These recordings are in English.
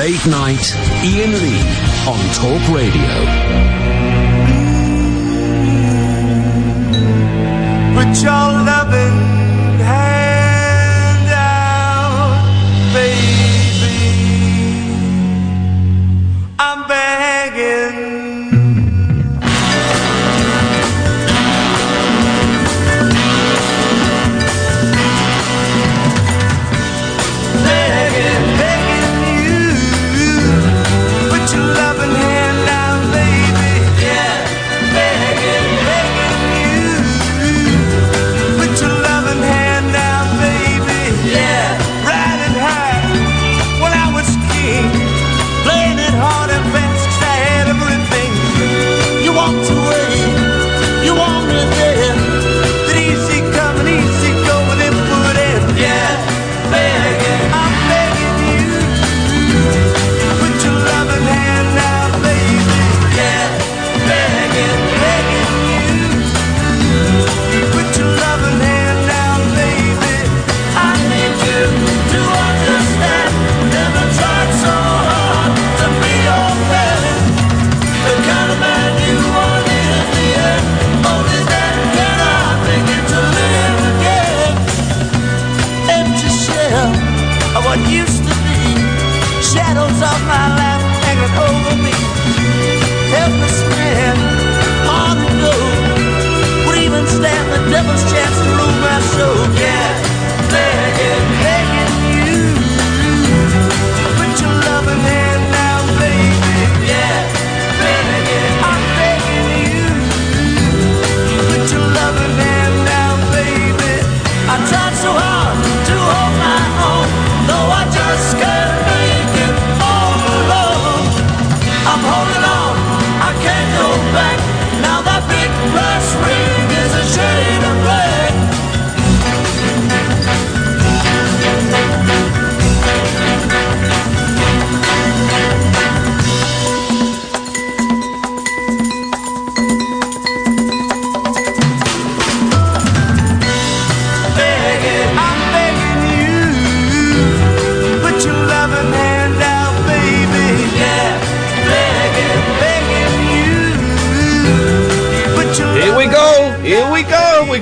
Late Night, Iain Lee on Talk Radio. Put your loving hand out, baby. I'm begging.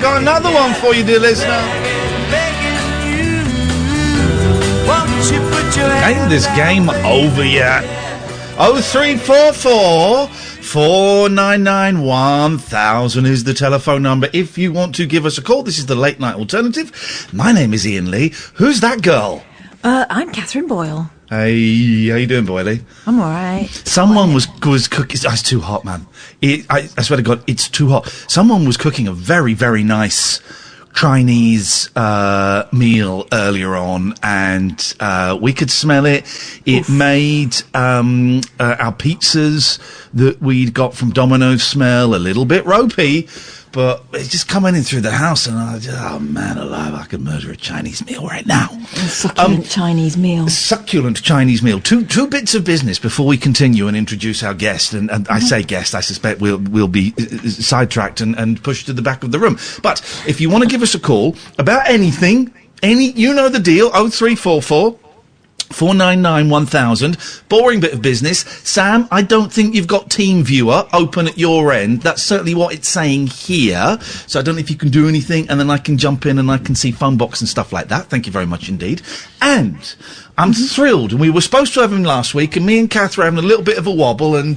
Another one for you, dear listener. Ain't this game over yet? 0344 499 1000 is the telephone number if you want to give us a call. This is the Late Night Alternative. My name is Iain Lee. Who's that girl? I'm Catherine Boyle. Hey, how you doing, Boyley? I'm all right. Someone was cooking. It's too hot, man. I swear to God, it's too hot. Someone was cooking a very, very nice Chinese meal earlier on, and we could smell it. It made our pizzas that we'd got from Domino's smell a little bit ropey. But it's just coming in through the house, and oh man alive, I could murder a Chinese meal right now. A succulent Chinese meal. Succulent Chinese meal. Two bits of business before we continue and introduce our guest. And I say guest, I suspect we'll be sidetracked and pushed to the back of the room. But if you want to give us a call about anything, you know the deal, 0344 499 1000. Boring bit of business. Sam, I don't think you've got TeamViewer open at your end. That's certainly what it's saying here. So I don't know if you can do anything, and then I can jump in and I can see Phonebox and stuff like that. Thank you very much indeed. And I'm thrilled. We were supposed to have him last week, and me and Kath were having a little bit of a wobble, and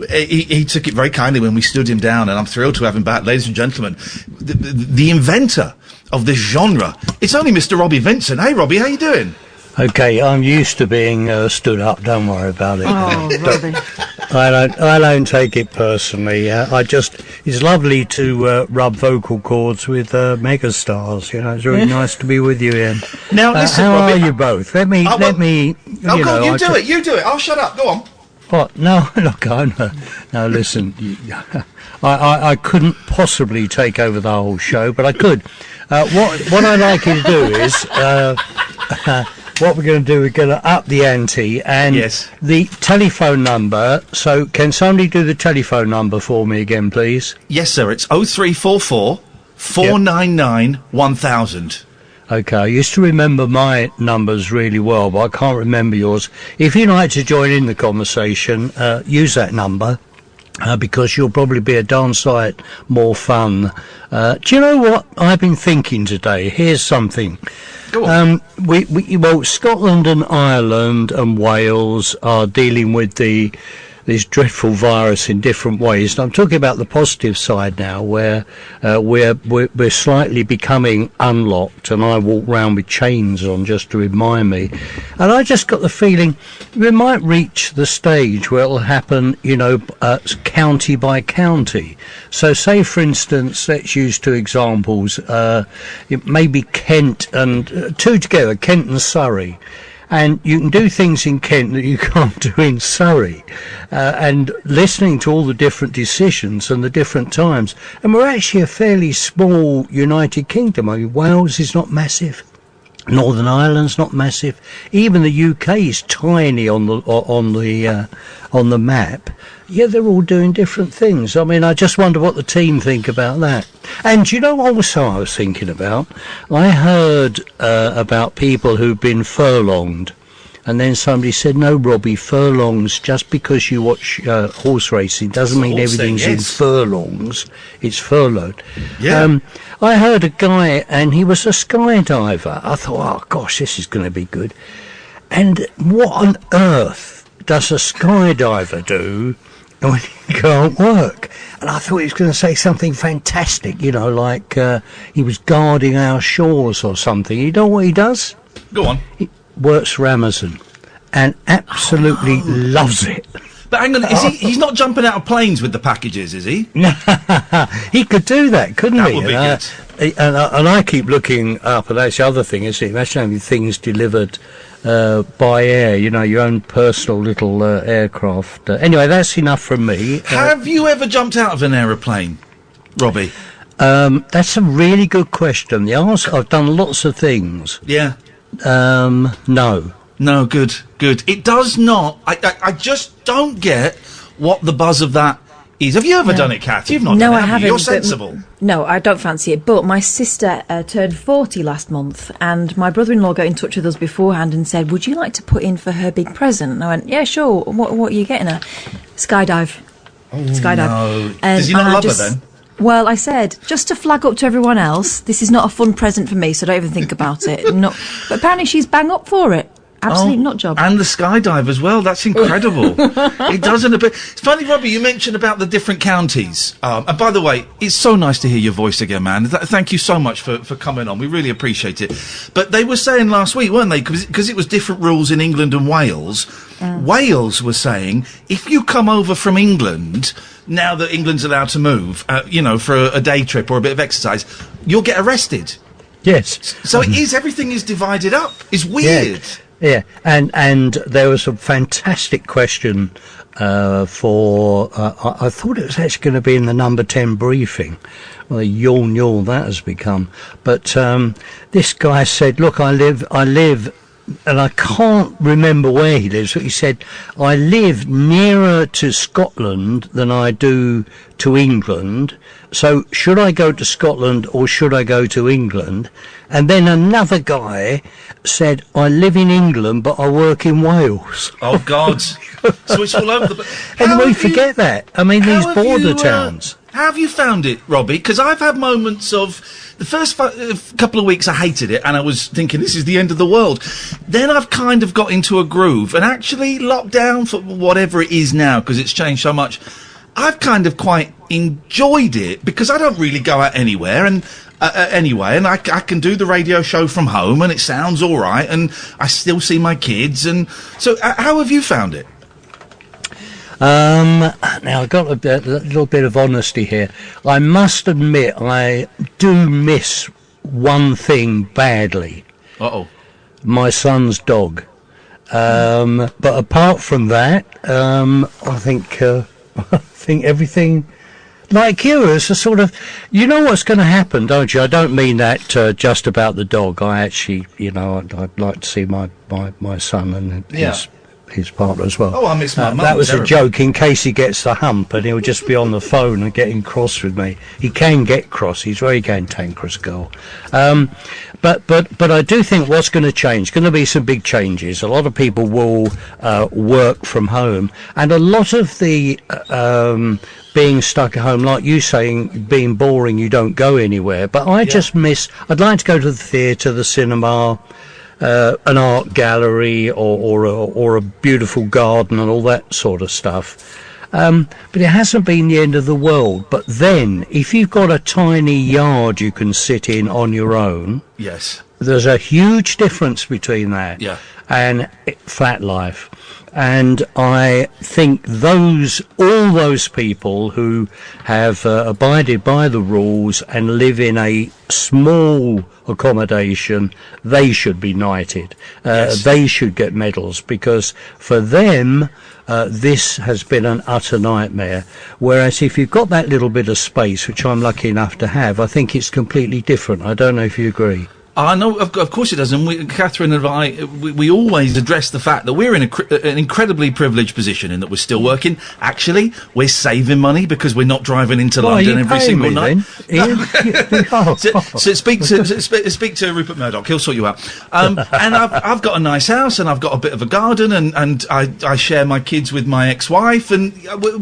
he took it very kindly when we stood him down, and I'm thrilled to have him back. Ladies and gentlemen, the inventor of this genre, it's only Mr. Robbie Vincent. Hey, Robbie, how you doing? Okay, I'm used to being stood up. Don't worry about it. Oh, Robbie. I don't take it personally. It's lovely to rub vocal cords with megastars. You know, it's really nice to be with you, Ian. Now, listen, how Robbie, are you both? Let me. You do it. I'll shut up. Go on. What? No, look, no. Listen, I couldn't possibly take over the whole show, but I could. What I'd like you to do is. What we're going to do, we're going to up the ante, and the telephone number. So, can somebody do the telephone number for me again, please? Yes, sir. It's 0344 499 1000. Okay, I used to remember my numbers really well, but I can't remember yours. If you'd like to join in the conversation, use that number. Because you'll probably be a darn sight more fun. Do you know what I've been thinking today? Here's something. Go on. Well, Scotland and Ireland and Wales are dealing with this dreadful virus in different ways. And I'm talking about the positive side now, where we're slightly becoming unlocked, and I walk round with chains on just to remind me. And I just got the feeling we might reach the stage where it'll happen, county by county. So, say for instance, let's use two examples. Maybe Kent and two together, Kent and Surrey. And you can do things in Kent that you can't do in Surrey. And listening to all the different decisions and the different times. And we're actually a fairly small United Kingdom. I mean, Wales is not massive. Northern Ireland's not massive. Even the UK is tiny on the map. Yeah, they're all doing different things. I mean, I just wonder what the team think about that. And you know what also I was thinking about? I heard about people who've been furlonged. And then somebody said, no, Robbie, furlongs, just because you watch horse racing doesn't mean everything's in furlongs. It's furloughed. Yeah. I heard a guy, and he was a skydiver. I thought, oh, gosh, this is going to be good. And what on earth does a skydiver do when he can't work? And I thought he was going to say something fantastic, like he was guarding our shores or something. You know what he does? Go on. He works for Amazon and absolutely loves it. But hang on, he's not jumping out of planes with the packages, is he? He could do that, couldn't he? That would be good. And I keep looking up, and that's the other thing, isn't it? Imagine having things delivered by air, your own personal little aircraft. Anyway, that's enough from me. Have you ever jumped out of an aeroplane, Robbie? That's a really good question. The answer, I've done lots of things. Yeah. No. No, good. It does not. I just don't get what the buzz of that is. Have you ever done it, Kath? You've not done it, I haven't. You're sensible. No, I don't fancy it. But my sister turned 40 last month, and my brother-in-law got in touch with us beforehand and said, would you like to put in for her big present? And I went, yeah, sure. What are you getting her? Skydive. Skydive. No. Does he not love her then? Well, I said, just to flag up to everyone else, this is not a fun present for me, so don't even think about it. But apparently she's bang up for it. Absolute nut job. And the skydive as well. That's incredible. It doesn't a bit. It's funny, Robbie, you mentioned about the different counties. And by the way, it's so nice to hear your voice again, man. Thank you so much for coming on. We really appreciate it. But they were saying last week, weren't they? Because it was different rules in England and Wales. Wales was saying, if you come over from England, now that England's allowed to move, for a day trip or a bit of exercise, you'll get arrested. Yes. So everything is divided up. It's weird. Yeah, and there was a fantastic question I thought it was actually going to be in the number 10 briefing. Well, yawn that has become. But this guy said, look, I live, and I can't remember where he lives, but he said, I live nearer to Scotland than I do to England, so should I go to Scotland or should I go to England? And then another guy said, I live in England, but I work in Wales. Oh, God. So it's all over the... And we forget that. I mean, these border towns. How have you found it, Robbie? Because I've had moments of... The first couple of weeks I hated it, and I was thinking, this is the end of the world. Then I've kind of got into a groove, and actually lockdown, for whatever it is now, because it's changed so much, I've kind of quite enjoyed it, because I don't really go out anywhere, and anyway, and I can do the radio show from home, and it sounds all right, and I still see my kids, and so how have you found it? Now, I've got a little bit of honesty here. I must admit, I do miss one thing badly. Uh-oh. My son's dog. But apart from that, I think everything... Like you, it's a sort of... You know what's going to happen, don't you? I don't mean that just about the dog. I actually, I'd like to see my son and his partner as well. Oh, I miss my mum. That was terribly. a joke in case he gets the hump and he'll just be on the phone and getting cross with me. He can get cross. He's very cantankerous girl. But I do think what's going to change, going to be some big changes. A lot of people will work from home, and a lot of the being stuck at home, like you saying, being boring, you don't go anywhere. But I just miss, I'd like to go to the theatre, the cinema, an art gallery, or a beautiful garden and all that sort of stuff. But it hasn't been the end of the world. But then, if you've got a tiny yard you can sit in on your own, Yes. there's a huge difference between that and flat life. And I think all those people who have abided by the rules and live in a small accommodation, they should be knighted. They should get medals, because for them, this has been an utter nightmare. Whereas if you've got that little bit of space, which I'm lucky enough to have, I think it's completely different. I don't know if you agree. I know, of course it does, and Catherine and I, we always address the fact that we're in an incredibly privileged position in that we're still working. Actually, we're saving money because we're not driving into London every single night. So speak to Rupert Murdoch. He'll sort you out. And I've got a nice house, and I've got a bit of a garden, and I share my kids with my ex-wife, and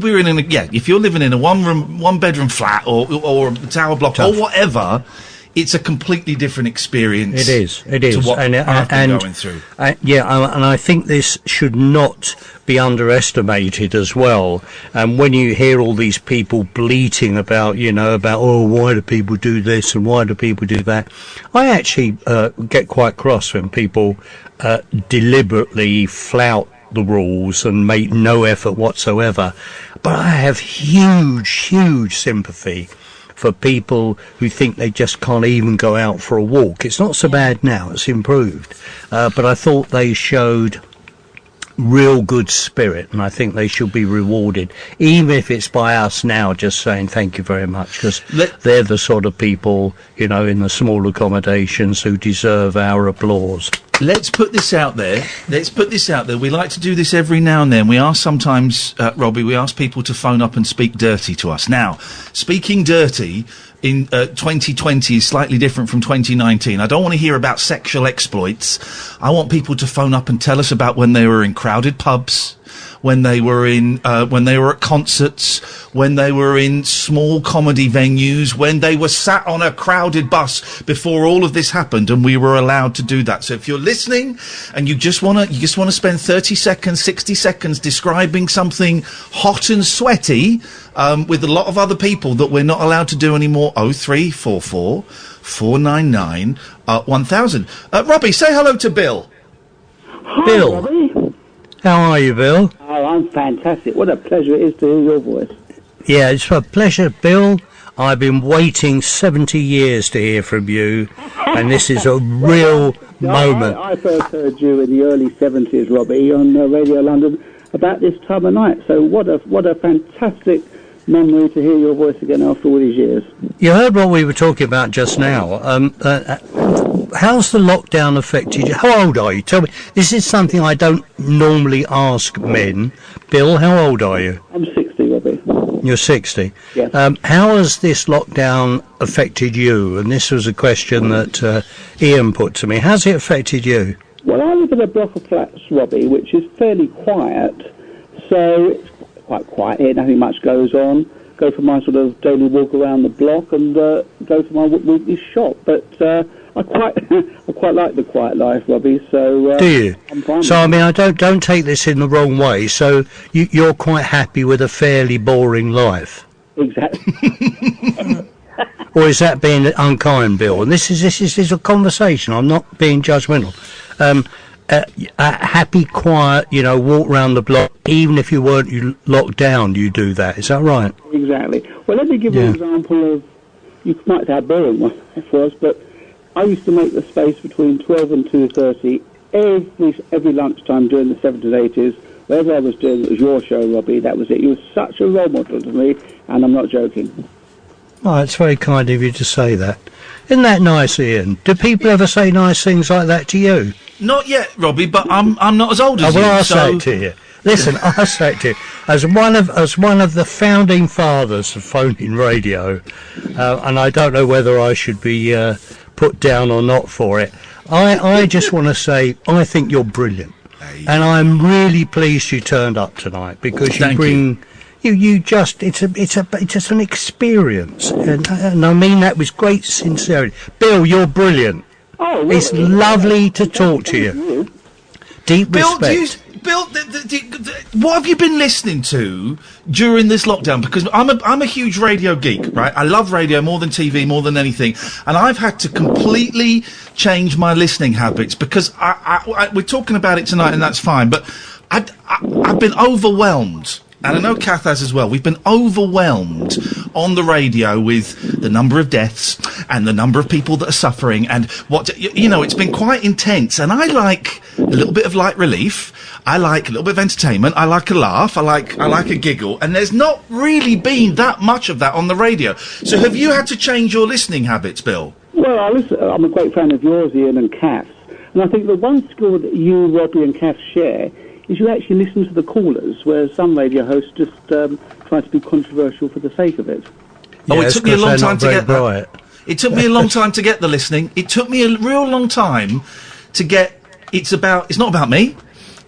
we're in if you're living in a one bedroom flat or a tower block or whatever, it's a completely different experience. It is. To what I've been going through. And I think this should not be underestimated as well. And when you hear all these people bleating about why do people do this and why do people do that, I actually get quite cross when people deliberately flout the rules and make no effort whatsoever. But I have huge sympathy for people who think they just can't even go out for a walk. It's not so bad now, it's improved. But I thought they showed real good spirit, and I think they should be rewarded, even if it's by us now just saying thank you very much, because they're the sort of people, in the small accommodations who deserve our applause. Let's put this out there. We like to do this every now and then. We ask sometimes, Robbie, we ask people to phone up and speak dirty to us. Now, speaking dirty in 2020 is slightly different from 2019. I don't want to hear about sexual exploits. I want people to phone up and tell us about when they were in crowded pubs, when they were at concerts, when they were in small comedy venues, when they were sat on a crowded bus before all of this happened, and we were allowed to do that. So if you're listening and you just want to spend 30 seconds, 60 seconds describing something hot and sweaty with a lot of other people that we're not allowed to do anymore, 0344 499 1000. Robbie, say hello to Bill. Hi, Bill. Robbie. How are you, Bill? Oh, I'm fantastic. What a pleasure it is to hear your voice. Yeah, it's a pleasure, Bill. I've been waiting 70 years to hear from you, and this is a real moment. I first heard you in the early 70s, Robbie, on Radio London about this time of night. So what a fantastic memory to hear your voice again after all these years. You heard what we were talking about just now. How's the lockdown affected you? How old are you? Tell me. This is something I don't normally ask men. Bill, how old are you? I'm 60, Robbie. You're 60. Yes. How has this lockdown affected you? And this was a question that Iain put to me. How's it affected you? Well, I live in a block of flats, Robbie, which is fairly quiet. So it's quite quiet here. Nothing much goes on. Go for my sort of daily walk around the block and go for my weekly shop. But I quite like the quiet life, Robbie. So do you? I'm fine. So I mean, I don't take this in the wrong way. So you're quite happy with a fairly boring life? Exactly. Or is that being unkind, Bill? And this is a conversation. I'm not being judgmental. Happy, quiet, walk round the block. Even if you weren't locked down, you do that. Is that right? Exactly. Well, let me give you an example of, you might say how boring life was, but I used to make the space between 12 and 2:30 every lunchtime during the 70s and 80s. Whatever I was doing, it was your show, Robbie. That was it. You were such a role model to me, and I'm not joking. Oh, it's very kind of you to say that. Isn't that nice, Iain? Do people ever say nice things like that to you? Not yet, Robbie, but I'm not as old as well, you. I'll say it to you. Listen, I'll say it to you. As one of the founding fathers of phone-in radio, and I don't know whether I should be put down or not for it, I just want to say I think you're brilliant. And I'm really pleased you turned up tonight, because you bring... You just, it's an experience. And I mean that with great sincerity. Bill, you're brilliant. Oh, well, it's lovely to talk to you. Deep respect. Bill, what have you been listening to during this lockdown? Because I'm a huge radio geek, right? I love radio more than TV, more than anything, and I've had to completely change my listening habits because we're talking about it tonight, and that's fine. But I've been overwhelmed. And I know Kath has as well. We've been overwhelmed on the radio with the number of deaths and the number of people that are suffering and it's been quite intense. And I like a little bit of light relief. I like a little bit of entertainment. I like a laugh. I like a giggle. And there's not really been that much of that on the radio. So have you had to change your listening habits, Bill? Well, I'm a great fan of yours, Ian, and Kath's. And I think the one skill that you, Robbie, and Kath share is you actually listen to the callers, whereas some radio hosts just try to be controversial for the sake of it. It took me a long time to get that. It took me a long time to get the listening. It took me a real long time to get. It's not about me.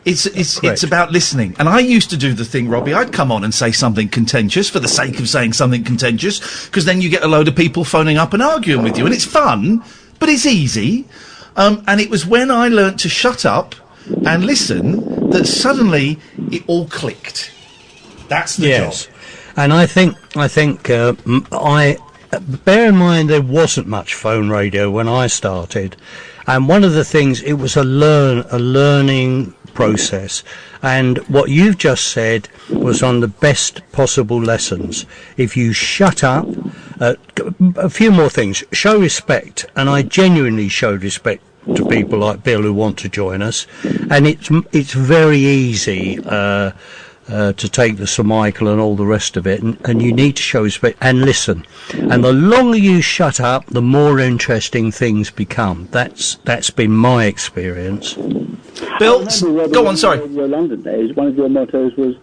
It's about listening. And I used to do the thing, Robbie. I'd come on and say something contentious for the sake of saying something contentious, because then you get a load of people phoning up and arguing with you, and it's fun, but it's easy. And it was when I learnt to shut up and listen that suddenly it all clicked. That's the job. And I think bear in mind there wasn't much phone radio when I started, and one of the things, it was a learning process, and what you've just said was on the best possible lessons. If you shut up, a few more things, show respect, and I genuinely showed respect to people like Bill who want to join us, and it's very easy to take the Sir Michael and all the rest of it, and you need to show respect and listen. And the longer you shut up, the more interesting things become. That's been my experience. Bill, go on. Sorry. In your London days, one of your mottos was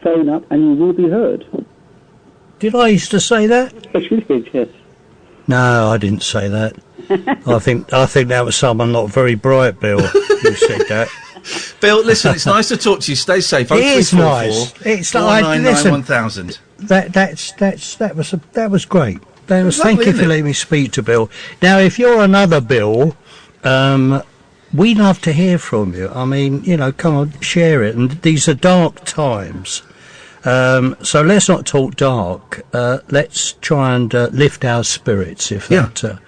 "Phone up and you will be heard." Did I used to say that? Yes, you did. Yes. No, I didn't say that. I think that was someone not very bright, Bill, who said that. Bill, listen, it's nice to talk to you. Stay safe. It is nice. It's like, listen, 1000. That was great. Thank you for letting me speak to Bill. Now, if you're another Bill, we'd love to hear from you. I mean, come on, share it. And these are dark times. So let's not talk dark. Let's try and lift our spirits, if that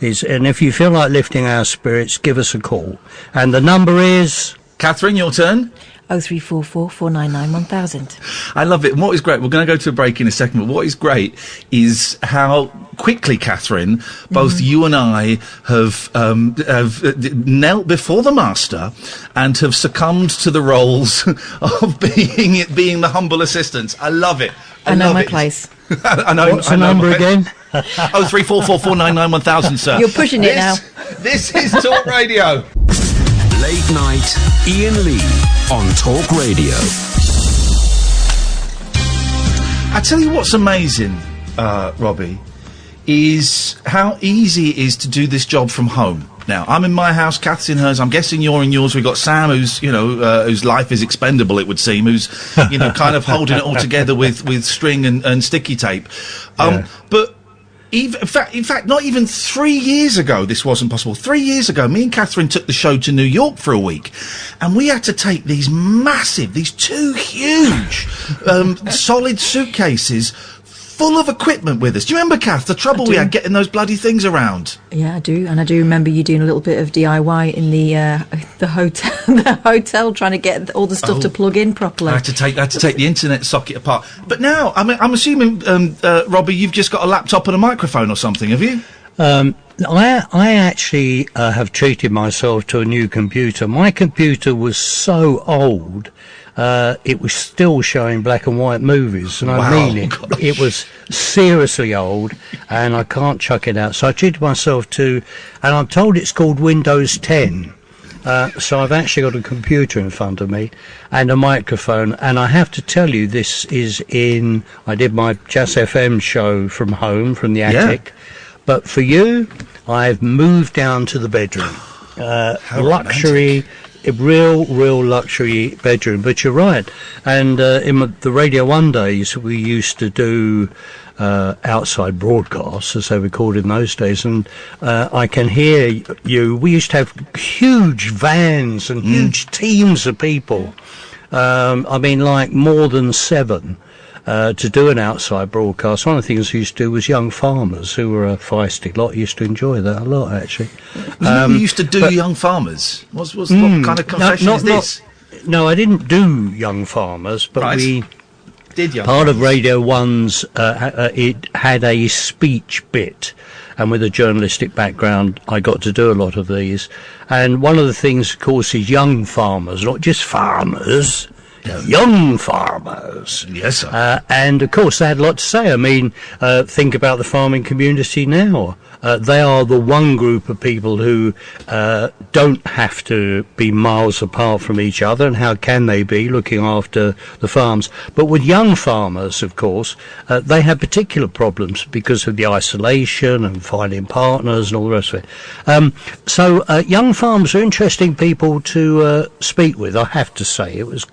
is. And if you feel like lifting our spirits, give us a call. And the number is... Catherine, your turn. 0344 499 1000. I love it. And what is great, we're going to go to a break in a second, but what is great is how quickly, Catherine, both you and I have knelt before the master and have succumbed to the roles of being the humble assistants. I love it. I know my place. What's the number again? 0344 499 1000, sir. You're pushing it now. This is Talk Radio. Late night, Iain Lee on Talk Radio. I tell you what's amazing, Robbie, is how easy it is to do this job from home. Now, I'm in my house, Kath's in hers, I'm guessing you're in yours. We've got Sam, who's, whose life is expendable, it would seem, who's, kind of holding it all together with string and sticky tape. But in fact, not even 3 years ago this wasn't possible. 3 years ago, me and Catherine took the show to New York for a week, and we had to take these two huge, solid suitcases full of equipment with us. Do you remember, Kath, the trouble we had getting those bloody things around? Yeah, I do, and I do remember you doing a little bit of DIY in the hotel, trying to get all the stuff to plug in properly. I had to take the internet socket apart. But now, I'm assuming, Robbie, you've just got a laptop and a microphone or something, have you? I actually have treated myself to a new computer. My computer was so old, it was still showing black and white movies, and I mean it. Gosh. It was seriously old, and I can't chuck it out. So I treated myself to, and I'm told it's called Windows 10. So I've actually got a computer in front of me and a microphone, and I have to tell you, this is I did my Jazz FM show from home, from the attic, but for you, I've moved down to the bedroom. Luxury, a real luxury bedroom. But you're right, and in the Radio 1 days, we used to do outside broadcasts, as they were called in those days, and I can hear you. We used to have huge vans and huge teams of people. I mean, like more than 7 to do an outside broadcast. One of the things we used to do was young farmers, who were a feisty lot. Used to enjoy that a lot, actually. You used to do young farmers. What kind of confession is this? No, I didn't do young farmers, but we did young part farmers. of Radio 1's, it had a speech bit, and with a journalistic background, I got to do a lot of these. And one of the things, of course, is young farmers, not just farmers. Young farmers. Yes, sir. And, of course, they had a lot to say. I mean, think about the farming community now. They are the one group of people who don't have to be miles apart from each other, and how can they be looking after the farms? But with young farmers, of course, they have particular problems because of the isolation and finding partners and all the rest of it. So young farmers are interesting people to speak with, I have to say. It was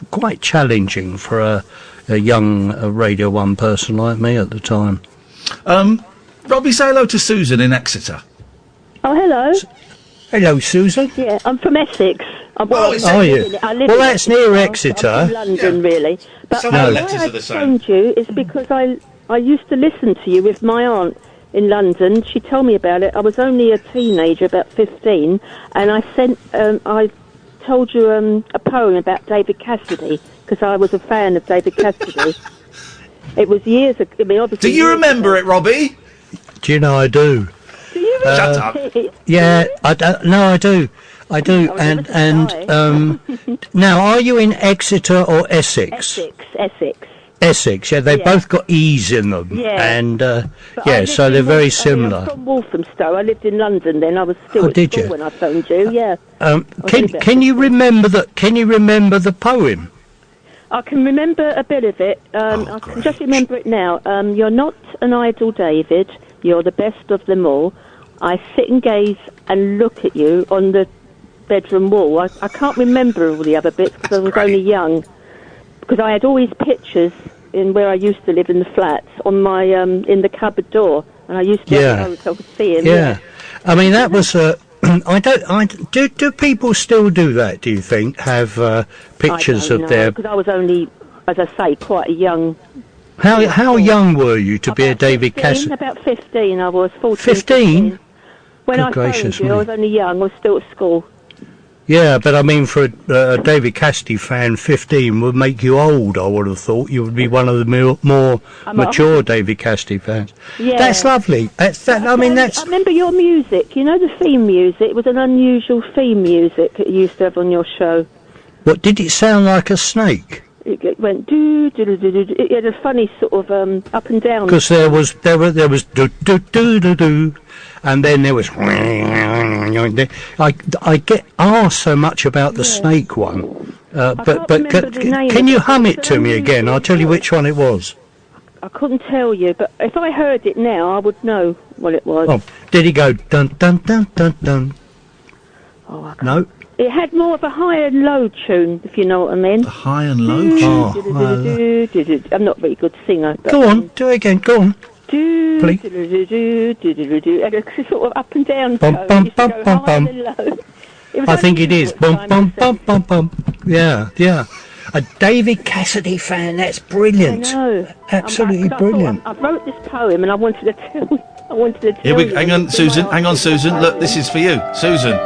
quite challenging for a young Radio 1 person like me at the time. Robbie, say hello to Susan in Exeter. Oh, hello. Hello, Susan. Yeah, I'm from Essex. Are you? Well, that's near Exeter. I'm from London, really. But Some of the why letters I are the same. phoned you is because I used to listen to you with my aunt in London. She told me about it. I was only a teenager, about 15, and I told you a poem about David Cassidy, because I was a fan of David Cassidy. It was years ago. I mean, obviously. Do you remember it, Robbie? Do you know I do? Do you Shut up. Yeah, I do. Now, are you in Exeter or Essex? Essex, yeah, they've both got E's in them. Yeah. And, so they're very similar. I'm from Walthamstow. I lived in London then. I was still at school when I phoned you, yeah. Can you remember the poem? I can remember a bit of it. I can just remember it now. You're not an idol, David. You're the best of them all. I sit and gaze and look at you on the bedroom wall. I can't remember all the other bits because I was only young. Because I had all these pictures in where I used to live in the flats on my in the cupboard door, and I used to I could see him. Yeah. I mean that was do people still do that? Do you think have pictures of their? Because I was only, as I say, quite a young. How young were you to be a David Cassidy? About 15. I was 14. 15. When I phoned you, I was only young. I was still at school. Yeah, but I mean, for a David Cassidy fan, 15 would make you old, I would have thought. You would be one of the more mature David Cassidy fans. Yeah. That's lovely. I remember your music. You know the theme music? It was an unusual theme music that you used to have on your show. What, did it sound like a snake? It went do-do-do-do-do. It had a funny sort of up and down. Because there was do-do-do-do-do. And then there was. I get asked so much about the snake one, but can you hum it to me again? I'll tell you which one it was. I couldn't tell you, but if I heard it now, I would know what it was. Oh, did he go dun dun dun dun dun? Oh, no. It had more of a high and low tune, if you know what I mean. The high and low tune. I'm not a very good singer. But, go on, do it again. Go on. Please. And a sort of up and down tone. Bum, bum, bum, bum, bum. I think it is. Bum, bum, bum, bum, bum. Yeah. A David Cassidy fan, that's brilliant. I know. Absolutely brilliant. I wrote this poem and I wanted to tell Here we go. Hang on, Susan. Look, this is for you. Susan.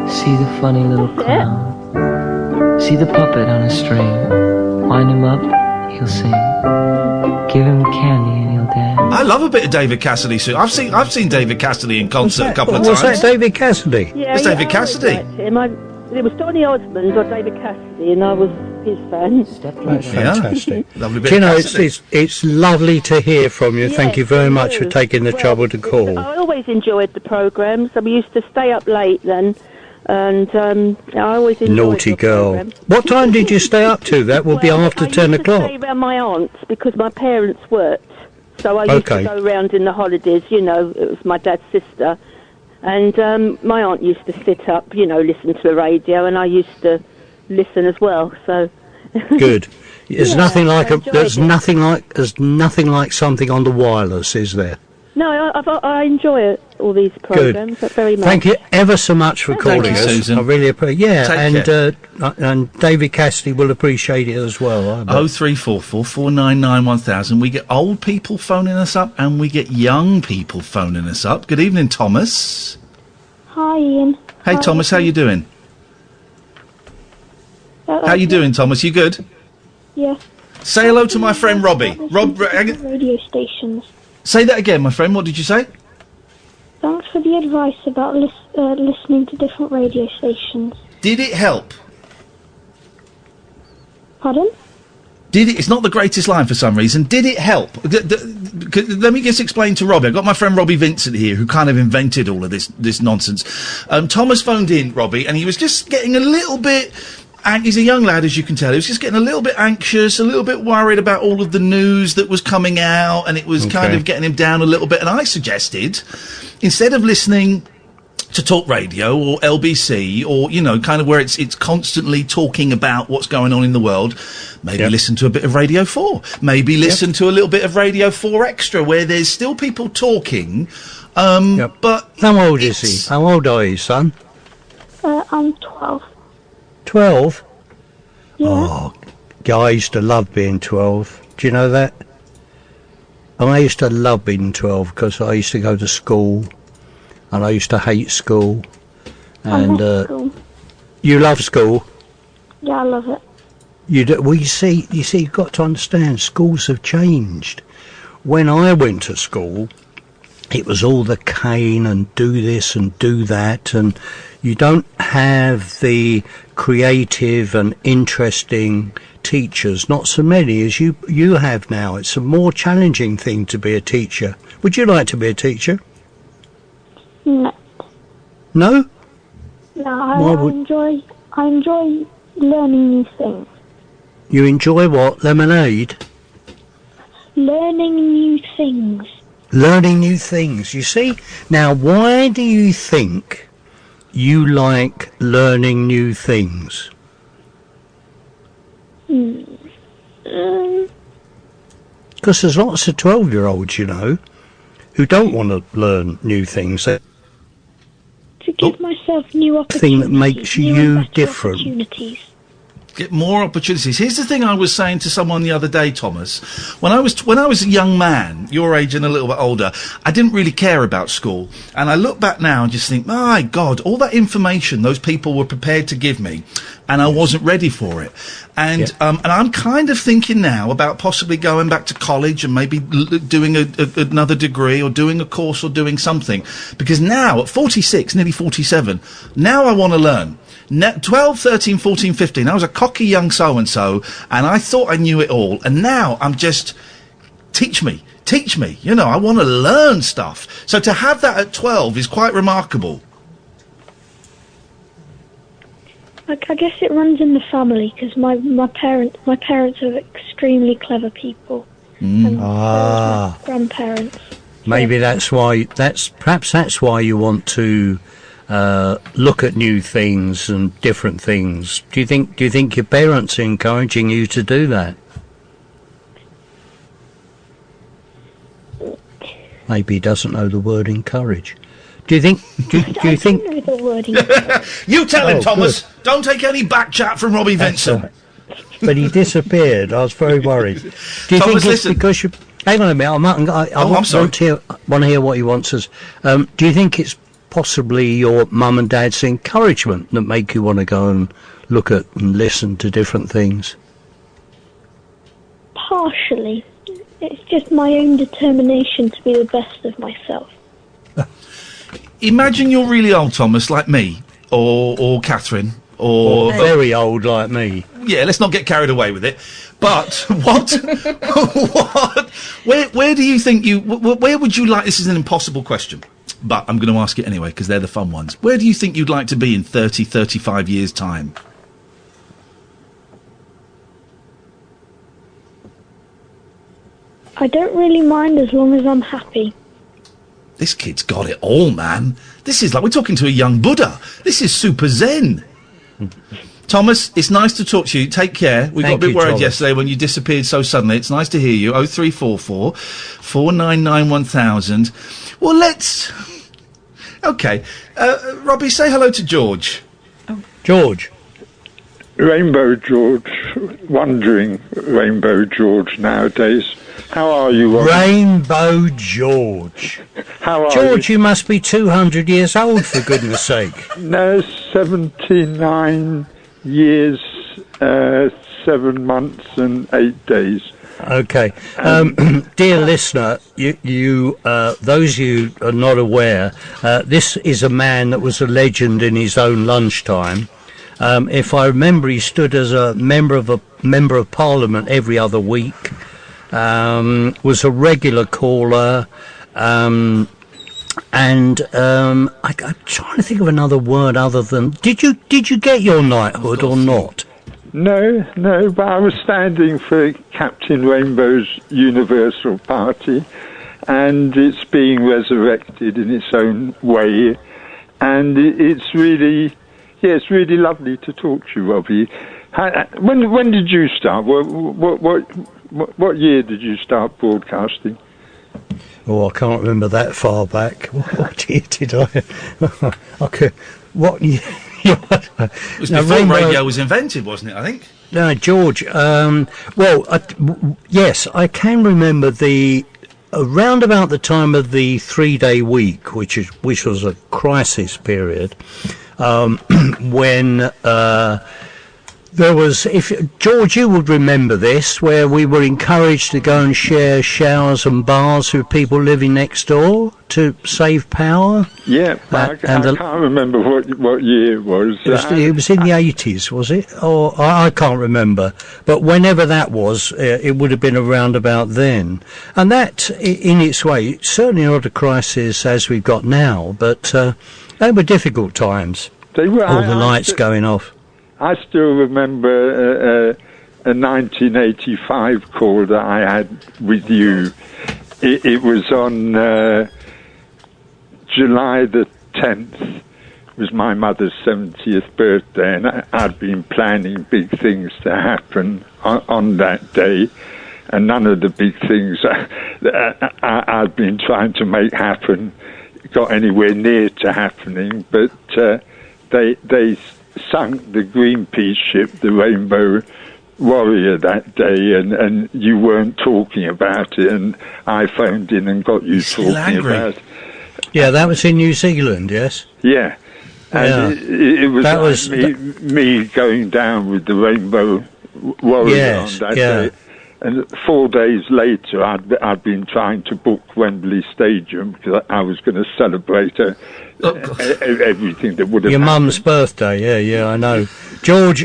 See the funny little clown. See the puppet on a string. Wind him up, he'll sing. Give him candy and he'll dance. I love a bit of David Cassidy. I've seen David Cassidy in concert a couple of times. Was that David Cassidy? Yeah, it's David Cassidy. It was Donny Osmond or David Cassidy, and I was his fan. That's fantastic. Lovely bit Do you of know, Cassidy. it's lovely to hear from you. Thank you very much for taking the trouble to call. I always enjoyed the programmes. We used to stay up late then, and I always enjoyed Naughty your girl. programme. What time did you stay up to? That would be after 10 I o'clock. used to stay around my aunt's because my parents worked. So I used to go round in the holidays, you know, it was my dad's sister. And my aunt used to sit up, you know, listen to the radio, and I used to listen as well, so... Good. There's nothing like there's nothing like something on the wireless, is there? No, I enjoy all these programmes very much. Thank you ever so much for calling you, us. Susan. I really appreciate. Yeah, Take care. And David Cassidy will appreciate it as well. 0344 499 1000. We get old people phoning us up, and we get young people phoning us up. Good evening, Thomas. Hi, Ian. Hey, Thomas, how you doing? How you doing, Thomas? You good? Yeah. Say hello to my friend Robbie. Radio stations. Say that again, my friend. What did you say? Thanks for the advice about listening to different radio stations. Did it help? Pardon? Did it? It's not the greatest line for some reason. Did it help? Let me just explain to Robbie. I've got my friend Robbie Vincent here, who kind of invented all of this nonsense. Thomas phoned in, Robbie, and he was just getting a little bit... And he's a young lad, as you can tell. He was just getting a little bit anxious, a little bit worried about all of the news that was coming out, and it was kind of getting him down a little bit. And I suggested, instead of listening to talk radio or LBC or, you know, kind of where it's constantly talking about what's going on in the world, maybe listen to a bit of Radio 4. Maybe listen to a little bit of Radio 4 Extra, where there's still people talking, but... How old is he? How old are you, son? I'm 12. 12? Yeah. Oh, I used to love being 12. Do you know that? I used to love being 12 because I used to go to school, and I used to hate school. And I love school. You love school? Yeah, I love it. You do. Well, you see, you've got to understand, schools have changed. When I went to school, it was all the cane and do this and do that, and you don't have the creative and interesting teachers, not so many as you have now. It's a more challenging thing to be a teacher. Would you like to be a teacher? No. No? No, I enjoy learning new things. You enjoy what? Lemonade? Learning new things. Learning new things, you see? Now, why do you think you like learning new things? Because there's lots of 12-year-olds, you know, who don't want to learn new things. To give myself new opportunities. Thing that makes you different. Opportunities. Get more opportunities. Here's the thing I was saying to someone the other day, Thomas. When I was a young man, your age and a little bit older, I didn't really care about school. And I look back now and just think, my God, all that information those people were prepared to give me, and I wasn't ready for it. And and I'm kind of thinking now about possibly going back to college and maybe doing another degree or doing a course or doing something. Because now, at 46, nearly 47, now I want to learn. 12, 13, 14, 15, I was a cocky young so-and-so, and I thought I knew it all. And now I'm just, teach me. You know, I want to learn stuff. So to have that at 12 is quite remarkable. I guess it runs in the family, because my parents are extremely clever people. And my grandparents. Maybe that's why, perhaps that's why you want to look at new things and different things. Do you think your parents are encouraging you to do that? Maybe he doesn't know the word encourage. Do you think? Do you think? Know the word encourage. You tell him, Thomas. Good. Don't take any back chat from Robbie Vincent. Right. But he disappeared. I was very worried. Do you Thomas, think it's listen. because you? Hang on a minute. I'm sorry. Want to hear what he wants us. Do you think it's possibly your mum and dad's encouragement that make you want to go and look at and listen to different things? Partially. It's just my own determination to be the best of myself. Imagine you're really old, Thomas, like me, or Catherine, or... Very old like me. let's not get carried away with it. But where do you think where would you like, this is an impossible question, but I'm going to ask it anyway because they're the fun ones. Where do you think you'd like to be in 30, 35 years' time? I don't really mind as long as I'm happy. This kid's got it all, man. This is like we're talking to a young Buddha. This is super zen. Thomas, it's nice to talk to you. Take care. We got a bit worried yesterday when you disappeared so suddenly. It's nice to hear you. 0344 499 1000. Well, let's... OK. Robbie, say hello to George. Oh. George. Rainbow George. Wandering Rainbow George nowadays. How are you, Robbie? Rainbow George. How are George, you must be 200 years old, for goodness sake. No, 79 years, 7 months and 8 days. Okay. Dear listener, you those of you who are not aware, this is a man that was a legend in his own lunchtime. If I remember, he stood as a member of Parliament every other week. Was a regular caller, and I'm trying to think of another word other than. Did you get your knighthood or not? No, but I was standing for Captain Rainbow's Universal Party, and it's being resurrected in its own way, and it's really lovely to talk to you, Robbie. When did you start? What year did you start broadcasting? Oh, I can't remember that far back. What year did I? Okay, what year? It was before radio was invented, wasn't it, I think? No, George. Yes, I can remember around about the time of the 3-day week, which was a crisis period, when there was, George, you would remember this, where we were encouraged to go and share showers and bars with people living next door to save power. Yeah, I can't remember what year it was. It was in the 80s, was it? Or I can't remember. But whenever that was, it would have been around about then. And that, in its way, certainly not a crisis as we've got now, but they were difficult times. They were. All the lights going off. I still remember a 1985 call that I had with you. It was on July the 10th. It was my mother's 70th birthday, and I'd been planning big things to happen on that day, and none of the big things that I'd been trying to make happen got anywhere near to happening, but they sunk the Greenpeace ship, the Rainbow Warrior, that day, and you weren't talking about it, and I phoned in and got you talking about it. Yeah, that was in New Zealand, yes? Yeah. And it was me going down with the Rainbow Warrior on that day. And 4 days later, I'd been trying to book Wembley Stadium because I was going to celebrate everything that would have your happened. mum's birthday. Yeah, I know. George,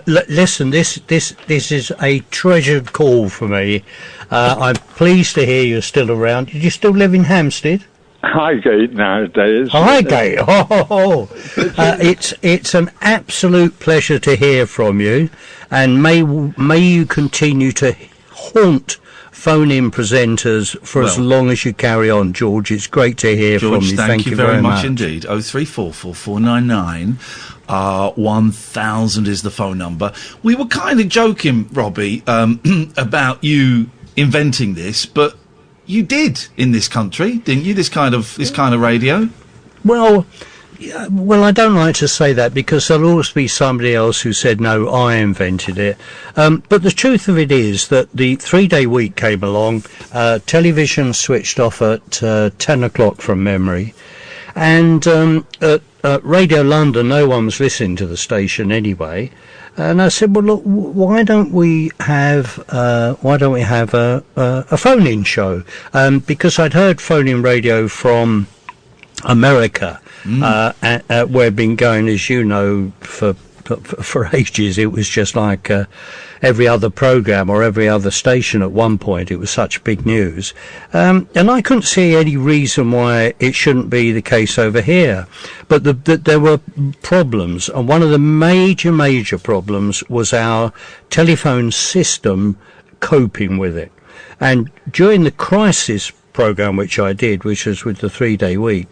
listen. This is a treasured call for me. I'm pleased to hear you're still around. Do you still live in Hampstead? Highgate nowadays. Highgate. It's an absolute pleasure to hear from you, and may you continue to haunt phone-in presenters for as long as you carry on, George. It's great to hear from you. Thank you very much indeed. 0344 499 1000 is the phone number. We were kind of joking, Robbie, about you inventing this, but you did in this country, didn't you? This kind of radio. Well, I don't like to say that because there'll always be somebody else who said, no, I invented it. But the truth of it is that the 3-day week came along, television switched off at 10 o'clock from memory, and at Radio London, no one was listening to the station anyway. And I said, well, look, why don't we have a phone-in show? Because I'd heard phone-in radio from America, where I've been going, as you know, for for ages it was just like every other programme or every other station at one point. It was such big news. And I couldn't see any reason why it shouldn't be the case over here. But there were problems, and one of the major problems was our telephone system coping with it. And during the crisis programme which I did, which was with the 3-day week,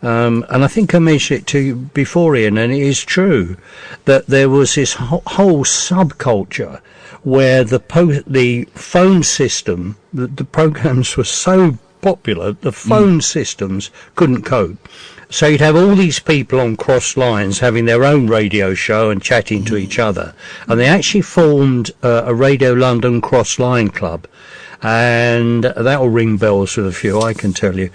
and I think I mentioned it to you before, Ian, and it is true that there was this whole subculture where the phone system, the programmes were so popular, the phone systems couldn't cope. So you'd have all these people on cross lines having their own radio show and chatting to each other. And they actually formed a Radio London Cross Line Club. And that will ring bells with a few, I can tell you.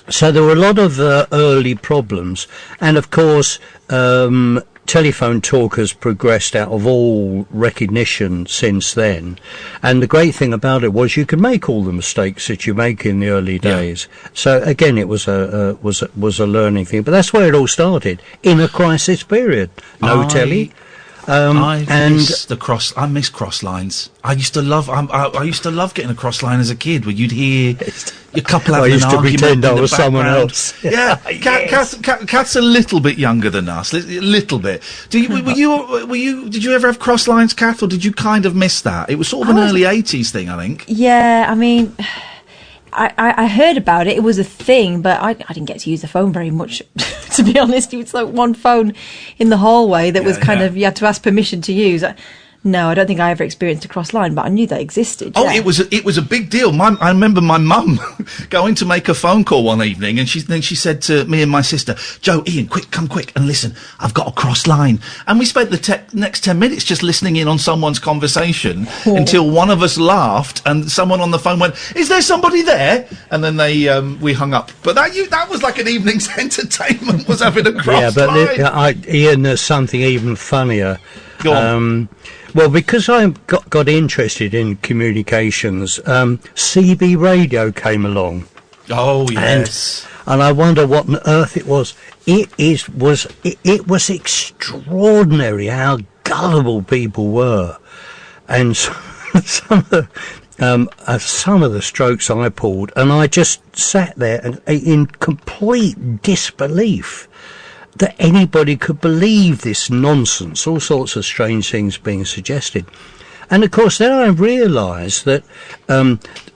So there were a lot of early problems. And, of course, telephone talk has progressed out of all recognition since then. And the great thing about it was you could make all the mistakes that you make in the early days. So, again, it was a learning thing. But that's where it all started, in a crisis period. No telly. I miss cross lines. I used to love getting a cross line as a kid, where you'd hear a couple having an argument. I used to pretend I was someone else. Yeah, Kath's a little bit younger than us, a little bit. Did you ever have cross lines, Kath, or did you kind of miss that? It was sort of an early 80s thing, I think. Yeah, I mean, I heard about it. It was a thing, but I didn't get to use the phone very much, to be honest. It was like one phone in the hallway that was kind of, you had to ask permission to use. No, I don't think I ever experienced a cross line, but I knew that existed. Oh, it was a big deal. I remember my mum going to make a phone call one evening, and then she said to me and my sister, "Joe, Ian, come quick and listen. I've got a cross line." And we spent the next 10 minutes just listening in on someone's conversation until one of us laughed, and someone on the phone went, "Is there somebody there?" And then we hung up. But that was like an evening's entertainment, was having a cross line. Ian, there's something even funnier. Go on. Well, because I got interested in communications, CB radio came along. Oh, yes. And I wonder what on earth it was. It was extraordinary how gullible people were. And some of the strokes I pulled, and I just sat there in complete disbelief that anybody could believe this nonsense, all sorts of strange things being suggested. And of course then I realised that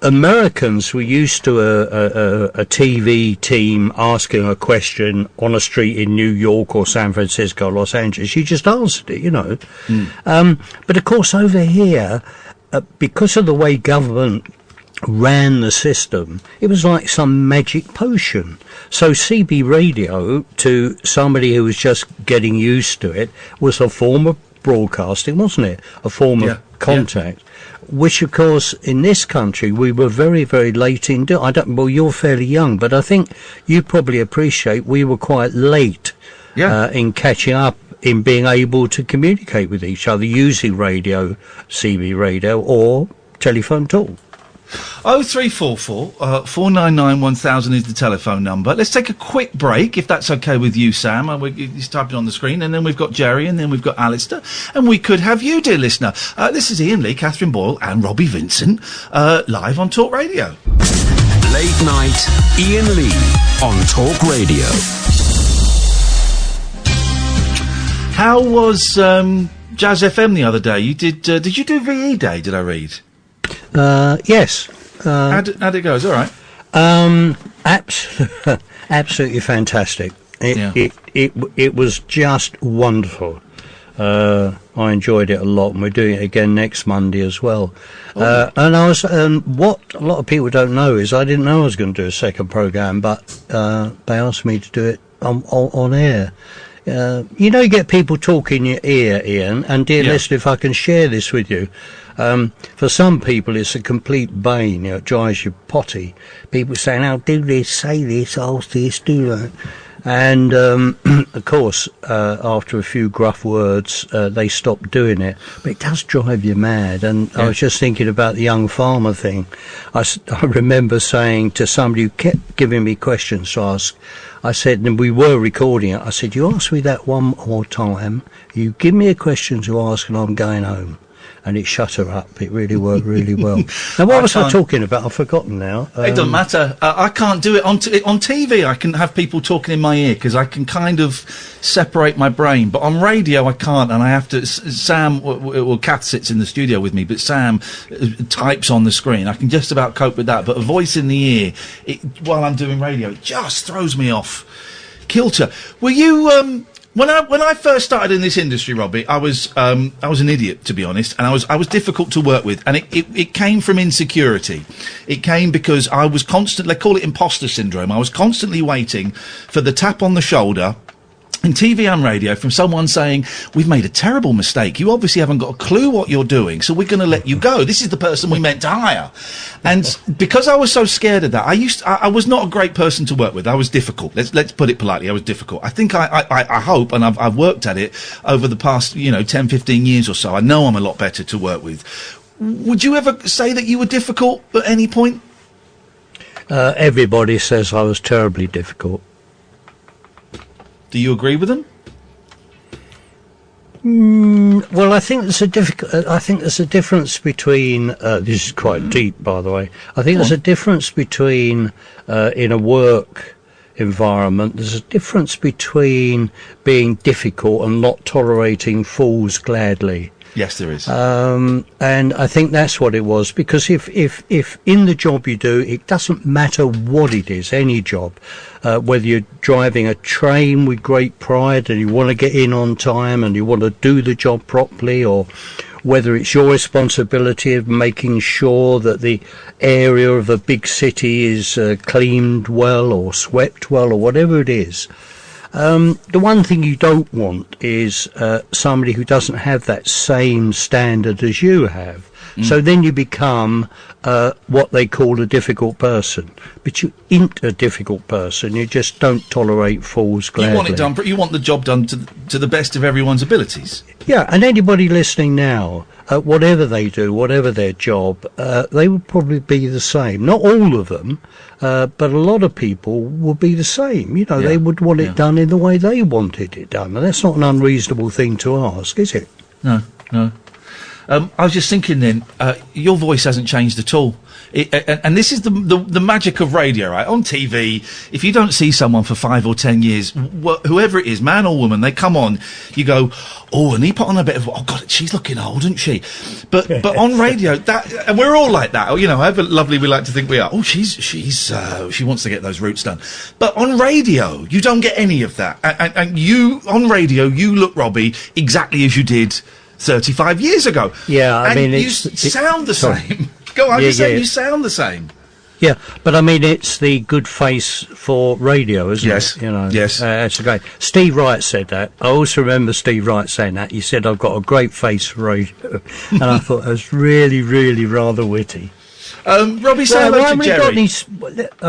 Americans were used to a TV team asking a question on a street in New York or San Francisco or Los Angeles. You just answered it, you know. But of course over here, because of the way government ran the system, it was like some magic potion. So CB radio, to somebody who was just getting used to it, was a form of broadcasting, wasn't it? A form of contact, which of course in this country we were very, very late in doing. Well, you're fairly young, but I think you probably appreciate we were quite late in catching up, in being able to communicate with each other using radio, CB radio, or telephone talk. 0344 499 1000 is the telephone number. Let's take a quick break, if that's okay with you, Sam. He's typing on the screen, and then we've got Jerry, and then we've got Alistair, and we could have you, dear listener. This is Iain Lee, Catherine Boyle, and Robbie Vincent, live on Talk Radio. Late night, Iain Lee on Talk Radio. How was Jazz FM the other day? You did you do VE Day? Did I read? Yes. How'd it go? Is it all right? Absolutely fantastic. It was just wonderful. I enjoyed it a lot, and we're doing it again next Monday as well. And I was, what a lot of people don't know is I didn't know I was going to do a second programme, but they asked me to do it on air. You know, you get people talking in your ear, Ian, and dear listener, if I can share this with you, for some people it's a complete bane, it drives you potty. People saying, "Oh, do this, say this, ask this, do that." And, of course, after a few gruff words, they stopped doing it. But it does drive you mad. And I was just thinking about the young farmer thing. I remember saying to somebody who kept giving me questions to ask, I said, and we were recording it, I said, you ask me that one more time, you give me a question to ask and I'm going home. And it shut her up. It really worked really well. Now, what was I talking about? I've forgotten now. It doesn't matter. I can't do it on TV. I can have people talking in my ear because I can kind of separate my brain. But on radio, I can't, and I have to. Sam, well, Kath sits in the studio with me, but Sam types on the screen. I can just about cope with that. But a voice in the ear while I'm doing radio, it just throws me off kilter. Were you? When I first started in this industry, Robbie, I was an idiot, to be honest, and I was difficult to work with, and it came from insecurity. It came because I was they call it imposter syndrome. I was constantly waiting for the tap on the shoulder in TV and radio from someone saying, we've made a terrible mistake. You obviously haven't got a clue what you're doing, so we're going to let you go. This is the person we meant to hire. And because I was so scared of that, I was not a great person to work with. I was difficult. Let's put it politely. I was difficult. I think I hope, and I've worked at it over the past, 10, 15 years or so. I know I'm a lot better to work with. Would you ever say that you were difficult at any point? Everybody says I was terribly difficult. Do you agree with them? Well, I think there's a difference between. This is quite deep, by the way. I think there's a difference between in a work environment. There's a difference between being difficult and not tolerating fools gladly. Yes, there is. And I think that's what it was, because if in the job you do, it doesn't matter what it is, any job, whether you're driving a train with great pride and you want to get in on time and you want to do the job properly, or whether it's your responsibility of making sure that the area of a big city is cleaned well or swept well or whatever it is. The one thing you don't want is somebody who doesn't have that same standard as you have. So then you become what they call a difficult person. But you ain't a difficult person. You just don't tolerate fools gladly. You want it done. You want the job done to the best of everyone's abilities. Yeah, and anybody listening now, whatever they do, whatever their job, they would probably be the same. Not all of them, but a lot of people will be the same. They would want it done in the way they wanted it done. And that's not an unreasonable thing to ask, is it? No. I was just thinking then, your voice hasn't changed at all. And this is the magic of radio, right? On TV, if you don't see someone for 5 or 10 years, whoever it is, man or woman, they come on, you go, oh, and he put on a bit of, oh God, she's looking old, isn't she? But on radio, and we're all like that, however lovely we like to think we are. Oh, she wants to get those roots done. But on radio, you don't get any of that. And on radio, you look, Robbie, exactly as you did 35 years ago. Yeah, I mean, you sound the same. Go on, you sound the same. Yeah, but I mean, it's the good face for radio, isn't it? Yes. That's great. Steve Wright said that. I also remember Steve Wright saying that. He said, I've got a great face for radio. And I thought that was really, really rather witty. Robbie, say hello to Jerry.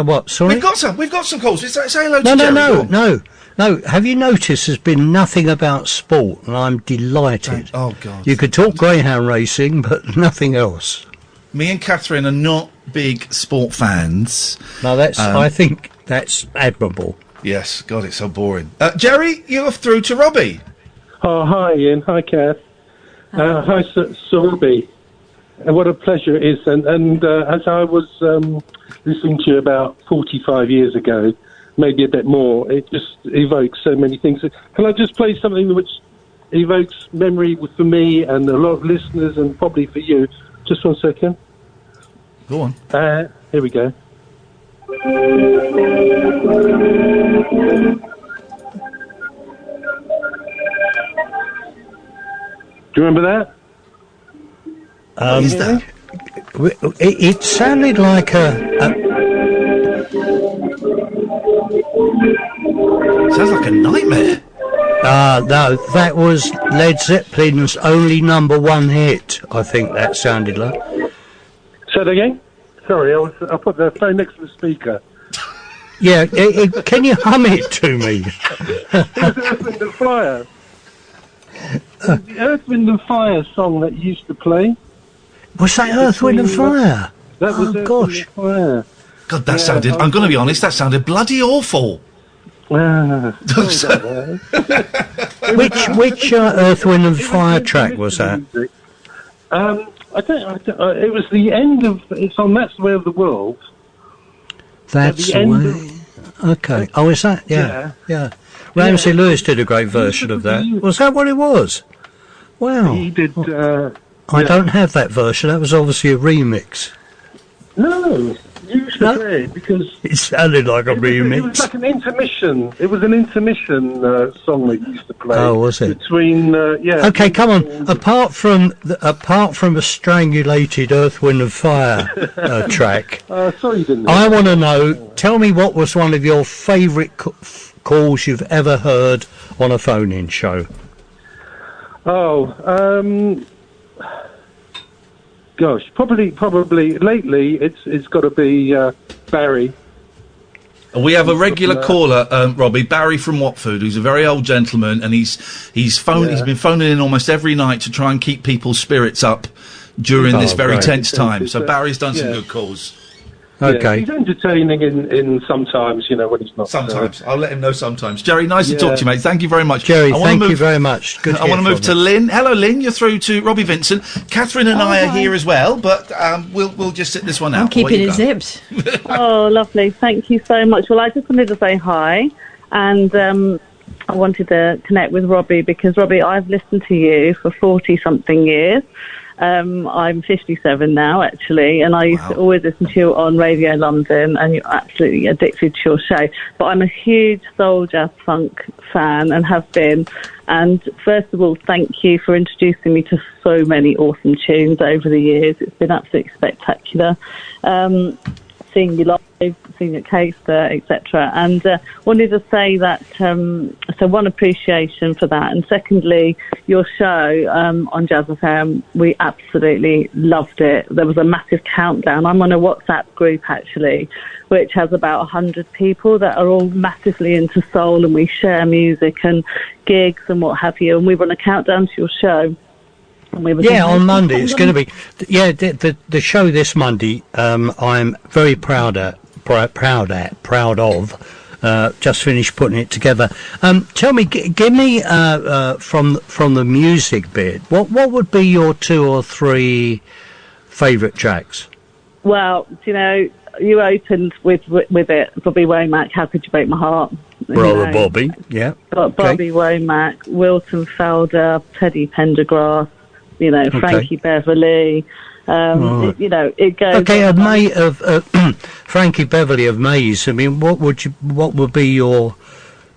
What, sorry? We've got some calls. Say hello to Jerry. No, have you noticed there's been nothing about sport, and I'm delighted. Oh, God. You could talk greyhound racing, but nothing else. Me and Catherine are not big sport fans. No, I think that's admirable. Yes, God, it's so boring. Jerry, you're through to Robbie. Oh, hi, Ian. Hi, Kath. Hi, Sir Robbie. What a pleasure it is. And as I was listening to you about 45 years ago, maybe a bit more, it just evokes so many things. Can I just play something which evokes memory for me and a lot of listeners, and probably for you? Just 1 second. Go on. Here we go. Do you remember that? What is that? It sounded like sounds like a nightmare. No, that was Led Zeppelin's only #1 hit. I think that sounded like. Say that again? Sorry, I put the phone next to the speaker. Yeah, can you hum it to me? Earth, Wind and Fire. The Earth, Wind and Fire song that you used to play. Was that Earth, Wind and Fire? That was Earth, Wind and Fire. God, that sounded... I'm going to be honest, that sounded bloody awful. Which Earth, Wind and Fire track was that? I don't, it was the end of... It's on That's the Way of the World. That's the way... Okay. Oh, is that? Yeah. Ramsey Lewis did a great version of that. Was that what it was? Wow. He did... I don't have that version. That was obviously a remix. No, you used to play it because... It sounded like a remix. It was like an intermission. It was an intermission song that you used to play. Oh, was it? Between, Okay, come on. Apart from a strangulated Earth, Wind and Fire track, sorry you didn't know. I want to know, tell me what was one of your favourite calls you've ever heard on a phone-in show? Gosh, probably lately it's got to be Barry. We have a regular caller, Robbie, Barry from Watford, who's a very old gentleman, and he's been phoning in almost every night to try and keep people's spirits up during this very tense time. So Barry's done some good calls. Okay. Yeah, he's entertaining in sometimes, when he's not. Sometimes. I'll let him know sometimes. Jerry, nice to talk to you, mate. Thank you very much. Jerry, thank you very much. Good. I want to move to Lynn. Hello, Lynn. You're through to Robbie Vincent. Catherine and I are here as well, but we'll just sit this one out. I'm keeping it zipped. Oh, lovely. Thank you so much. Well, I just wanted to say hi, and I wanted to connect with Robbie because, Robbie, I've listened to you for 40-something years. I'm 57 now, actually, and I used to always listen to you on Radio London, and you're absolutely addicted to your show. But I'm a huge soul, jazz, funk fan and have been. And first of all, thank you for introducing me to so many awesome tunes over the years. It's been absolutely spectacular. Seeing you live, seeing at Caister, etc. And wanted to say that, so one, appreciation for that, and secondly, your show on Jazz FM, we absolutely loved it. There was a massive countdown. I'm on a WhatsApp group, actually, which has about 100 people that are all massively into soul, and we share music and gigs and what have you, and we run a countdown to your show. On Monday it's going to be. The show this Monday. I'm very proud of. Just finished putting it together. Tell me, give me from the music bit. What would be your 2 or 3 favourite tracks? Well, you opened with it, Bobby Womack. How could you break my heart? Brother Bobby, yeah. Bobby Womack, Wilton Felder, Teddy Pendergrass. Frankie Beverly, it goes. Okay, Frankie Beverly of Maze. I mean, what would be your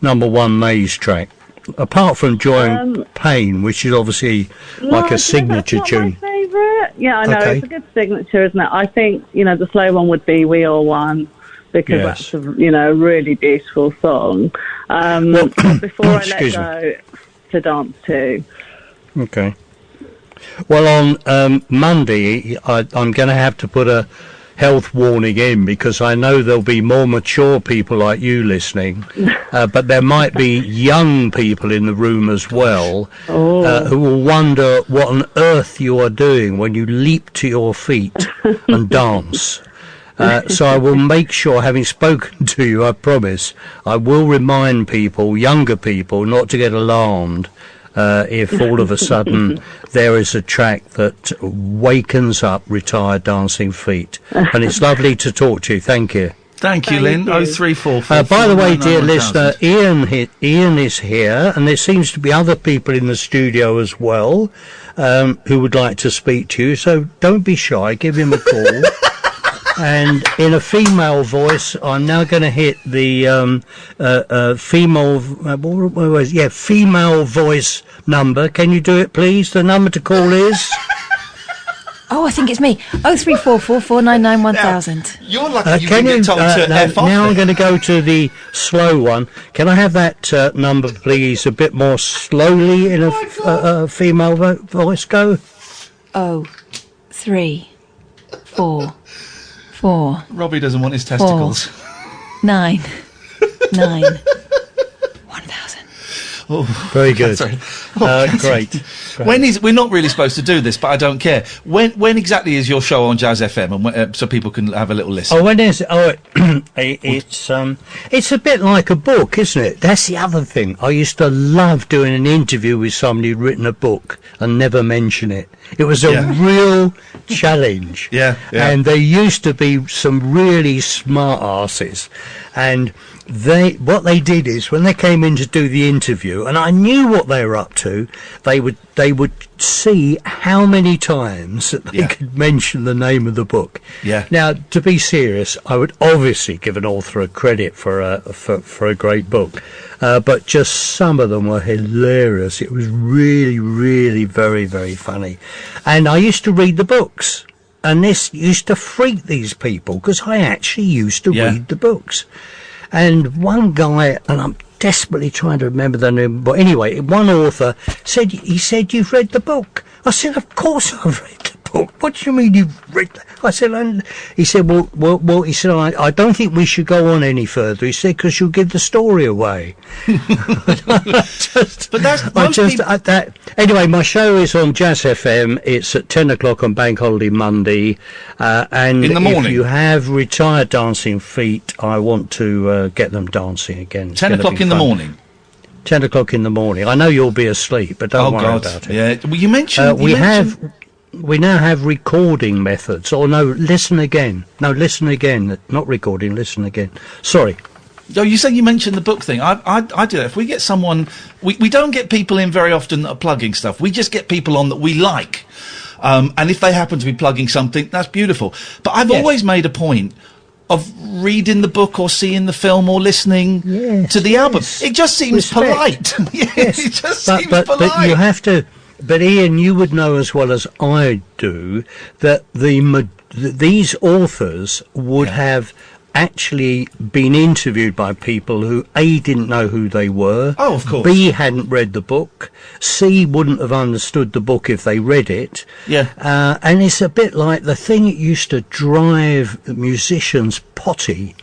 number 1 Maze track, apart from Joy and Pain, which is obviously like a signature tune? That's not my favourite. Yeah, I know it's a good signature, isn't it? I think the slow one would be We All One, because that's a really beautiful song. Before I let go to dance to. Okay. Well, on Monday, I'm going to have to put a health warning in, because I know there'll be more mature people like you listening, but there might be young people in the room as well who will wonder what on earth you are doing when you leap to your feet and dance. So I will make sure, having spoken to you, I promise, I will remind people, younger people, not to get alarmed if all of a sudden there is a track that wakens up retired dancing feet. And it's lovely to talk to you. Thank you. Thank you, Lynn. 0344. By the way, dear listener, Iain is here, and there seems to be other people in the studio as well who would like to speak to you. So don't be shy. Give him a call. And in a female voice, I'm now going to hit the female voice number. Can you do it, please? The number to call is. Oh, I think it's me. 0344 499 1000. You're lucky you can get told to F off. Now I'm going to go to the slow one. Can I have that number, please, a bit more slowly in a female voice? Go. 0344. Robbie doesn't want his testicles. 9. 1,000. Oh, very good. Great. When is we're not really supposed to do this, but I don't care. When exactly is your show on Jazz FM, and so people can have a little listen? Oh, when is it? Oh, it's a bit like a book, isn't it? That's the other thing. I used to love doing an interview with somebody who'd written a book and never mention it. It was a real challenge. Yeah. And there used to be some really smart asses, and what they did is when they came in to do the interview, and I knew what they were up to, they would see how many times that they could mention the name of the book. Yeah. Now, to be serious, I would obviously give an author a credit for a great book, but just some of them were hilarious. It was really, really very, very funny, and I used to read the books. And this used to freak these people because I actually used to read the books. And one guy, and I'm desperately trying to remember the name, but anyway, one author said, "You've read the book." I said, "Of course I've read the book. What do you mean you've read the..." I said, he said, well, he said, I don't think we should go on any further. He said, because you'll give the story away. Anyway, my show is on Jazz FM. It's at 10 o'clock on Bank Holiday Monday. And in the morning. If you have retired dancing feet, I want to get them dancing again. 10 o'clock in the morning. 10 o'clock in the morning. I know you'll be asleep, but don't worry about it. Yeah, well, you mentioned... We now have recording methods. Or no, listen again. No, listen again. Not recording, listen again. Sorry. Oh, you mentioned the book thing. I do that. If we get someone... We don't get people in very often that are plugging stuff. We just get people on that we like. And if they happen to be plugging something, that's beautiful. But I've always made a point of reading the book or seeing the film or listening to the album. It just seems polite. It just seems polite. But you have to... But Ian, you would know as well as I do that these authors would have actually been interviewed by people who A, didn't know who they were, of course, B, hadn't read the book, C, wouldn't have understood the book if they read it. And it's a bit like the thing that used to drive musicians potty,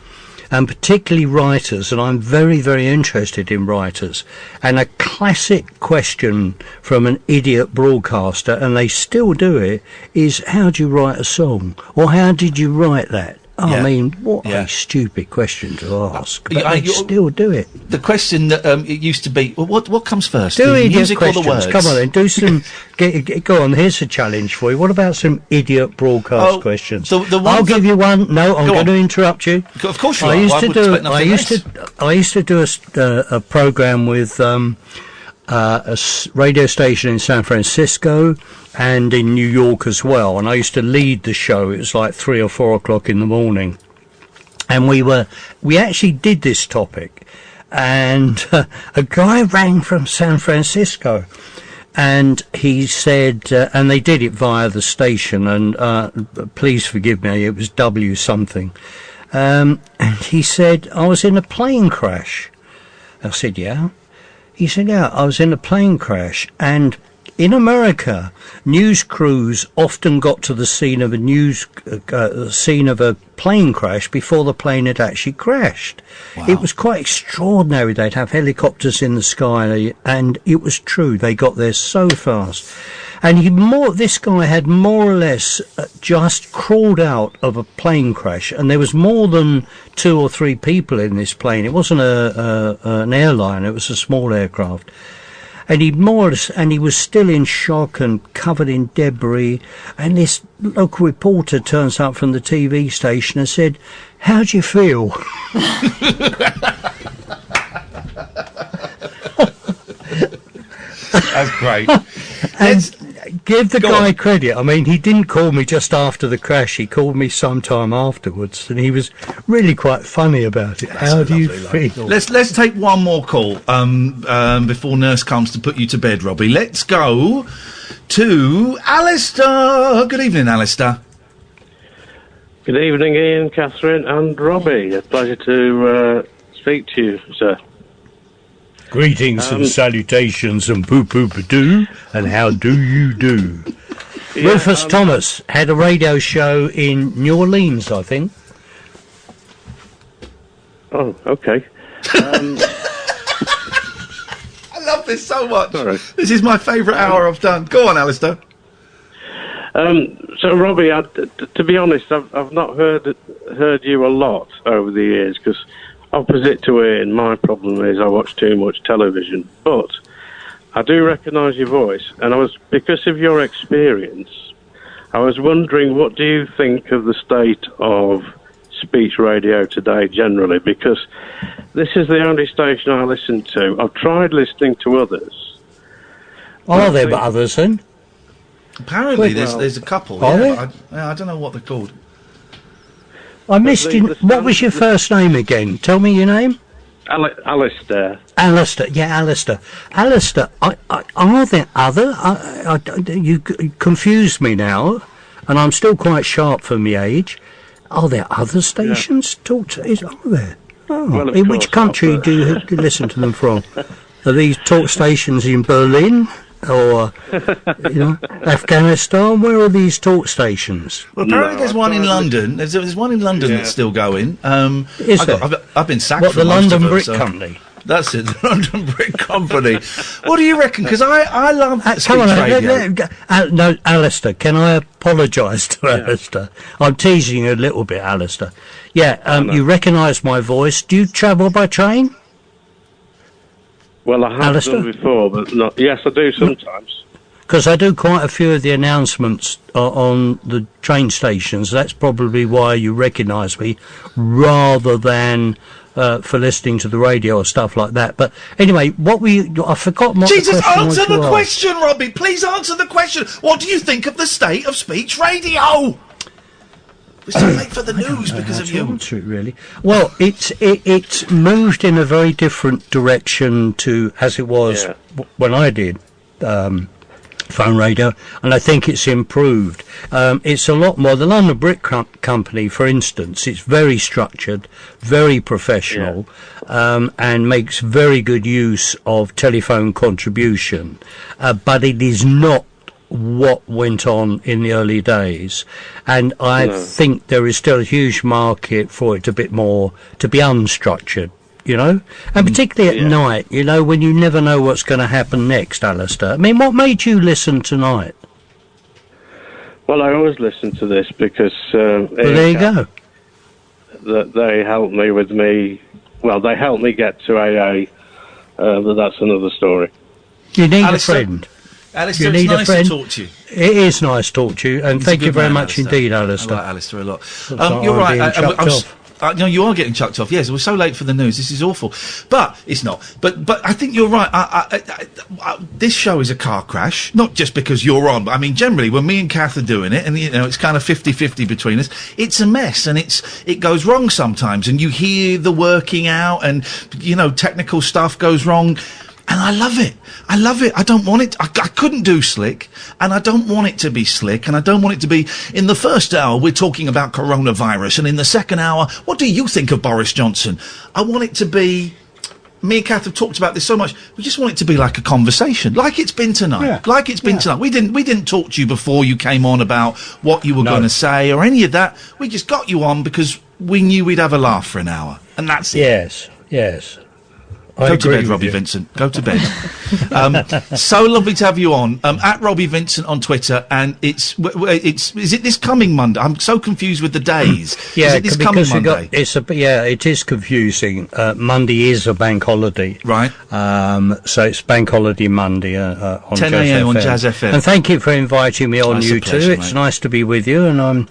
and particularly writers, and I'm very, very interested in writers. And a classic question from an idiot broadcaster, and they still do it, is how do you write a song? Or how did you write that? I mean, what a stupid question to ask. But they still do it. The question that it used to be, well, what comes first? Do the idiot music questions. Or the words? Come on then, do some... go on, here's a challenge for you. What about some idiot broadcast questions? I'll give you one. No, I'm going to interrupt you. Of course you are. I used to do a programme with a radio station in San Francisco and in New York as well, and I used to lead the show. It was like 3 or 4 o'clock in the morning, and we actually did this topic, and a guy rang from San Francisco, and he said, and they did it via the station, and please forgive me, it was W something, and he said, I was in a plane crash. I said, yeah. He said, yeah, I was in a plane crash, and in America, news crews often got to the scene of a plane crash before the plane had actually crashed. Wow. It was quite extraordinary. They'd have helicopters in the sky, and it was true. They got there so fast. And this guy had more or less just crawled out of a plane crash, and there was more than 2 or 3 people in this plane. It wasn't an airline; it was a small aircraft. And he was still in shock and covered in debris. And this local reporter turns up from the TV station and said, "How do you feel?" That's great. And give the guy credit. I mean, he didn't call me just after the crash. He called me sometime afterwards, and he was really quite funny about it. How do you feel? Let's take one more call before Nurse comes to put you to bed, Robbie. Let's go to Alistair. Good evening, Alistair. Good evening, Ian, Catherine, and Robbie. A pleasure to speak to you, sir. Greetings and salutations and poo-poo-pa-doo, and how do you do? Rufus Thomas had a radio show in New Orleans, I think. Oh, okay. I love this so much. Sorry. This is my favourite hour I've done. Go on, Alistair. So, Robbie, to be honest, I've not heard you a lot over the years, because opposite to Ian, my problem is I watch too much television. But I do recognise your voice, and because of your experience, I was wondering, what do you think of the state of speech radio today generally? Because this is the only station I listen to. I've tried listening to others. Are there others then? Apparently, there's a couple. Are there? I don't know what they're called. I missed it. What was your first name again? Tell me your name. Alistair. Alistair, yeah, Alistair. Alistair, are there other? You confused me now, and I'm still quite sharp for my age. Are there other stations? Are there? Oh, Well, of in which course, country do you listen to them from? Are these talk stations in Berlin or Afghanistan? Where are these talk stations? Well, apparently there's one in London. There's one in London that's still going. Is there? I've been sacked What, from the most London of them, Brick so- Company? That's it, the London Brick Company. What do you reckon? Because I love speech Come on, radio. no, Alistair, can I apologise to Alistair? I'm teasing you a little bit, Alistair. Yeah, you recognise my voice. Do you travel by train? Well, I have Alistair? done before, but not. Yes, I do sometimes. Because I do quite a few of the announcements on the train stations. That's probably why you recognise me, rather than for listening to the radio or stuff like that. But anyway, I forgot what Jesus, the question was answer you the asked. question, Robbie. Please answer the question. What do you think of the state of speech radio? We're so late for the news because of you. Answer it, really. Well, it's moved in a very different direction to as it was when I did phone radio, and I think it's improved. It's a lot more. The London Brick Company, for instance, it's very structured, very professional, and makes very good use of telephone contribution, but it is not what went on in the early days, and I think there is still a huge market for it to be unstructured, and particularly at night, when you never know what's going to happen next. Alistair, I mean, what made you listen tonight? Well, I always listen to this because well, there you go. That they helped me with me. Well, they helped me get to AA, but that's another story. You need a friend. Alistair, You need it's a nice friend. to talk to you. It is nice to talk to you, and He's a thank you good very man, much Alistair. indeed, Alistair. I like Alistair a lot. like You're I'm right. being chucked off. No, you are getting chucked off. Yes, we're so late for the news. This is awful, but it's not. But I think you're right. This show is a car crash, not just because you're on. But I mean, generally, when me and Kath are doing it, and it's kind of 50-50 between us, it's a mess, and it goes wrong sometimes, and you hear the working out, and technical stuff goes wrong. And I love it. I love it. I don't want it. I couldn't do slick, and I don't want it to be slick, and I don't want it to be. In the first hour, we're talking about coronavirus, and in the second hour, what do you think of Boris Johnson? I want it to be. Me and Kath have talked about this so much. We just want it to be like a conversation, like it's been tonight. Yeah. Like it's been tonight. We didn't talk to you before you came on about what you were going to say or any of that. We just got you on because we knew we'd have a laugh for an hour, and that's it. Yes. Go to bed, Robbie Vincent. Go to bed. So lovely to have you on. At Robbie Vincent on Twitter, and is it this coming Monday? I'm so confused with the days. Yeah, is it this coming Monday? It is confusing. Monday is a bank holiday, right? So it's bank holiday Monday on 10 Jazz a.m. FM. on Jazz FM. And thank you for inviting me on. It's You a pleasure, too. It's mate. nice to be with you, and I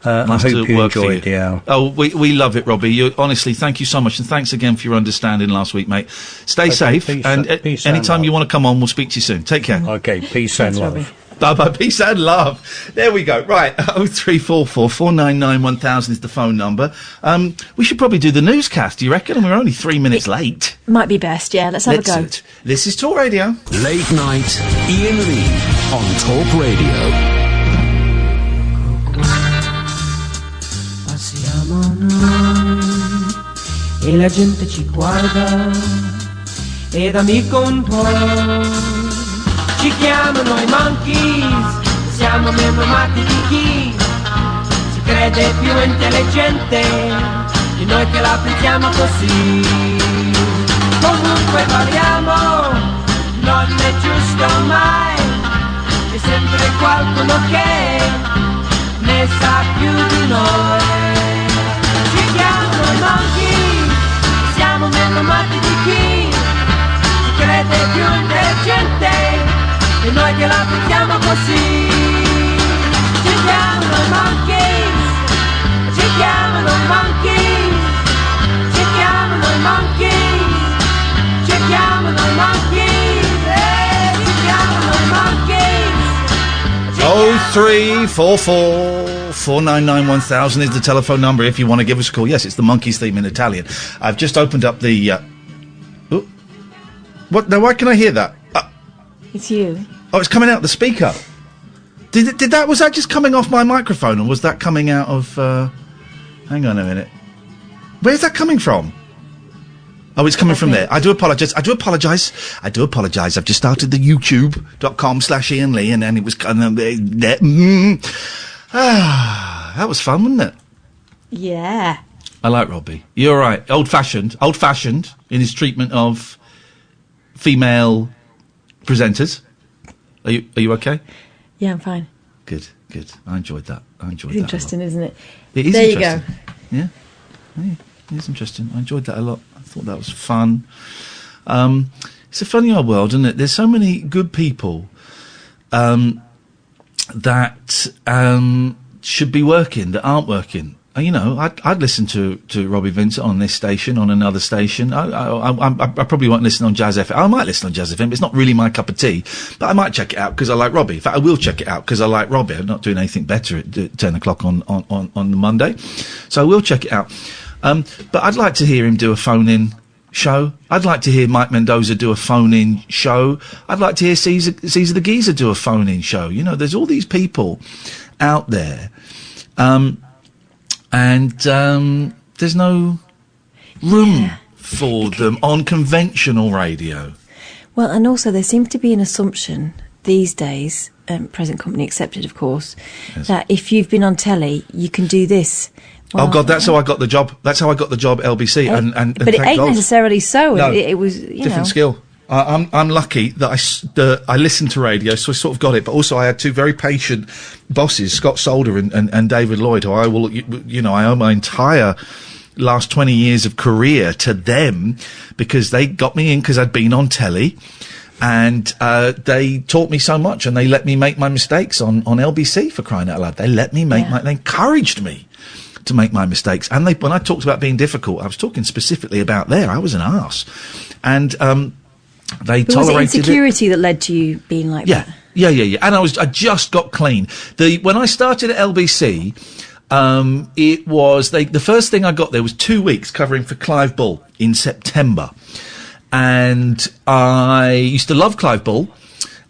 Nice hope to you work for enjoyed the hour. Oh, we love it, Robbie. Honestly, thank you so much, and thanks again for your understanding last week, mate. Stay safe, peace and peace and anytime love. you want to come on, we'll speak to you soon. Take care. Okay, peace and love. Bye-bye, peace and love. There we go. Right, 0344 499 1000 is the phone number. We should probably do the newscast, do you reckon? And we're only 3 minutes late. Might be best, yeah. Let's have a go. This is Talk Radio. Late night, Iain Lee on Talk Radio. Passiamo noi e la gente ci guarda ed amico un po'. Ci chiamano i monkeys, siamo meno matti di chi si crede più intelligente e noi che la pensiamo così. Comunque parliamo, non è giusto mai, c'è sempre qualcuno che ne sa più di noi. Ci chiamano i monkey, siamo meno matti di chi si crede più intelligente e noi che la pensiamo così. Ci chiamano i monkey, ci chiamano i monkey, ci chiamano i monkey, ci chiamano i monkey, ci chiamano i monkey. 0344 499 1000 is the telephone number if you want to give us a call. Yes, it's the Monkeys theme in Italian. I've just opened up the... Oh, what? Now, why can I hear that? It's you. Oh, it's coming out the speaker. Was that just coming off my microphone, or was that coming out of... hang on a minute. Where's that coming from? Oh, it's coming from there. I do apologise. I've just started the youtube.com/Iain Lee, and then it was... that was fun, wasn't it? Yeah. I like Robbie. You're right. Old-fashioned in his treatment of female presenters. Are you okay? Yeah, I'm fine. Good. I enjoyed that. It's interesting, isn't it? It is there interesting. You go. Yeah, it is interesting. I enjoyed that a lot. I thought that was fun. It's a funny old world, isn't it? There's so many good people that should be working that aren't working. You know, I'd listen to Robbie Vincent on this station, on another station. I probably won't listen on Jazz FM. I might listen on Jazz FM. It's not really my cup of tea, but I might check it out because I like Robbie. In fact, I will check it out because I like Robbie. I'm not doing anything better at 10 o'clock on the Monday, so I will check it out. But I'd like to hear him do a phone-in show. I'd like to hear Mike Mendoza do a phone-in show. I'd like to hear Caesar the Geezer do a phone-in show. You know, there's all these people out there. And there's no room for them on conventional radio. Well, and also there seems to be an assumption these days, present company accepted, of course, that if you've been on telly, you can do this. Well, oh God, that's how I got the job. That's how I got the job LBC. But it ain't necessarily so. No, it was different skill. I'm lucky that I listened to radio, so I sort of got it. But also, I had two very patient bosses, Scott Solder and David Lloyd, who I will, I owe my entire last 20 years of career to them because they got me in because I'd been on telly, and they taught me so much, and they let me make my mistakes on LBC, for crying out loud. They let me make they encouraged me to make my mistakes, and when I talked about being difficult, I was talking specifically about there. I was an arse, and they tolerated was it insecurity that led to you being like that? Yeah. And I just got clean. When I started at LBC, it was the first thing I got there was 2 weeks covering for Clive Bull in September, and I used to love Clive Bull.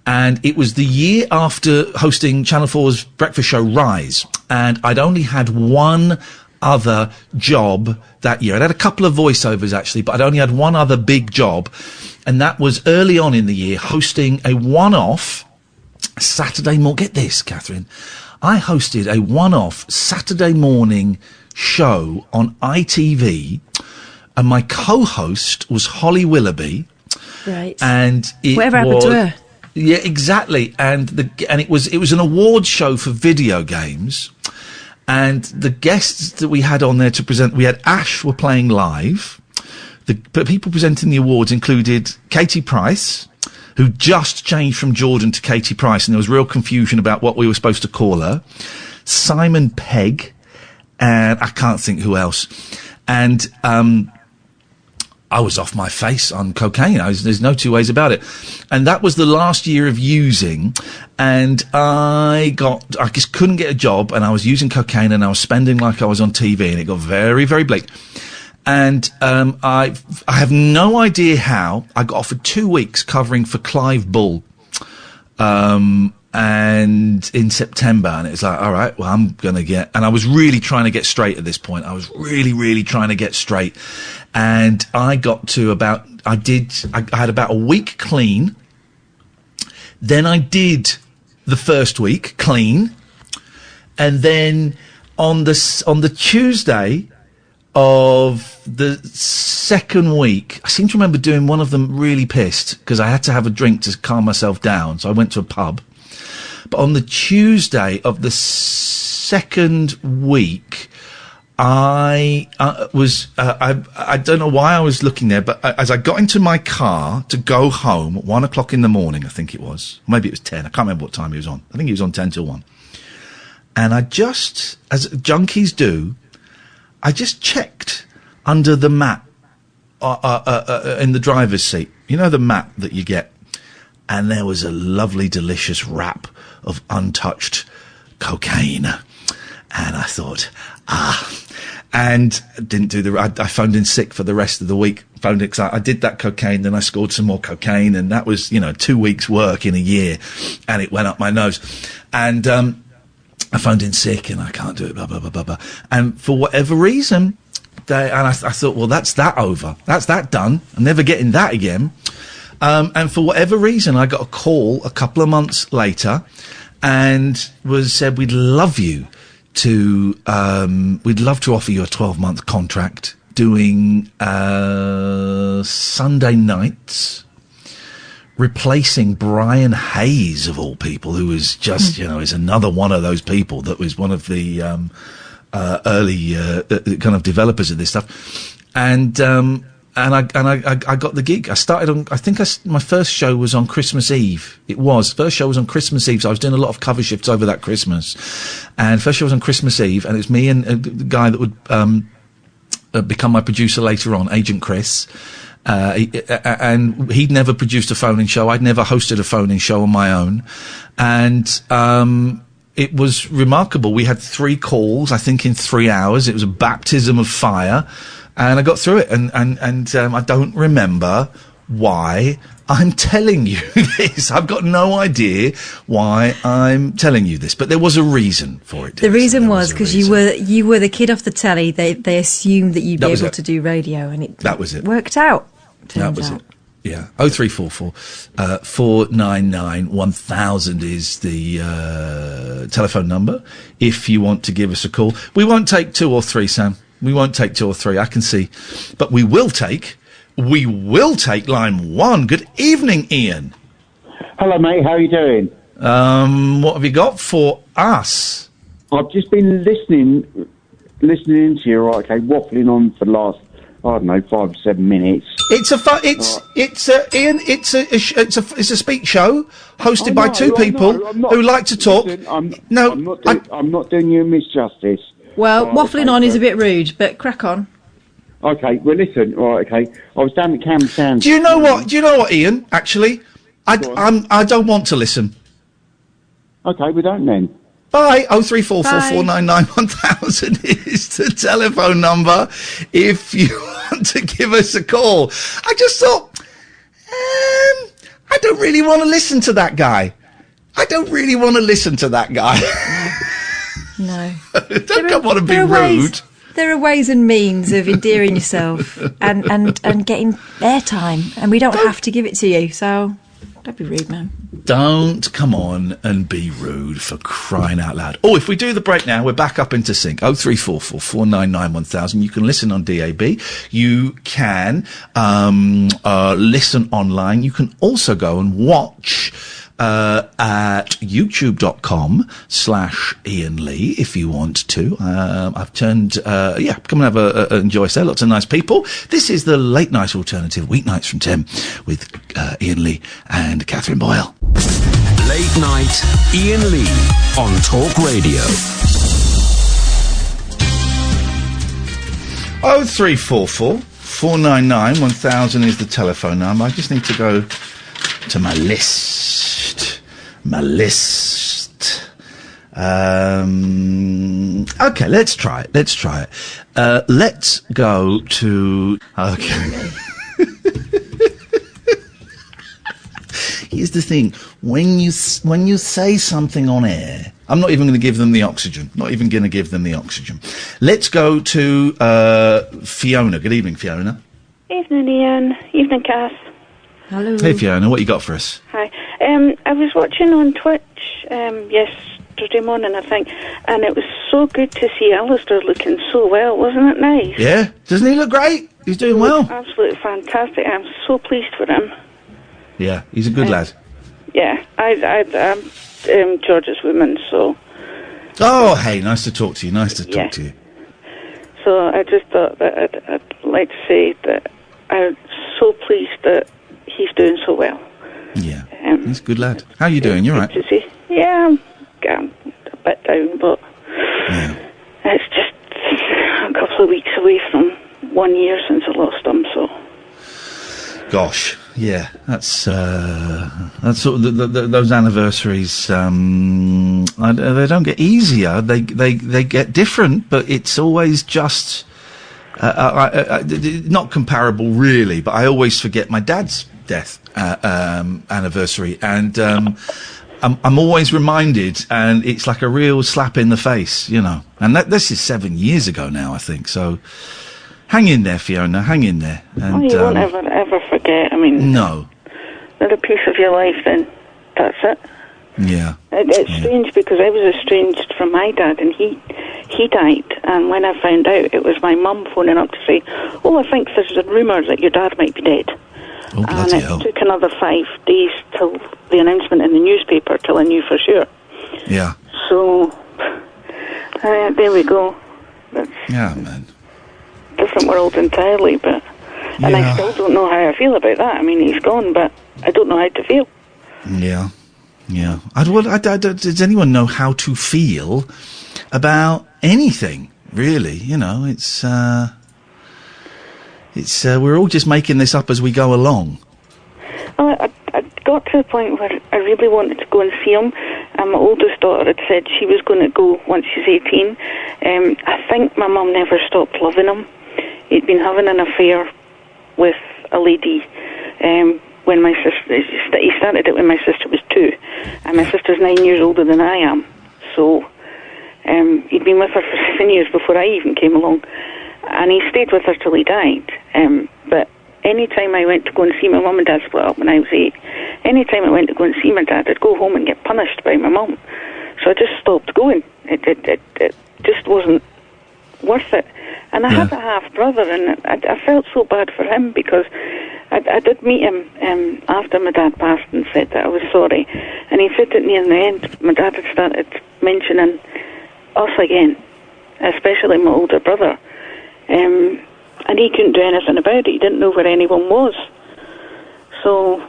And it was the year after hosting Channel 4's breakfast show Rise, and I'd only had one other job that year. I'd had a couple of voiceovers actually, but I'd only had one other big job, and that was early on in the year hosting a one-off Saturday morning. Get this, Catherine. I hosted a one-off Saturday morning show on ITV, and my co-host was Holly Willoughby. Right. And whatever happened to her? Yeah, exactly. And it was an awards show for video games. And the guests that we had on there to present, we had Ash were playing live. But people presenting the awards included Katie Price, who just changed from Jordan to Katie Price, and there was real confusion about what we were supposed to call her. Simon Pegg, and I can't think who else. And I was off my face on cocaine. There's no two ways about it. And that was the last year of using, and I just couldn't get a job, and I was using cocaine, and I was spending like I was on TV, and it got very, very bleak. And I have no idea how I got offered 2 weeks covering for Clive Bull, and in September, and it's like, all right, well, I'm gonna get, and I was really trying to get straight at this point. I was really, really trying to get straight, and I got to I had about a week clean. Then I did the first week clean, and then on the Tuesday, of the second week, I seem to remember doing one of them really pissed because I had to have a drink to calm myself down. So I went to a pub. But on the Tuesday of the second week, I don't know why I was looking there, but as I got into my car to go home at 1 o'clock in the morning, I think it was, maybe it was 10, I can't remember what time he was on. I think he was on 10 till 1. And I just, as junkies do, I just checked under the mat in the driver's seat. You know the mat that you get? And there was a lovely, delicious wrap of untouched cocaine. And I thought, and didn't do I phoned in sick for the rest of the week. Phoned it 'cause I did that cocaine, then I scored some more cocaine, and that was, 2 weeks' work in a year, and it went up my nose. And I phoned in sick, and I can't do it, blah, blah, blah, blah, blah. And for whatever reason, I thought, well, that's that over. That's that done. I'm never getting that again. And for whatever reason, I got a call a couple of months later, and said, we'd love to offer you a 12-month contract doing Sunday nights, replacing Brian Hayes, of all people, who was just, is another one of those people that was one of the early kind of developers of this stuff. And I got the gig. I started on, my first show was on Christmas Eve. First show was on Christmas Eve, so I was doing a lot of cover shifts over that Christmas. And first show was on Christmas Eve, and it was me and the guy that would become my producer later on, Agent Chris. And he'd never produced a phone-in show. I'd never hosted a phone-in show on my own. And it was remarkable. We had 3 calls, I think, in 3 hours. It was a baptism of fire. And I got through it, and I don't remember why I'm telling you this. I've got no idea why I'm telling you this, but there was a reason for it. The reason was because you were the kid off the telly. They assumed that you'd be able to do radio, and that was it. Worked out. That was it. Yeah. 0344 499 1000 is the telephone number if you want to give us a call. We won't take 2 or 3, Sam. We won't take 2 or 3, I can see. But we will take line 1. Good evening, Ian. Hello, mate. How are you doing? What have you got for us? I've just been listening into you, right, okay, waffling on for the last, 5 to 7 minutes. It's a speak show hosted by 2 people who like to talk. Listen, I'm not doing you a misjustice. Well, waffling on is a bit rude, but crack on. Okay, well, listen, right, okay. I was down at Camden Sands. Do you know what, Ian? Actually, I don't want to listen. Okay, we don't then. Bye. 0344 499 1000 is the telephone number if you want to give us a call. I just thought, I don't really want to listen to that guy. No. Don't come on and be rude. There are ways and means of endearing yourself and getting airtime, and we don't have to give it to you, so don't be rude, man. Don't come on and be rude, for crying out loud. Oh, if we do the break now, we're back up into sync. 0344 499 1000. You can listen on DAB. You can listen online. You can also go and watch at youtube.com/Iain Lee if you want to. I've turned, come and have enjoy, say lots of nice people. This is the late night alternative, weeknights from 10 with Iain Lee and Catherine Boyle. Late night Iain Lee on Talk Radio. 0344 499 1000 is the telephone number. I just need to go to my list. Okay, let's try it. Let's go to... Okay. Here's the thing. When you say something on air, I'm not even going to give them the oxygen. Let's go to Fiona. Good evening, Fiona. Evening, Ian. Evening, Cass. Hello. Hey, Fiona. What you got for us? Hi. I was watching on Twitch Saturday morning, I think, and it was so good to see Alistair looking so well. Wasn't it nice? Yeah, doesn't he look great? He's doing well. Absolutely fantastic. I'm so pleased for him. Yeah, he's a good lad. Yeah, I'm George's woman, so. Oh, hey, nice to talk to you. Nice to talk to you. So I just thought that I'd like to say that I'm so pleased that he's doing so well. Yeah, he's a good lad. How are you doing? You're right. To see. Yeah, I'm a bit down, but it's just a couple of weeks away from 1 year since I lost him, so. Gosh, yeah, that's sort of those anniversaries. They don't get easier; they get different, but it's always just not comparable, really. But I always forget my dad's death anniversary, and I'm always reminded, and it's like a real slap in the face, you know. And this is 7 years ago now, I think. So. Hang in there, Fiona. Hang in there. And, you won't ever forget. I mean, no. They're a piece of your life. Then that's it. Yeah. It's strange because I was estranged from my dad, and he died. And when I found out, it was my mum phoning up to say, "Oh, I think there's a rumour that your dad might be dead." Oh, bloody hell! And it took another 5 days till the announcement in the newspaper till I knew for sure. Yeah. So there we go. Yeah, man. Different world entirely, but and I still don't know how I feel about that. I mean, he's gone, but I don't know how to feel. Yeah. Does anyone know how to feel about anything? Really, you know, it's we're all just making this up as we go along. I got to the point where I really wanted to go and see him, and my oldest daughter had said she was going to go once she's 18. I think my mum never stopped loving him. He'd been having an affair with a lady when my sister... He started it when my sister was 2, and my sister's 9 years older than I am. So he'd been with her for 7 years before I even came along, and he stayed with her till he died. But any time I went to go and see my mum and dad split up when I was 8, any time I went to go and see my dad, I'd go home and get punished by my mum. So I just stopped going. It just wasn't worth it. And I had a half-brother, and I felt so bad for him because I did meet him after my dad passed and said that I was sorry. And he said that near the end, my dad had started mentioning us again, especially my older brother. And he couldn't do anything about it. He didn't know where anyone was. So,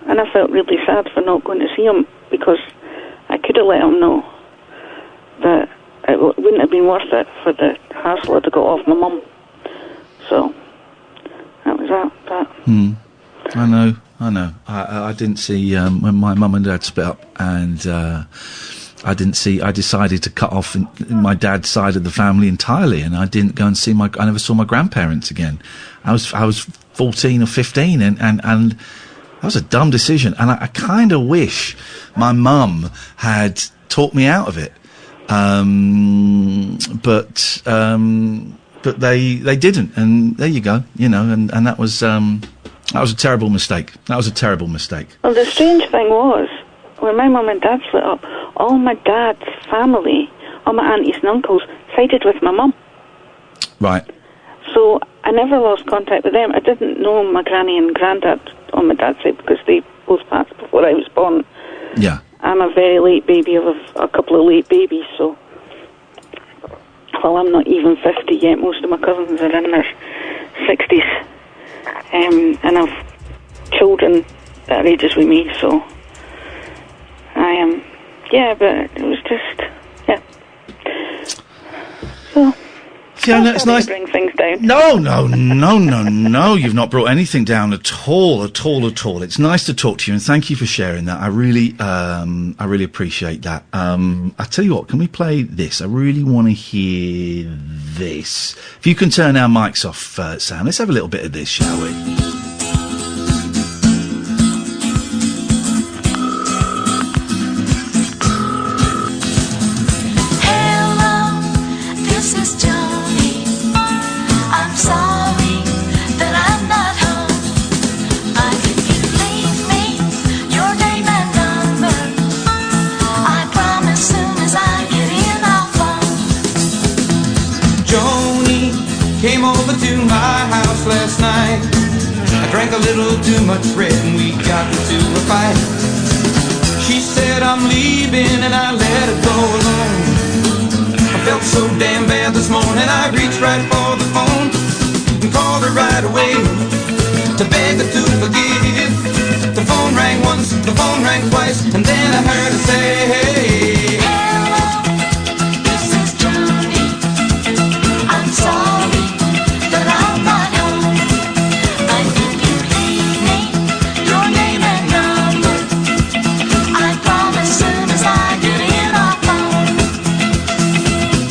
and I felt really sad for not going to see him because I could have let him know that it wouldn't have been worth it for the hassle I'd have got off my mum. So, that was that. I know. I didn't see when my mum and dad split up, and I decided to cut off in my dad's side of the family entirely, and I didn't go and see I never saw my grandparents again. I was 14 or 15, and that was a dumb decision, and I kind of wish my mum had talked me out of it. But they didn't, and there you go, you know, and that was a terrible mistake. Well, the strange thing was, when my mum and dad split up, all my dad's family, all my aunties and uncles, sided with my mum. Right. So I never lost contact with them. I didn't know my granny and granddad on my dad's side because they both passed before I was born. Yeah. I'm a very late baby of a couple of late babies, so... Well, I'm not even 50 yet. Most of my cousins are in their 60s. And I've children that are ages with me, so... I am... yeah, but it was just... yeah. So... Yeah, no, it's nice. Bring things down. No. You've not brought anything down at all. It's nice to talk to you, and thank you for sharing that. I really appreciate that. I tell you what, can we play this? I really want to hear this. If you can turn our mics off, Sam, let's have a little bit of this, shall we? Soon last night. I drank a little too much red and we got into a fight. She said I'm leaving and I let her go alone. I felt so damn bad this morning I reached right for the phone and called her right away to beg her to forgive. The phone rang once, the phone rang twice, and then I heard her say, hey, hello, this is Johnny. I'm sorry that I'm not home. And if you leave me your name and number, I promise soon as I get in our phone.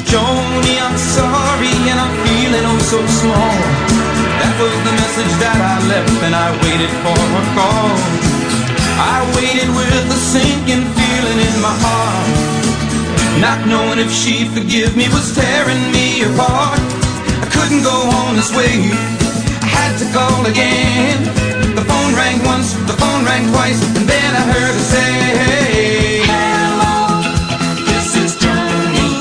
Joni, I'm sorry and I'm feeling oh so small. That was the message that I left and I waited for a call. I waited with a sinking feeling in my heart, not knowing if she'd forgive me was tearing me apart. I couldn't go on this way, I had to call again. The phone rang once, the phone rang twice, and then I heard her say, hey, hello, this is Johnny.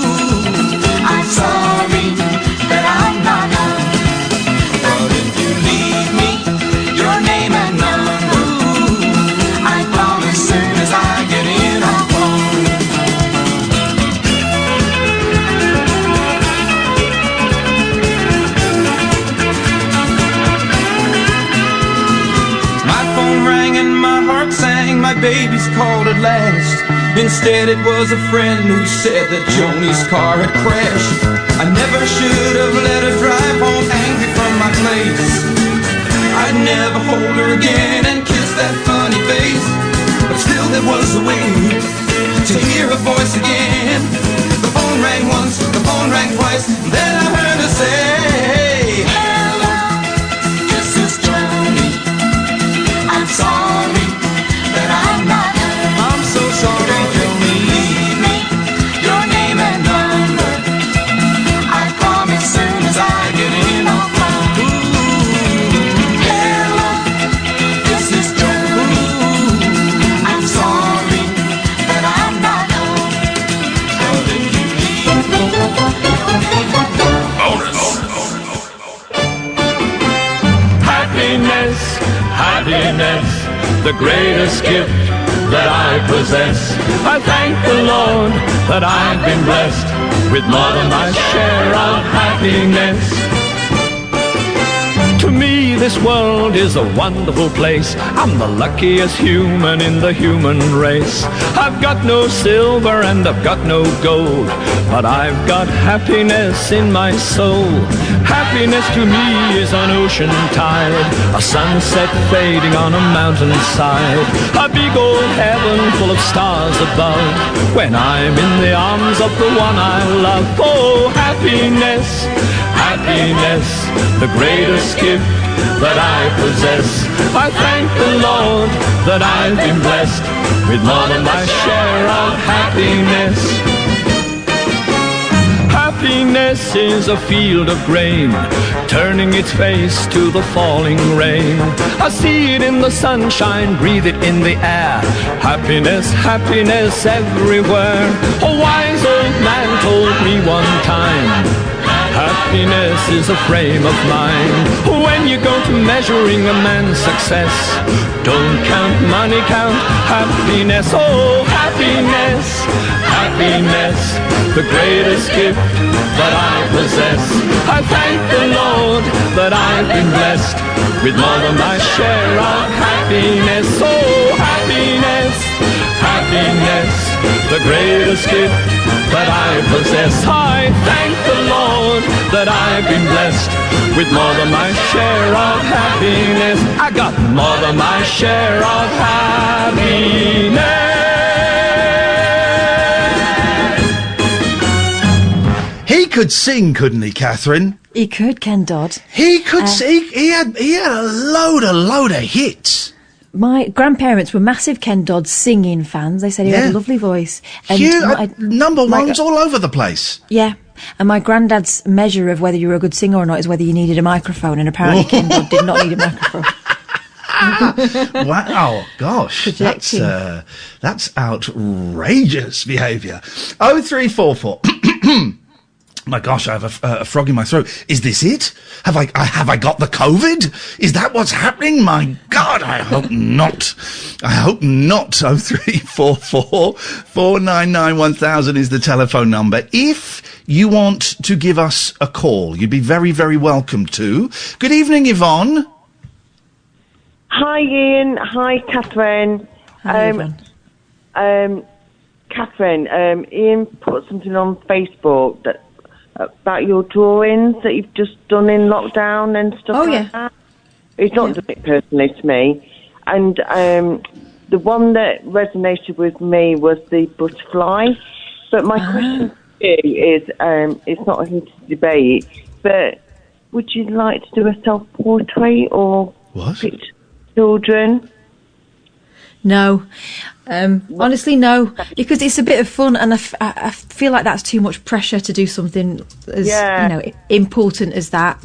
I'm sorry that I'm not home. But if you leave me your name and number, I promise soon as I get in our phone. My phone rang and my heart sang, my baby's called at last. Instead it was a friend who said that Joni's car had crashed. I never should have let her drive home angry from my place. I'd never hold her again and kiss that funny face. But still there was a way to hear her voice again. The phone rang once, the phone rang twice, and then I heard her say, hello, this is Joni. I'm sorry that I'm not home. I'm so sorry, Joni. Leave me your name and number. I promise soon as I get in our phone. Hello, this is Joni. I'm sorry that I'm not home. But if you leave me Happiness, happiness, the greatest gift that I possess. I thank the Lord that I've been blessed with more than my share of happiness. To me this world is a wonderful place. I'm the luckiest human in the human race. I've got no silver and I've got no gold, but I've got happiness in my soul. Happiness to me is an ocean tide, a sunset fading on a mountainside, a big old heaven full of stars above, when I'm in the arms of the one I love. Oh, happiness, happiness, the greatest gift that I possess. I thank the Lord that I've been blessed with more than my share of happiness. Happiness is a field of grain, turning its face to the falling rain. I see it in the sunshine, breathe it in the air. Happiness, happiness everywhere. A wise old man told me one time, happiness is a frame of mind. When you go to measuring a man's success, don't count money, count happiness. Oh, happiness, happiness, the greatest gift that I possess. I thank the Lord that I've been blessed with more than my share of happiness. Oh, happiness, happiness, the greatest gift that I possess. I thank the Lord that I've been blessed with more than my share of happiness. I got more than my share of happiness. He could sing, couldn't he, Catherine? He could, Ken Dodd. He could sing. He had a load of hits. My grandparents were massive Ken Dodd singing fans. They said he had a lovely voice. And number ones all over the place. Yeah. And my granddad's measure of whether you were a good singer or not is whether you needed a microphone, and apparently Ken Dodd did not need a microphone. Wow, gosh, that's outrageous behaviour. 0344 My gosh, I have a frog in my throat. Is this it? Have I got the COVID? Is that what's happening? My God, I hope not. I hope not. 0344 499 1000 is the telephone number. If you want to give us a call, you'd be very, very welcome to. Good evening, Yvonne. Hi, Ian. Hi, Catherine. Hi, Catherine, Ian put something on Facebook about your drawings that you've just done in lockdown and stuff that. He's not done it personally to me. And the one that resonated with me was the butterfly. But my question to you is, it's not a heated debate, but would you like to do a self-portrait or picture children? No. Honestly, no. Because it's a bit of fun, and I feel like that's too much pressure to do something as important as that.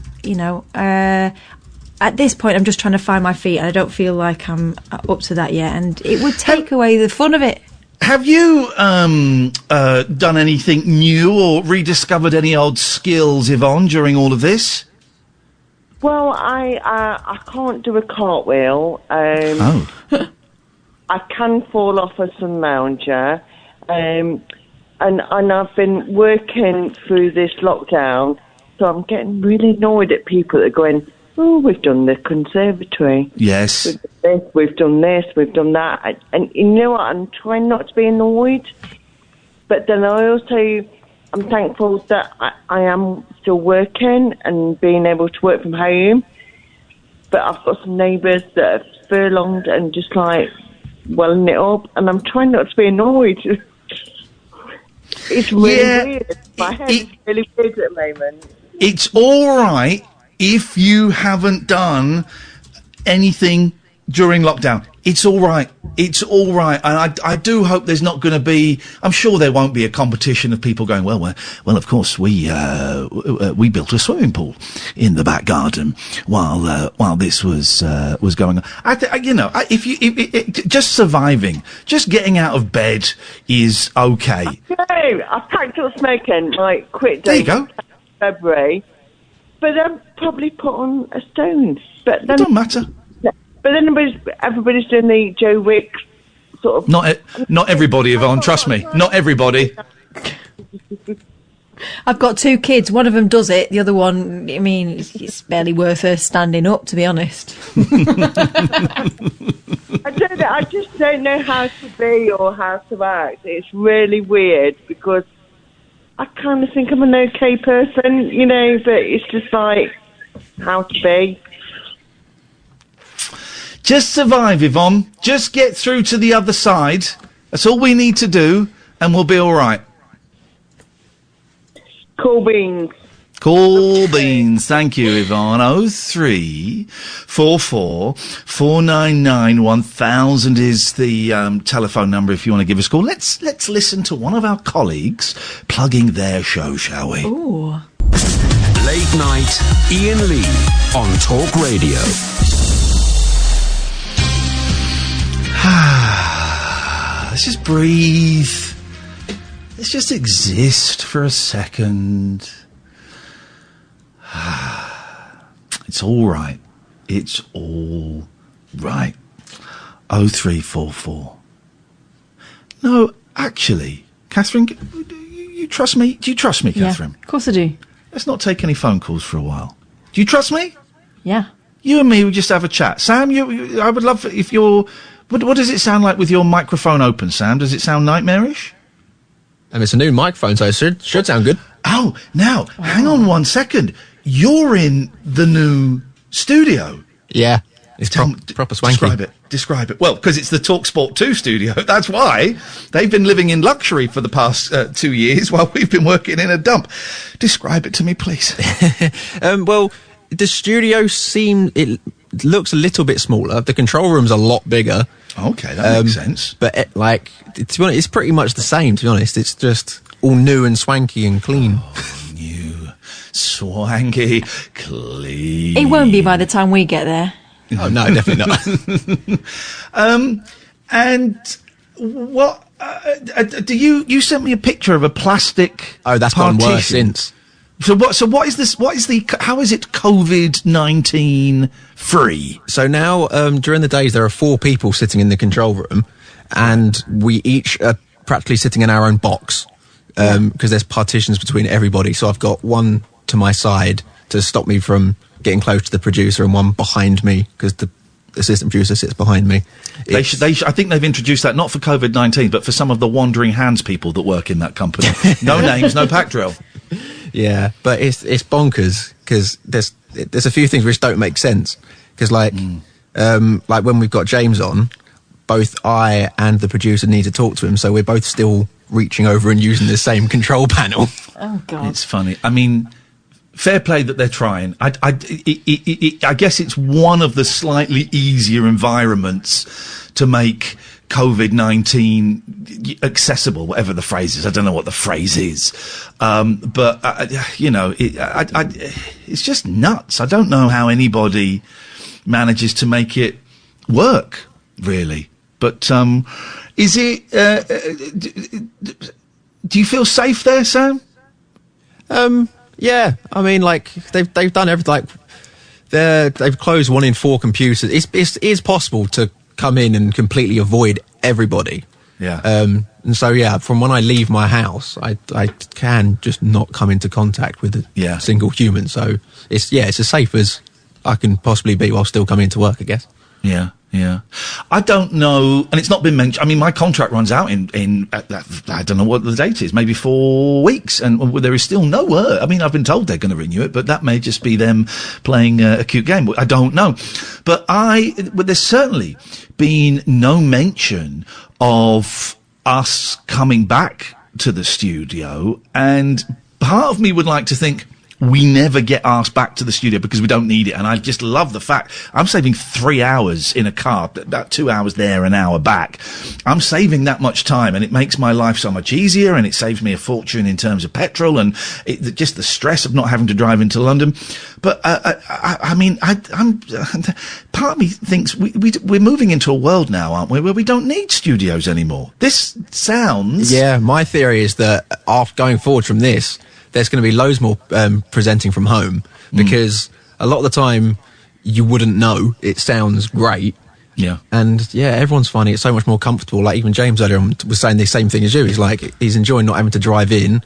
At this point, I'm just trying to find my feet, and I don't feel like I'm up to that yet. And it would take away the fun of it. Have you done anything new or rediscovered any old skills, Yvonne, during all of this? Well, I can't do a cartwheel. I can fall off a sun lounger, and I've been working through this lockdown, so I'm getting really annoyed at people that are going, oh, we've done the conservatory. Yes. We've done this, we've done that. And you know what, I'm trying not to be annoyed, but then I'm thankful that I am still working and being able to work from home, but I've got some neighbours that have furlonged and just like welling it up, and I'm trying not to be annoyed. It's really weird. My head is really weird at the moment. It's all right if you haven't done anything during lockdown. It's all right. It's all right. And I do hope there's not going to be, I'm sure there won't be a competition of people going, well, of course, we built a swimming pool in the back garden while this was going on. If just surviving, just getting out of bed is okay. I've packed up smoking, like, quit day. There you go. February. But then probably put on a stone. But then, it don't matter. But then everybody's doing the Joe Wick sort of... Not everybody, Yvonne, trust me. Not everybody. I've got 2 kids. One of them does it. The other one, I mean, it's barely worth her standing up, to be honest. I just don't know how to be or how to act. It's really weird because I kind of think I'm an okay person, but it's just like how to be. Just survive, Yvonne. Just get through to the other side. That's all we need to do, and we'll be all right. Cool beans. Cool beans. Thank you, Yvonne. 0344 499 1000 is the telephone number if you want to give us a call. Let's listen to one of our colleagues plugging their show, shall we? Ooh. Late night, Iain Lee on Talk Radio. Let's just breathe. Let's just exist for a second. It's all right. It's all right. 0344. No, actually, Catherine, you trust me? Do you trust me, Catherine? Yeah, of course I do. Let's not take any phone calls for a while. Do you trust me? Yeah. You and me will just have a chat. Sam, I would love if you're... What does it sound like with your microphone open, Sam? Does it sound nightmarish? It's a new microphone, so it should sound good. Oh, now, hang on 1 second. You're in the new studio. Yeah, it's proper swanky. Describe it. Well, because it's the TalkSport 2 studio. That's why they've been living in luxury for the past 2 years while we've been working in a dump. Describe it to me, please. Well, the studio it looks a little bit smaller. The control room's a lot bigger. Okay, that makes sense. But it's pretty much the same, to be honest. It's just all new and swanky and clean. Oh, new, swanky, clean. It won't be by the time we get there. Oh, no, definitely not. And what... you sent me a picture of a plastic Oh, that's partition. gone worse since. So what is this? How is it COVID-19 free? So now, during the days, there are 4 people sitting in the control room, and we each are practically sitting in our own box, because there's partitions between everybody. So I've got one to my side to stop me from getting close to the producer, and one behind me because the assistant producer sits behind me. I think they've introduced that not for COVID-19, but for some of the wandering hands people that work in that company. No names, no pack drill. Yeah, but it's bonkers because there's a few things which don't make sense. Because like when we've got James on, both I and the producer need to talk to him, so we're both still reaching over and using the same control panel. Oh God, it's funny. I mean, fair play that they're trying. I guess it's one of the slightly easier environments to make COVID-19 accessible, whatever the phrase is. I don't know what the phrase is. But it's just nuts. I don't know how anybody manages to make it work, really. But is it... do you feel safe there, Sam? Yeah, I mean, like, they've done everything, like, they've closed 1 in 4 computers. It is possible to come in and completely avoid everybody. Yeah. And so, yeah, from when I leave my house, I can just not come into contact with a single human. So, it's as safe as I can possibly be while still coming into work, I guess. Yeah. Yeah. I don't know, and it's not been mentioned. I mean, my contract runs out in I don't know what the date is, maybe 4 weeks, and there is still no word. I mean, I've been told they're going to renew it, but that may just be them playing a cute game. I don't know. But there's certainly been no mention of us coming back to the studio, and part of me would like to think we never get asked back to the studio because we don't need it. And I just love the fact I'm saving 3 hours in a car, about 2 hours there, an hour back. I'm saving that much time, and it makes my life so much easier, and it saves me a fortune in terms of petrol and just the stress of not having to drive into London. But I mean, I'm part of me thinks we're moving into a world now, aren't we, where we don't need studios anymore. This sounds... Yeah, my theory is that after going forward from this, there's going to be loads more presenting from home, because a lot of the time you wouldn't know. It sounds great. Yeah. And yeah, everyone's finding it so much more comfortable. Like even James earlier on was saying the same thing as you. He's like, he's enjoying not having to drive in.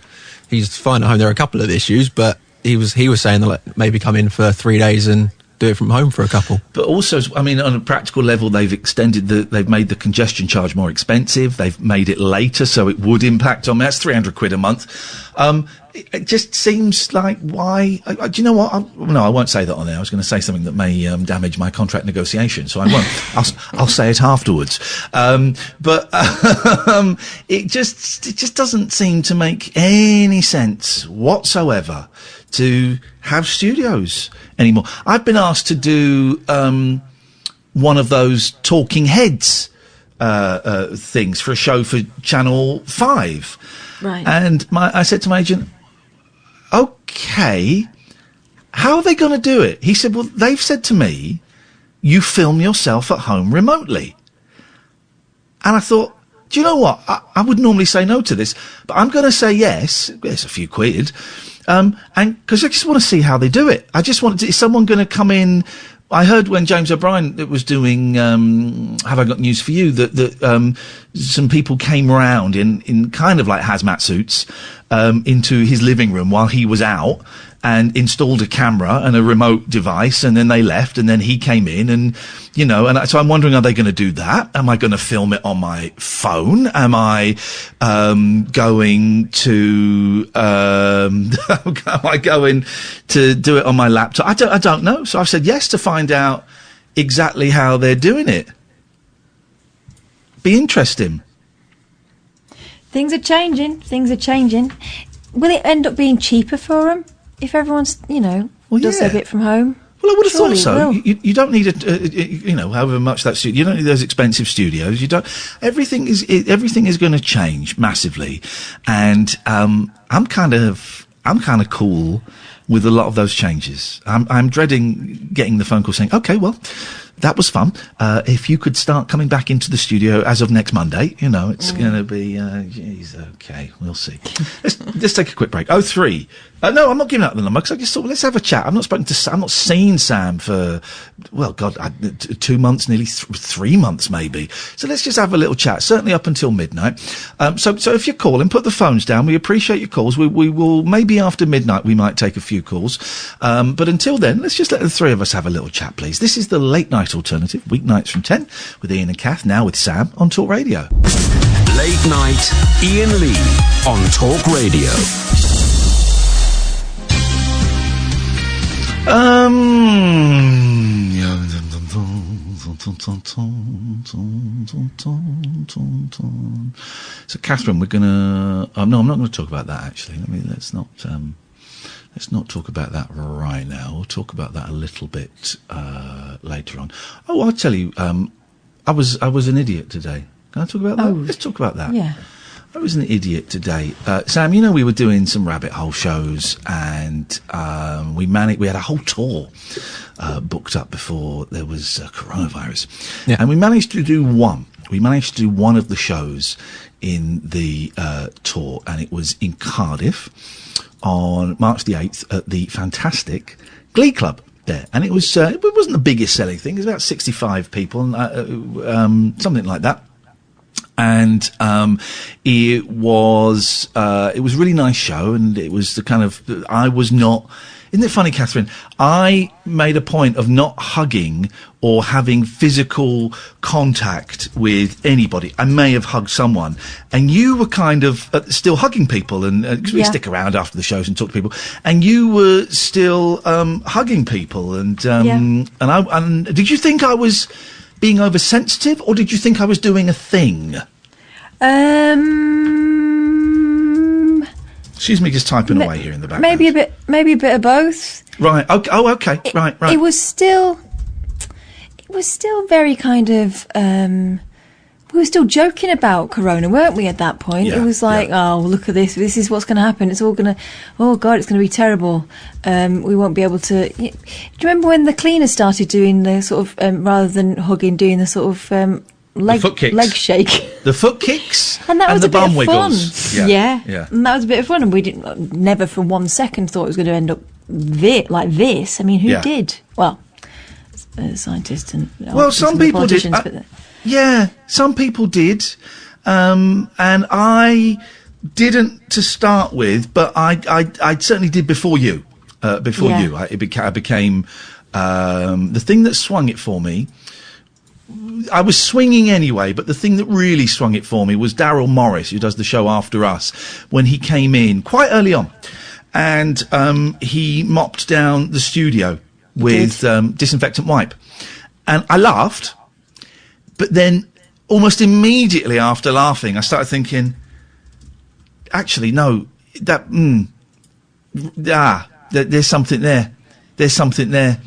He's fine at home. There are a couple of issues, but he was saying that like, maybe come in for 3 days and do it from home for a couple. But also, I mean, on a practical level, they've made the congestion charge more expensive. They've made it later, so it would impact on me. That's £300 a month. It just seems like, why? Do you know what? I won't say that on there. I was going to say something that may damage my contract negotiation, so I won't. I'll say it afterwards. But it just doesn't seem to make any sense whatsoever to have studios anymore. I've been asked to do one of those talking heads things for a show for Channel 5. Right. And I said to my agent, okay, how are they going to do it? He said, well, they've said to me, you film yourself at home remotely. And I thought, do you know what? I would normally say no to this, but I'm going to say yes. It's a few quid. And because I just want to see how they do it. I just want is someone going to come in? I heard when James O'Brien was doing Have I Got News For You that some people came round in kind of like hazmat suits into his living room while he was out and installed a camera and a remote device, and then they left, and then he came in, and so I'm wondering, are they going to do that? Am I going to film it on my phone? Am I going to do it on my laptop? I don't know. So I've said yes to find out exactly how they're doing it. Be interesting. Things are changing. Will it end up being cheaper for them if everyone's, does their bit from home? Well, I would have thought so. You don't need however much that studio. You don't need those expensive studios. You don't. Everything is going to change massively, and I'm kind of cool with a lot of those changes. I'm dreading getting the phone call saying, "Okay, well, that was fun. If you could start coming back into the studio as of next Monday, it's going to be, geez, okay, we'll see." Let's take a quick break. 03 No, I'm not giving out the number because I just thought, well, let's have a chat. I've not spoken to Sam. I've not seen Sam for, well, God, 2 months, nearly 3 months maybe. So let's just have a little chat, certainly up until midnight. So if you're calling, put the phones down. We appreciate your calls. We will, maybe after midnight, we might take a few calls. But until then, let's just let the three of us have a little chat, please. This is the Late Night Alternative, weeknights from 10, with Iain and Kath, now with Sam on Talk Radio. Late Night, Iain Lee on Talk Radio. So, Catherine, we're gonna. No, I'm not going to talk about that. Actually, let's not talk about that right now. We'll talk about that a little bit later on. Oh, I'll tell you. I was an idiot today. Can I talk about that? Let's talk about that. Yeah. I was an idiot today. Sam, you know, we were doing some rabbit hole shows and we had a whole tour booked up before there was coronavirus. Yeah. And we managed to do one. We managed to do one of the shows in the tour, and it was in Cardiff on March the 8th at the fantastic Glee Club there. And it was it wasn't the biggest selling thing. It was about 65 people, something like that. And it was a really nice show, and it was the kind of, I was not, isn't it funny, Catherine? I made a point of not hugging or having physical contact with anybody. I may have hugged someone, and you were kind of still hugging people, and cause we stick around after the shows and talk to people, and you were still hugging people, and did you think I was being oversensitive, or did you think I was doing a thing? Excuse me, just typing away here in the background. Maybe a bit of both. Right. Okay. Oh, okay. Right. It was still very kind of. We were still joking about Corona, weren't we? At that point, it was like, oh, look at this. This is what's going to happen. It's all going to. Oh God, it's going to be terrible. We won't be able to. Do you remember when the cleaners started doing the sort of rather than hugging, doing the sort of leg shake, the foot kicks, and that was the a bit bum of wiggles. fun. Yeah, and that was a bit of fun. And we didn't never for 1 second thought it was going to end up like this. I mean, who did? Well, scientists and some people did. Some people did, and I didn't to start with, but I certainly did before you. I became the thing that swung it for me. I was swinging anyway, but the thing that really swung it for me was Daryl Morris, who does the show After Us, when he came in quite early on, and he mopped down the studio with disinfectant wipe, and I laughed. But then, almost immediately after laughing, I started thinking, actually, no, there's something there. There's something there.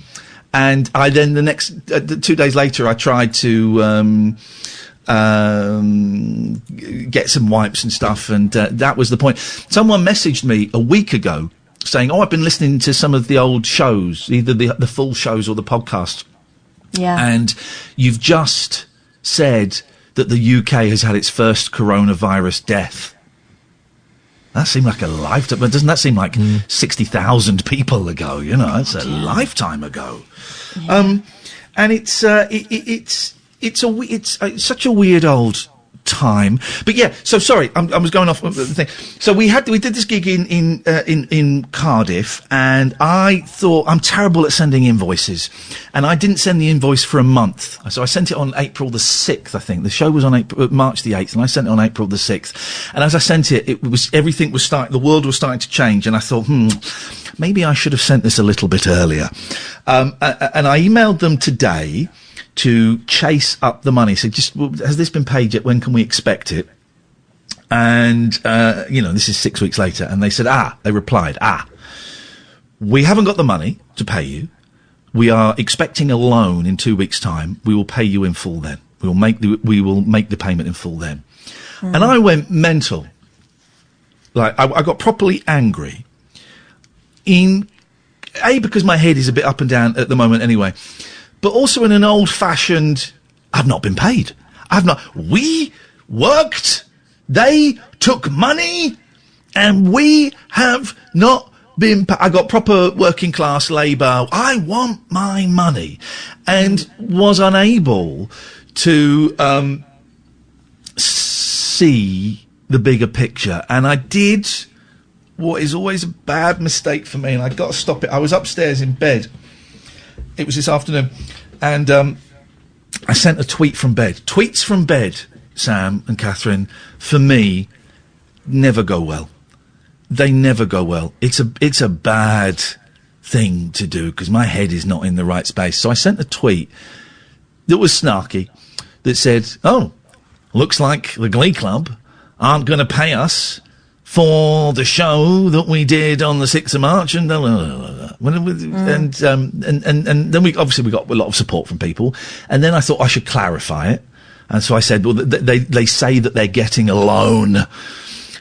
And I then, the next 2 days later, I tried to get some wipes and stuff, and that was the point. Someone messaged me a week ago saying, I've been listening to some of the old shows, either the full shows or the podcast. Yeah. And you've just said that the UK has had its first coronavirus death. That seemed like a lifetime, but doesn't that seem like 60,000 people ago? You know, it's a lifetime ago. Yeah. And it's such a weird old time. But yeah, so sorry, I was going off the thing. So we did this gig in Cardiff, and I thought, I'm terrible at sending invoices, and I didn't send the invoice for a month. So I sent it on April the 6th, I think. The show was on March the 8th, and I sent it on April the 6th. And as I sent it, the world was starting to change, and I thought, maybe I should have sent this a little bit earlier. And I emailed them today to chase up the money. So has this been paid yet? When can we expect it? And, this is 6 weeks later. And they said, they replied, we haven't got the money to pay you. We are expecting a loan in 2 weeks' time. We will pay you in full then. We will make the payment in full then. And I went mental. Like, I got properly angry. Because my head is a bit up and down at the moment anyway. But also in an old-fashioned, I've not been paid. We worked, they took money, and we have not I got proper working class labour. I want my money, and was unable to see the bigger picture. And I did what is always a bad mistake for me, and I got to stop it. I was upstairs in bed. It was this afternoon, and I sent a tweet from bed. Tweets from bed, Sam and Catherine, for me, never go well. They never go well. It's a bad thing to do because my head is not in the right space. So I sent a tweet that was snarky that said, "Oh, looks like the Glee Club aren't going to pay us for the show that we did on the 6th of March," and and then we got a lot of support from people, and then I thought I should clarify it, and so I said, well, they say that they're getting a loan,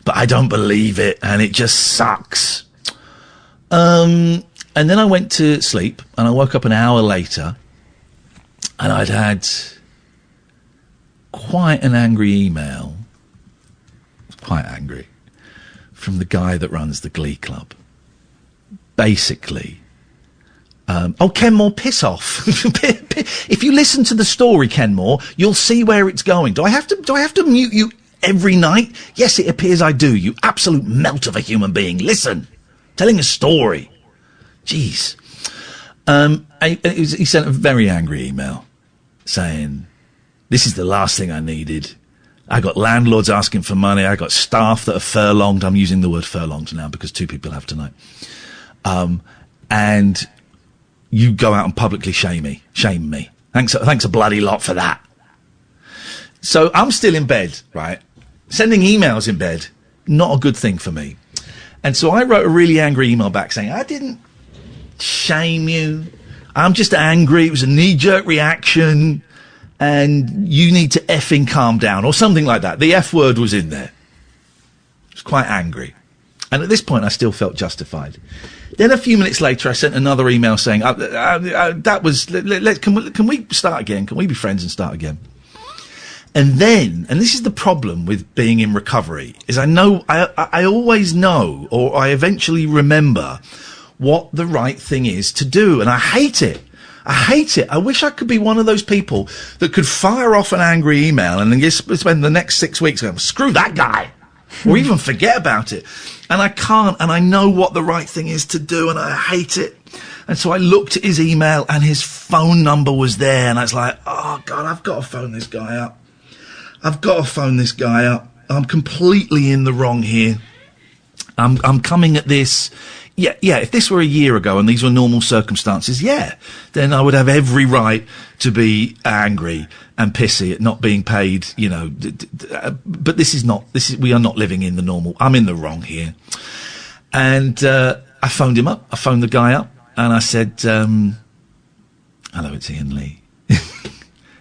but I don't believe it, and it just sucks. And then I went to sleep, and I woke up an hour later, and I'd had quite an angry email. Quite angry. From the guy that runs the Glee Club. Basically, Kenmore, piss off. If you listen to the story, Kenmore, you'll see where it's going. Do I have to mute you every night? Yes, it appears I do. You absolute melt of a human being. Listen. Telling a story. Jeez. He sent a very angry email saying, "This is the last thing I needed. I got landlords asking for money. I got staff that are furlonged." I'm using the word furlonged now because 2 people have tonight. And you go out and publicly shame me. Thanks a bloody lot for that. So I'm still in bed, right? Sending emails in bed, not a good thing for me. And so I wrote a really angry email back saying, "I didn't shame you. I'm just angry. It was a knee-jerk reaction. And you need to effing calm down," or something like that. The F word was in there. I was quite angry. And at this point, I still felt justified. Then a few minutes later, I sent another email saying, "That was, can we start again? Can we be friends and start again?" And then, and this is the problem with being in recovery, is I always know, or I eventually remember what the right thing is to do. And I hate it. I wish I could be one of those people that could fire off an angry email and then just spend the next 6 weeks going, "Screw that guy," or even forget about it. And I can't, and I know what the right thing is to do, and I hate it. And so I looked at his email, and his phone number was there, and I was like, oh, God, I've got to phone this guy up. I'm completely in the wrong here. I'm coming at this... Yeah, if this were a year ago and these were normal circumstances, then I would have every right to be angry and pissy at not being paid, but we are not living in the normal. I'm in the wrong here. And I phoned him up. I phoned the guy up and I said, "Hello, it's Iain Lee."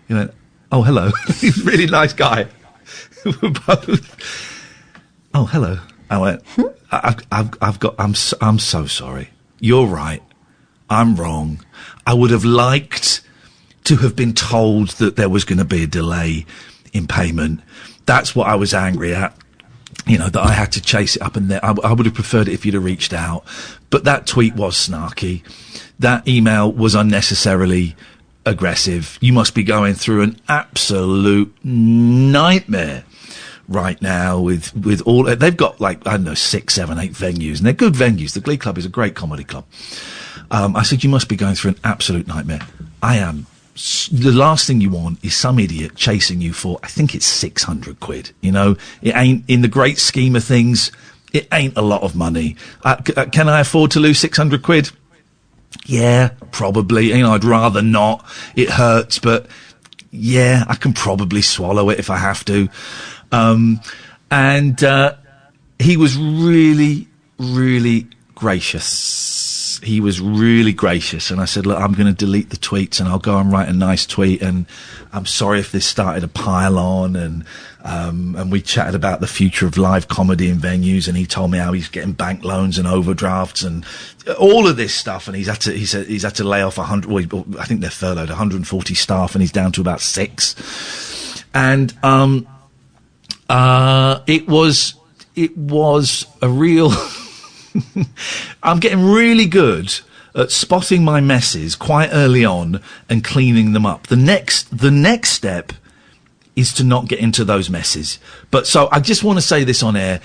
He went, "Oh, hello." He's a really nice guy. We're both... "Oh, hello." I went, I'm so sorry. You're right. I'm wrong. I would have liked to have been told that there was going to be a delay in payment. That's what I was angry at. That I had to chase it up and there. I would have preferred it if you'd have reached out. But that tweet was snarky. That email was unnecessarily aggressive. You must be going through an absolute nightmare right now with all... They've got 6, 7, 8 venues, and they're good venues. The Glee Club is a great comedy club. I said, you must be going through an absolute nightmare. I am. The last thing you want is some idiot chasing you for, I think it's 600 quid. It ain't, in the great scheme of things, it ain't a lot of money. Can I afford to lose 600 quid? Yeah, probably. I'd rather not. It hurts, but yeah, I can probably swallow it if I have to. He was really, really gracious. He was really gracious. And I said, look, I'm going to delete the tweets and I'll go and write a nice tweet. And I'm sorry if this started a pile on. And we chatted about the future of live comedy in venues. And he told me how he's getting bank loans and overdrafts and all of this stuff. And he said he's had to lay off 100, well, I think they're furloughed 140 staff and he's down to about 6. And, it was a real I'm getting really good at spotting my messes quite early on and cleaning them up. The next step is to not get into those messes. But so I just want to say this on air.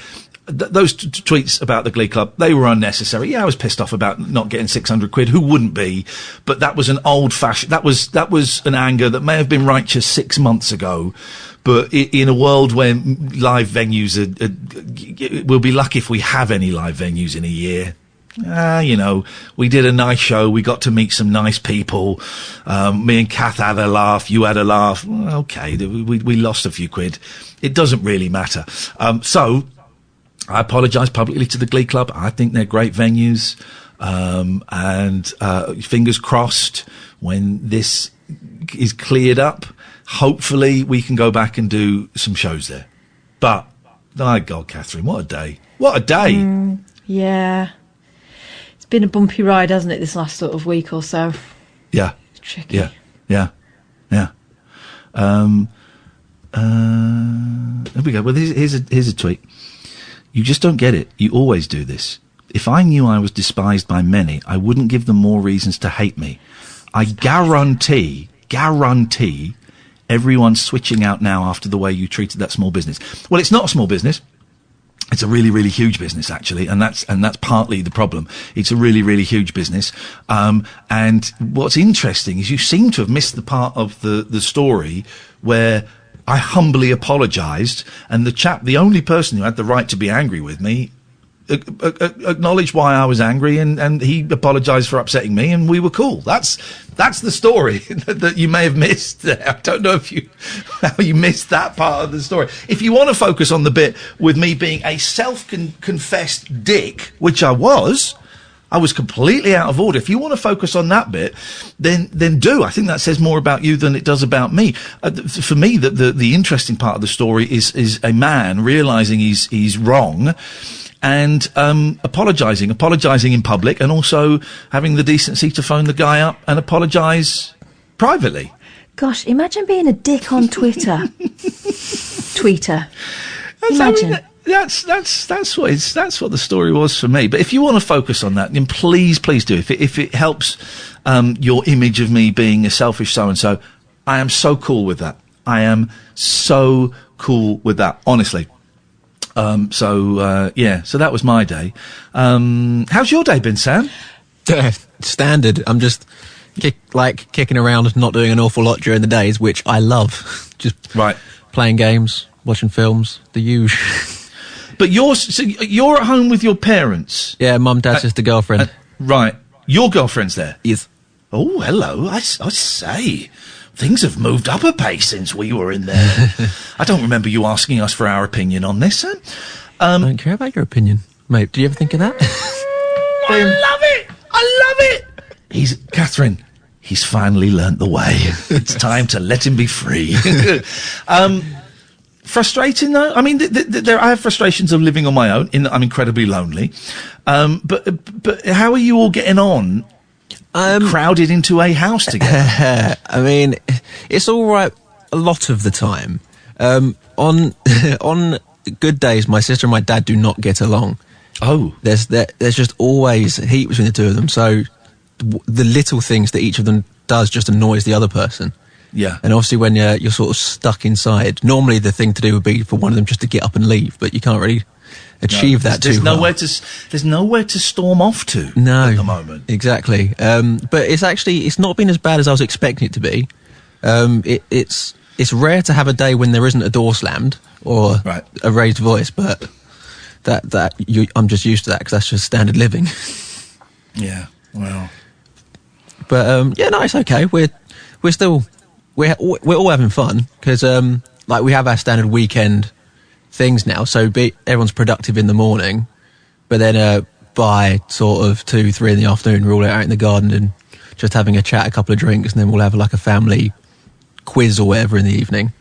Those tweets about the Glee Club, they were unnecessary. Yeah, I was pissed off about not getting 600 quid. Who wouldn't be? But that was an old-fashioned... That was an anger that may have been righteous 6 months ago. But in a world where live venues we'll be lucky if we have any live venues in a year. You know, we did a nice show. We got to meet some nice people. Me and Kath had a laugh. You had a laugh. Okay, we lost a few quid. It doesn't really matter. So I apologise publicly to the Glee Club. I think they're great venues. And fingers crossed when this is cleared up, hopefully we can go back and do some shows there. But, my God, Catherine, what a day. What a day. Yeah. It's been a bumpy ride, hasn't it, this last sort of week or so? Yeah. It's tricky. Yeah. There we go. Well, here's a tweet. You just don't get it. You always do this. If I knew I was despised by many, I wouldn't give them more reasons to hate me. I guarantee everyone's switching out now after the way you treated that small business. Well, it's not a small business. It's a really, really huge business, actually, and that's partly the problem. It's a really, really huge business. And what's interesting is you seem to have missed the part of the story where I humbly apologised, and the only person who had the right to be angry with me, acknowledged why I was angry, and he apologised for upsetting me, and we were cool. That's the story that you may have missed. I don't know how you missed that part of the story. If you want to focus on the bit with me being a self-confessed dick, which I was completely out of order. If you want to focus on that bit, then do. I think that says more about you than it does about me. For me, the interesting part of the story is a man realising he's wrong, and apologising in public, and also having the decency to phone the guy up and apologise privately. Gosh, imagine being a dick on Twitter. Tweeter. Imagine. That's what the story was for me. But if you want to focus on that, then please do. If it helps your image of me being a selfish so and so, I am so cool with that. I am so cool with that, honestly. So that was my day. How's your day been, Sam? Standard. I'm just kicking around, not doing an awful lot during the days, which I love. Just playing games, watching films, the usual. But you're at home with your parents? Yeah, mum, dad, sister, girlfriend. Right. Your girlfriend's there? Yes. Oh, hello. I say, things have moved up a pace since we were in there. I don't remember you asking us for our opinion on this, Sam. I don't care about your opinion, mate. Do you ever think of that? I love it! Catherine, he's finally learnt the way. It's time to let him be free. Frustrating though. I mean, I have frustrations of living on my own. In that I'm incredibly lonely. But how are you all getting on? Crowded into a house together. I mean, it's all right a lot of the time. On good days, my sister and my dad do not get along. Oh, there's just always heat between the two of them. So the little things that each of them does just annoys the other person. Yeah. And obviously when you're sort of stuck inside, normally the thing to do would be for one of them just to get up and leave, but you can't really achieve that too well. There's nowhere to storm off to at the moment. Exactly. But it's not been as bad as I was expecting it to be. It's rare to have a day when there isn't a door slammed or a raised voice, but I'm just used to that because that's just standard living. Yeah. Well. But it's okay. We're all having fun because we have our standard weekend things now. So everyone's productive in the morning, but then by sort of 2-3 in the afternoon, we're all out in the garden and just having a chat, a couple of drinks, and then we'll have like a family quiz or whatever in the evening.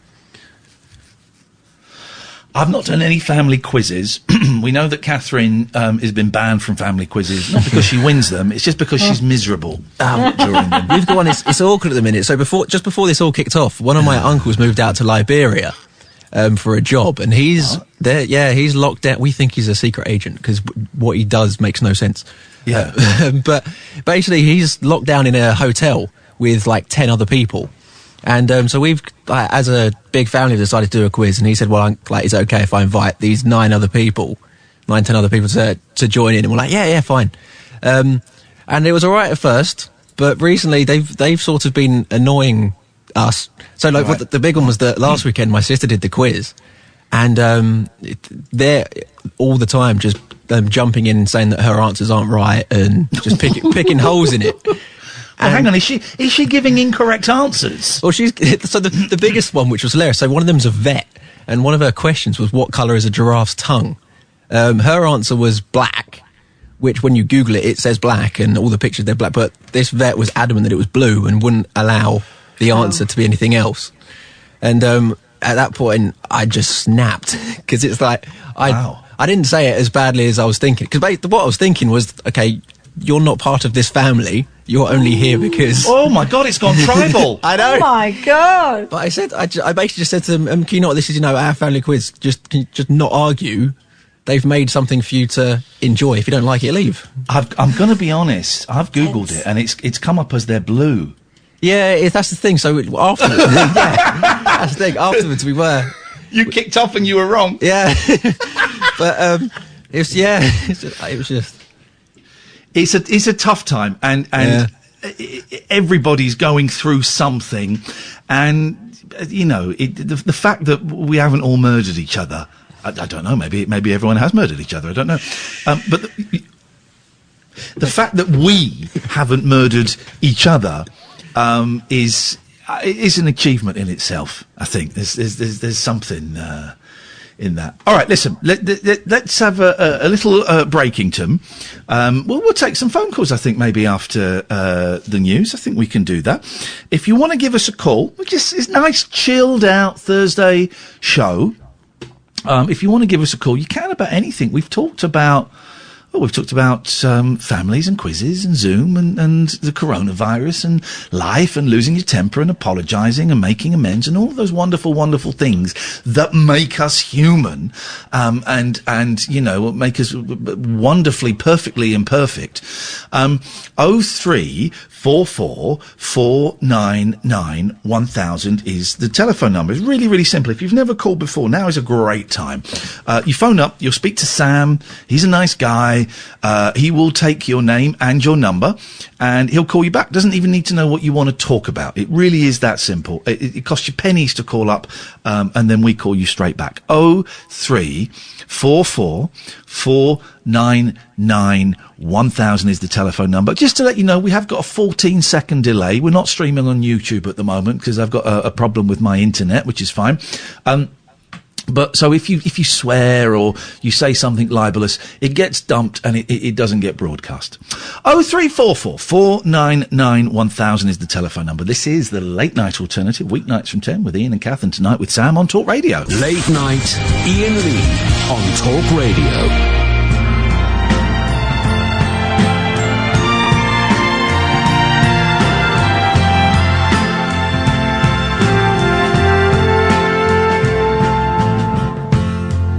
I've not done any family quizzes. We know that Catherine has been banned from family quizzes, not because she wins them, it's just because she's miserable during them. We've got one, it's awkward at the minute. So before this all kicked off, one of my uncles moved out to Liberia for a job, and he's He's locked down. We think he's a secret agent because what he does makes no sense. Yeah. But basically, he's locked down in a hotel with like 10 other people. And so we've, as a big family, decided to do a quiz. And he said, well, is it okay if I invite these 10 other people to join in? And we're like, yeah, fine. And it was all right at first, but recently they've sort of been annoying us. So like the big one was that last weekend my sister did the quiz. And they're all the time just jumping in and saying that her answers aren't right and just picking holes in it. Well, hang on, is she giving incorrect answers? Well, the biggest one, which was hilarious. So one of them's a vet, and one of her questions was, "What colour is a giraffe's tongue?" Her answer was black, which when you Google it, it says black, and all the pictures they're black. But this vet was adamant that it was blue and wouldn't allow the answer to be anything else. And at that point, I just snapped because it's like I didn't say it as badly as I was thinking. Because what I was thinking was, okay, you're not part of this family. You're only here because... Oh, my God, it's gone tribal. I know. Oh, my God. But I basically just said to them, can you not, this is, our family quiz. Can you just not argue? They've made something for you to enjoy. If you don't like it, leave. I'm going to be honest. I've Googled it, and it's come up as they're blue. Yeah, that's the thing. So afterwards... that's the thing. Afterwards, we were... You kicked off and you were wrong. Yeah. But, it was just... It's a tough time, and everybody's going through something, and the fact that we haven't all murdered each other, I don't know. Maybe everyone has murdered each other. I don't know, but the fact that we haven't murdered each other is an achievement in itself. I think there's something. In that. All right, listen, let's have a little Breakington. We'll take some phone calls, I think, maybe after the news. I think we can do that. If you want to give us a call, which is a nice, chilled out Thursday show, if you want to give us a call, you can about anything. We've talked about families and quizzes and Zoom and the coronavirus and life and losing your temper and apologising and making amends and all of those wonderful, wonderful things that make us human, and make us wonderfully, perfectly imperfect. 0344 499 1000 is the telephone number. It's really, really simple. If you've never called before, now is a great time. You phone up, you'll speak to Sam. He's a nice guy. He will take your name and your number, and he'll call you back. Doesn't even need to know what you want to talk about. It really is that simple. It costs you pennies to call up, and then we call you straight back. 0344 499 1000 is the telephone number. Just to let you know, we have got a 14-second delay. We're not streaming on YouTube at the moment because I've got a problem with my internet, which is fine. But so if you swear or you say something libelous, it gets dumped and it doesn't get broadcast. 0344 499 1000 is the telephone number. This is the Late Night Alternative, weeknights from 10 with Iain and Kath, and tonight with Sam on Talk Radio. Late Night Iain Lee on Talk Radio.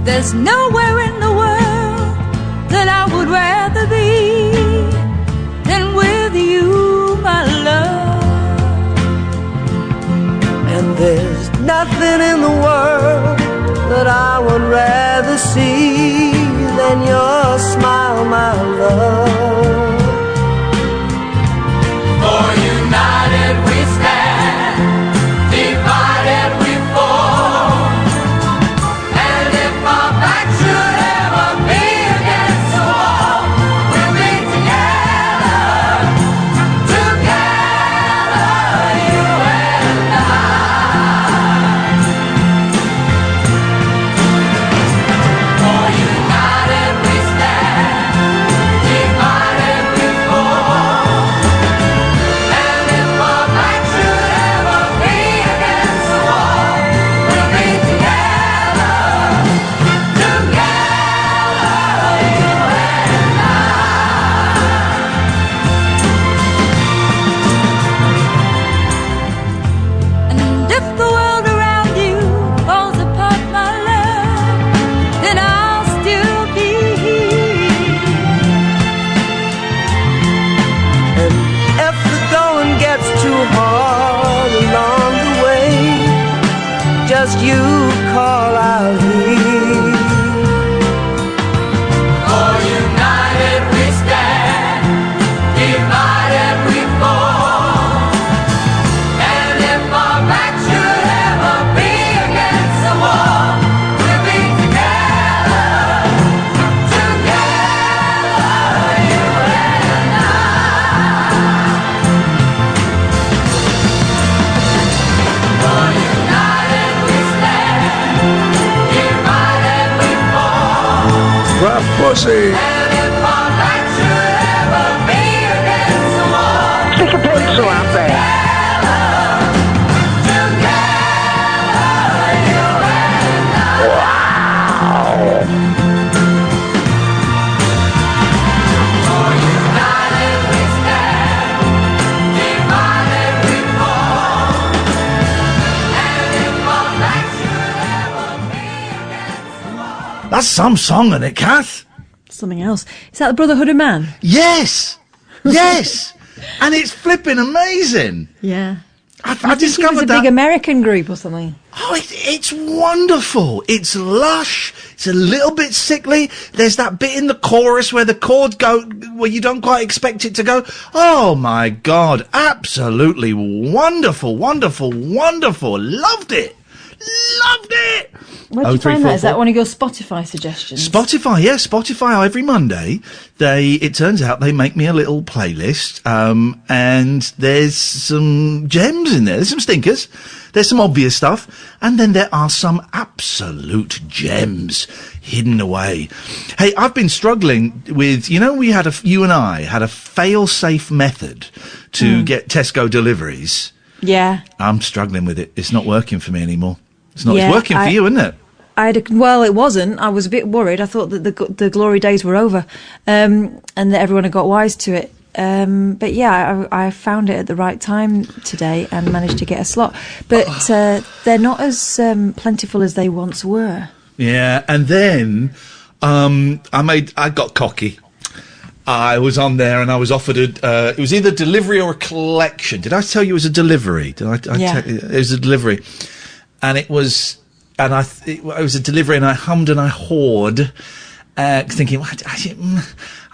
There's nowhere in the world that I would rather be than with you, my love. And there's nothing in the world that I would rather see than your smile, my love. For united we stand, divided we fall. For grab pussy. Stick a pencil out there. That's some song, isn't it, Kath? Something else. Is that the Brotherhood of Man? Yes! Yes! And it's flipping amazing. Yeah. I discovered it was a big American group or something. Oh, it's wonderful. It's lush. It's a little bit sickly. There's that bit in the chorus where the chords go, where you don't quite expect it to go. Oh my God. Absolutely wonderful, wonderful, wonderful. Loved it. Loved it. Where did you find that? Is that one of your Spotify suggestions? Spotify, yeah, Spotify. Every Monday, it turns out they make me a little playlist, and there's some gems in there. There's some stinkers. There's some obvious stuff, and then there are some absolute gems hidden away. Hey, I've been struggling with, you and I had a fail-safe method to get Tesco deliveries. Yeah. I'm struggling with it. It's not working for me anymore. It's not. It's working for you, isn't it? Well, it wasn't. I was a bit worried. I thought that the glory days were over, and that everyone had got wise to it. But yeah, I found it at the right time today and managed to get a slot. But they're not as plentiful as they once were. Yeah, and then I got cocky. I was on there and I was offered it was either delivery or a collection. Did I tell you it was a delivery? Yeah. It was a delivery, and it was. And it was a delivery, and I hummed and I hawed, thinking, I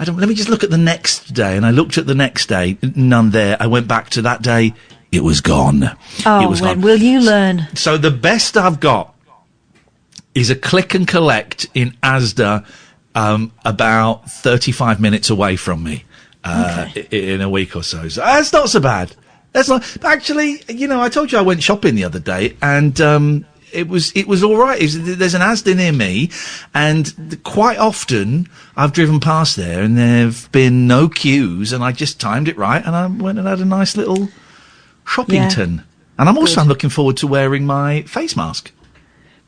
don't. Let me just look at the next day. And I looked at the next day, none there. I went back to that day, it was gone. Oh, it was when gone. will you learn? So the best I've got is a click and collect in Asda, about 35 minutes away from me, in a week or so. So that's not so bad. That's not. Actually, I told you I went shopping the other day, and it was all right. There's an Asda near me, and quite often I've driven past there, and there've been no queues, and I just timed it right, and I went and had a nice little shoppington. And I'm looking forward to wearing my face mask.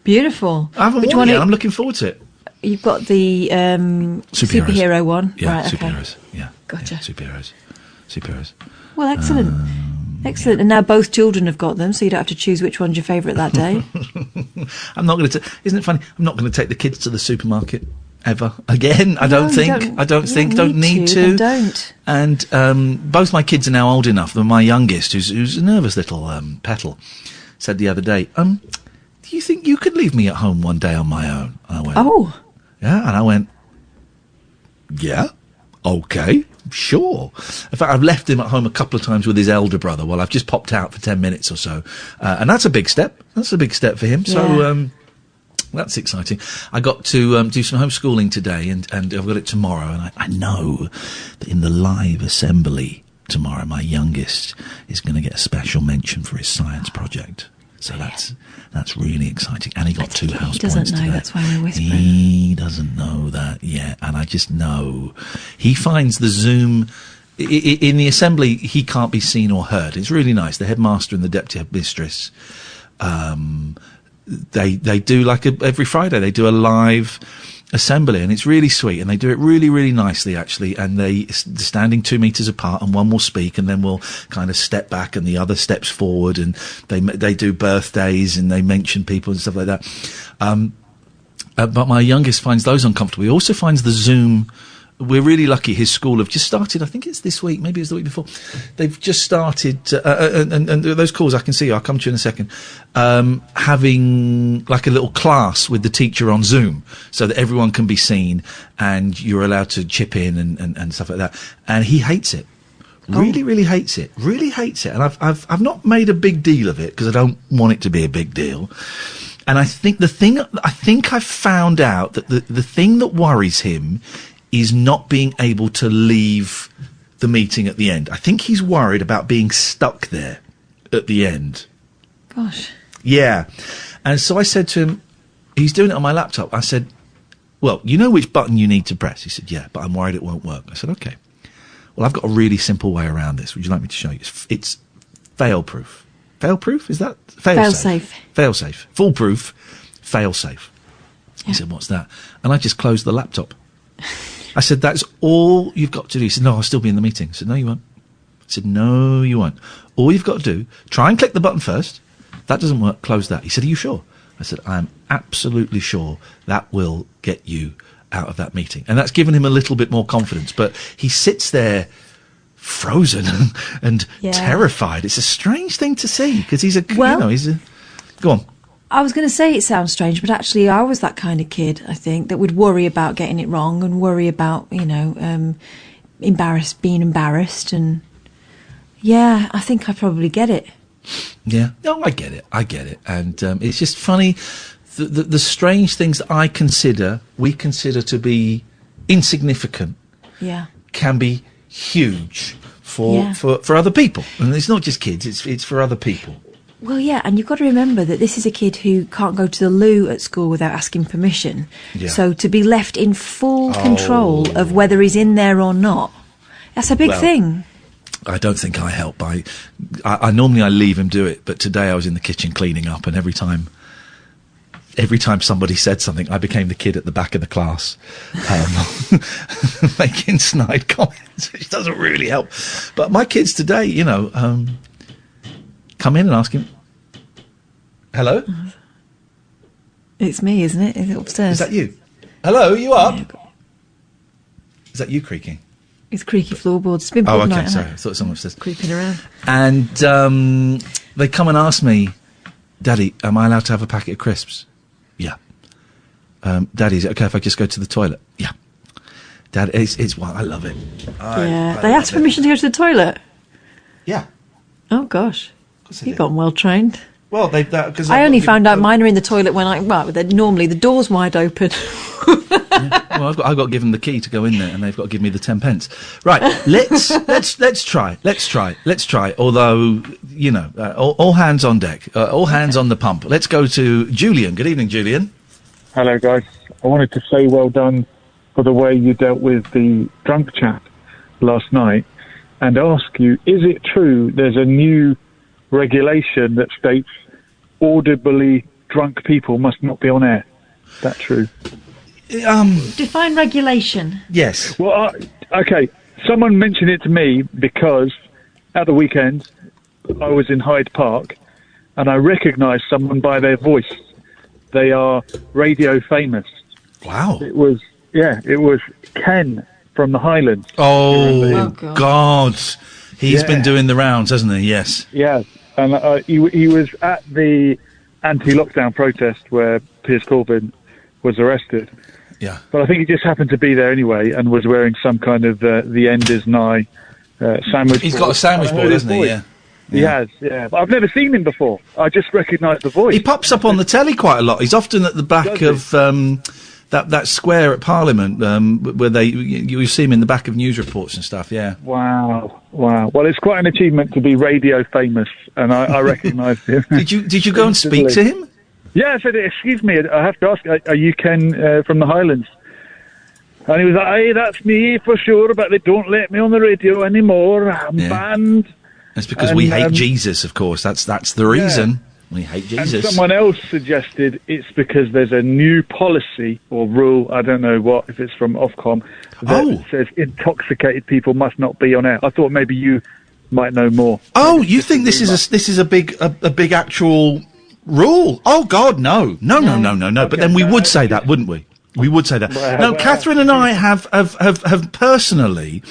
Beautiful. I haven't worn it yet. I'm looking forward to it. You've got the superhero one, yeah, right? Superheroes. Okay. Yeah, gotcha. Yeah, superheroes. Well, excellent. Excellent. And now both children have got them, so you don't have to choose which one's your favourite that day. I'm not going to. Isn't it funny? I'm not going to take the kids to the supermarket ever again. I don't think. Don't need to. Don't. And both my kids are now old enough. My youngest, who's a nervous little petal, said the other day, "Do you think you could leave me at home one day on my own?" And I went, "Oh, yeah." And I went, "Yeah, okay." Sure. In fact, I've left him at home a couple of times with his elder brother while I've just popped out for 10 minutes or so. And that's a big step. That's a big step for him. So, that's exciting. I got to do some homeschooling today, and I've got it tomorrow. And I know that in the live assembly tomorrow, my youngest is going to get a special mention for his science project. So that's really exciting. And he got 2 house points today. He doesn't know, that's why we're whispering. He doesn't know that yet. And I just know he finds the Zoom in the assembly, he can't be seen or heard. It's really nice. The headmaster and the deputy headmistress, they do like every Friday, they do a live assembly, and it's really sweet, and they do it really, really nicely, actually, and they're standing 2 meters apart, and one will speak, and then will kind of step back, and the other steps forward, and they do birthdays, and they mention people and stuff like that. But my youngest finds those uncomfortable. He also finds the Zoom. We're really lucky. His school have just started. I think it's this week. Maybe it was the week before. They've just started, and those calls I can see. I'll come to you in a second. Having like a little class with the teacher on Zoom, so that everyone can be seen, and you're allowed to chip in and stuff like that. And he hates it. Really, really hates it. Really hates it. And I've not made a big deal of it because I don't want it to be a big deal. And I think I've found out that the thing that worries him is not being able to leave the meeting at the end. I think he's worried about being stuck there at the end. Gosh. Yeah. And so I said to him, he's doing it on my laptop. I said, well, you know which button you need to press? He said, yeah, but I'm worried it won't work. I said, okay. Well, I've got a really simple way around this. Would you like me to show you? It's fail-proof. Fail-proof? Is that? Fail-safe. Fail-safe. Foolproof, fail-safe. He said, what's that? And I just closed the laptop. I said, that's all you've got to do. He said, no, I'll still be in the meeting. I said, no, you won't. I said, no, you won't. All you've got to do, try and click the button first. If that doesn't work, close that. He said, are you sure? I said, I'm absolutely sure that will get you out of that meeting. And that's given him a little bit more confidence. But he sits there frozen and terrified. It's a strange thing to see because he's a, go on. I was going to say it sounds strange, but actually I was that kind of kid, I think, that would worry about getting it wrong and worry about, being embarrassed. And yeah, I think I probably get it. Yeah. No, I get it. And it's just funny, the strange things that we consider to be insignificant can be huge for other people. And it's not just kids, it's for other people. Well, yeah, and you've got to remember that this is a kid who can't go to the loo at school without asking permission. Yeah. So to be left in full control of whether he's in there or not, that's a big thing. I don't think I help. I normally I leave him do it, but today I was in the kitchen cleaning up, and every time somebody said something, I became the kid at the back of the class, making snide comments, which doesn't really help. But my kids today, come in and ask him, hello? It's me, isn't it? Is it upstairs? Is that you? Hello, are you up? Is that you creaking? It's creaky floorboards. It's been pub night, sorry. I thought someone was just creeping around. And they come and ask me, Daddy, am I allowed to have a packet of crisps? Yeah. Daddy, is it okay if I just go to the toilet? Yeah. Dad, it's well, I love it. They ask permission to go to the toilet? Yeah. Oh, gosh. You've gotten well trained. Well, because I only found out mine are in the toilet when normally the door's wide open. Well, I've got to give them the key to go in there, and they've got to give me the 10 pence. Right, let's try. Although all hands on deck, all hands on the pump. Let's go to Julian. Good evening, Julian. Hello, guys. I wanted to say well done for the way you dealt with the drunk chap last night, and ask you: is it true there's a new regulation that states audibly drunk people must not be on air? Is that true? Define regulation. Yes. Well, okay. Someone mentioned it to me because at the weekend I was in Hyde Park and I recognised someone by their voice. They are radio famous. Wow. It was Ken from the Highlands. Oh God. He's been doing the rounds, hasn't he? Yes. Yeah. And he was at the anti-lockdown protest where Piers Corbyn was arrested. Yeah. But I think he just happened to be there anyway and was wearing some kind of the end is nigh sandwich He's board. got a sandwich board, hasn't he? Yeah. He has, yeah. But I've never seen him before. I just recognised the voice. He pops up on the telly quite a lot. He's often at the back of that square at Parliament where you see him in the back of news reports and stuff, yeah. Wow. Well, it's quite an achievement to be radio famous, and I recognised him. Did you go and speak to him? Yeah, I said, excuse me, I have to ask, are you Ken from the Highlands? And he was like, hey, that's me for sure, but they don't let me on the radio anymore. I'm banned. It's because we hate Jesus, of course. That's the reason. We hate Jesus. And someone else suggested it's because there's a new policy or rule, I don't know what, if it's from Ofcom, that says intoxicated people must not be on air. I thought maybe you might know more. Oh, you think this is a big actual rule? Oh God, no. But then we would say that, wouldn't we? We would say that. No, Catherine and I have personally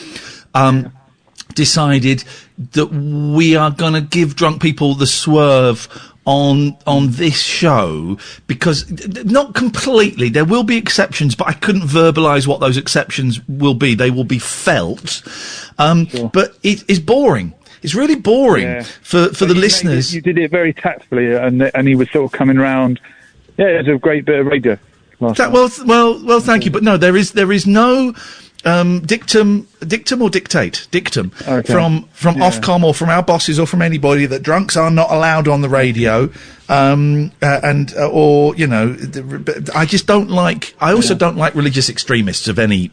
decided that we are going to give drunk people the swerve on this show, because not completely, there will be exceptions, but I couldn't verbalise what those exceptions will be. They will be felt. But it is boring. It's really boring for the listeners. You did it very tactfully, and he was sort of coming round. Yeah, it was a great bit of radio. Well, thank you. But no, there is no dictum or dictate? Dictum. Okay. From Ofcom or from our bosses or from anybody that drunks are not allowed on the radio. Or, you know, I just don't like, I also don't like religious extremists of any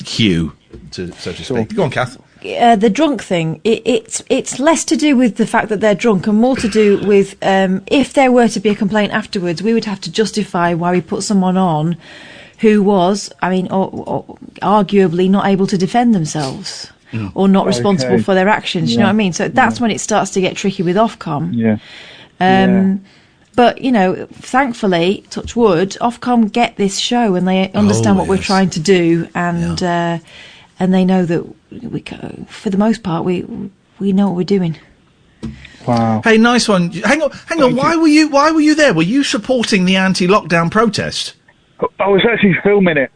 hue, so to speak. Go on, Kath. The drunk thing, it's less to do with the fact that they're drunk and more to do with if there were to be a complaint afterwards, we would have to justify why we put someone on who was, or arguably not able to defend themselves or not responsible for their actions. You know what I mean? So that's when it starts to get tricky with Ofcom. But, you know, thankfully, touch wood, Ofcom get this show and they understand what we're trying to do and they know that for the most part, we know what we're doing. Wow. Hey, nice one. Hang on. Why were you there? Were you supporting the anti-lockdown protest? I was actually filming it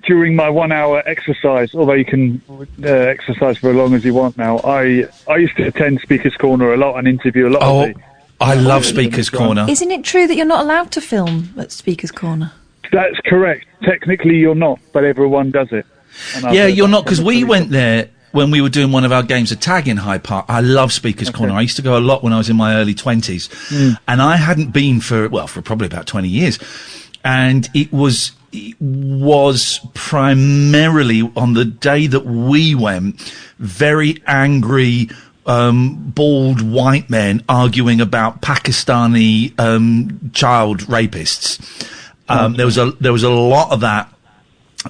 during my 1 hour exercise, although you can exercise for as long as you want now. I used to attend Speaker's Corner a lot and interview a lot of the... I love Speaker's Corner. Isn't it true that you're not allowed to film at Speaker's Corner? That's correct. Technically you're not, but everyone does it. Yeah, you're not, because we went there when we were doing one of our games of tag in Hyde Park. I love Speaker's Corner. I used to go a lot when I was in my early 20s. And I hadn't been for probably about 20 years. And it was primarily on the day that we went, very angry, bald white men arguing about Pakistani child rapists. There was a lot of that,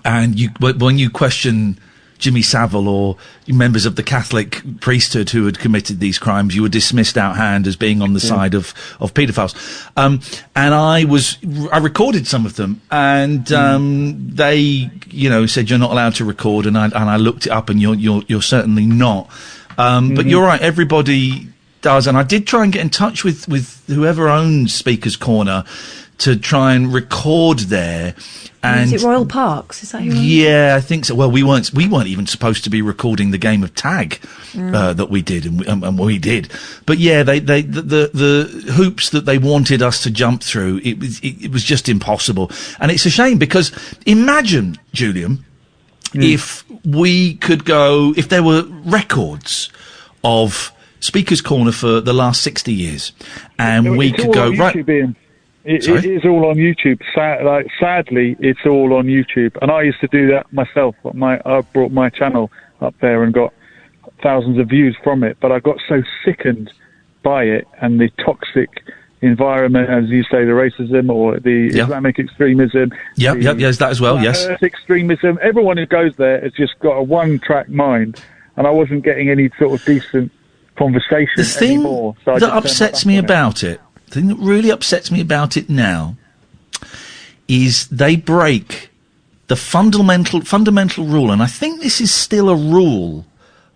and when you question Jimmy Savile or members of the Catholic priesthood who had committed these crimes, you were dismissed out hand as being on the side of paedophiles. And I recorded some of them, and they, you know, said you're not allowed to record, and I looked it up, and you're certainly not. But you're right, everybody does, and I did try and get in touch with whoever owns Speaker's Corner to try and record there. And is it Royal Parks? Is that who? Yeah, I think so. Well, we weren't even supposed to be recording the game of tag that we did, and we did. But yeah, the hoops that they wanted us to jump through, it was just impossible, and it's a shame because imagine, Julian, if we could go, if there were records of Speaker's Corner for the last 60 years, and we could go right. It is all on YouTube. Sadly, it's all on YouTube. And I used to do that myself. I brought my channel up there and got thousands of views from it. But I got so sickened by it and the toxic environment, as you say, the racism or the Islamic extremism. Yes, that as well, yes. Extremism. Everyone who goes there has just got a one-track mind. And I wasn't getting any sort of decent conversation anymore. The thing that upsets me about it, the thing that really upsets me about it now is they break the fundamental rule, and I think this is still a rule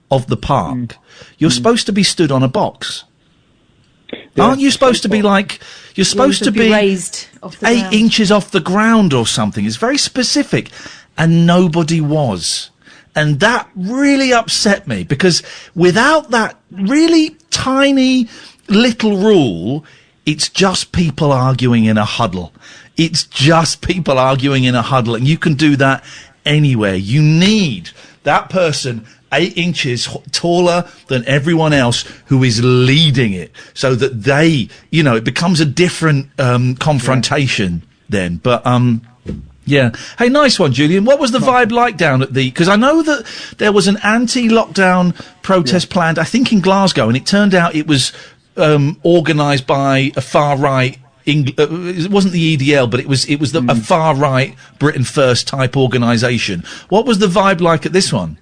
of the park. You're supposed to be stood on a box. Aren't you supposed to be like, you're supposed to be raised off the 8 ground. inches off the ground or something? It's very specific, and nobody was. And that really upset me, because without that really tiny little rule, it's just people arguing in a huddle. It's just people arguing in a huddle, and you can do that anywhere. You need that person 8 inches taller than everyone else who is leading it, so that they, you know, it becomes a different confrontation then. But yeah. Hey, nice one, Julian. What was the vibe like down at the... Because I know that there was an anti-lockdown protest planned, I think, in Glasgow, and it turned out it was organised by a far-right... it wasn't the EDL, but it was a far-right Britain First type organisation. What was the vibe like at this one?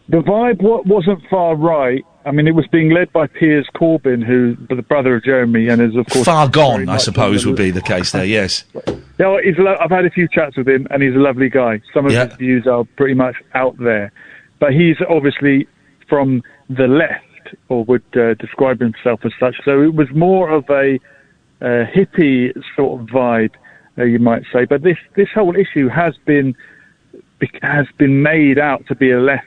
The vibe wasn't far-right. I mean, it was being led by Piers Corbyn, who's the brother of Jeremy, and is, of course... Far gone, I suppose, would be the case there, yes. Yeah, I've had a few chats with him, and he's a lovely guy. Some of his views are pretty much out there. But he's obviously from the left, or would describe himself as such. So it was more of a hippie sort of vibe, you might say. But this whole issue has been made out to be a left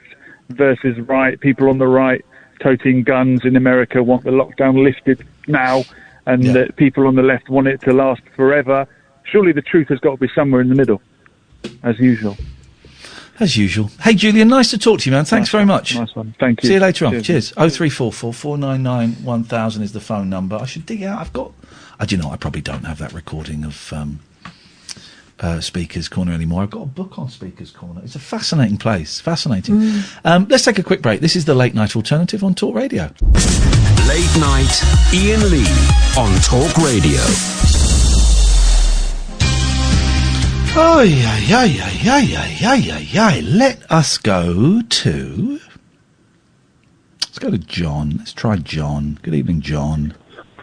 versus right. People on the right toting guns in America want the lockdown lifted now, and people on the left want it to last forever. Surely the truth has got to be somewhere in the middle, as usual. As usual. Hey, Julian, nice to talk to you, man. Thanks very much. Nice one. Thank you. See you later on. Cheers. Cheers. 0344 499 1000 is the phone number. I should dig out. I've got... do you know, I probably don't have that recording of Speaker's Corner anymore. I've got a book on Speaker's Corner. It's a fascinating place. Fascinating. Let's take a quick break. This is the Late Night Alternative on Talk Radio. Late Night Iain Lee on Talk Radio. Oh, yeah. Let us go to... Let's go to John. Let's try John. Good evening, John.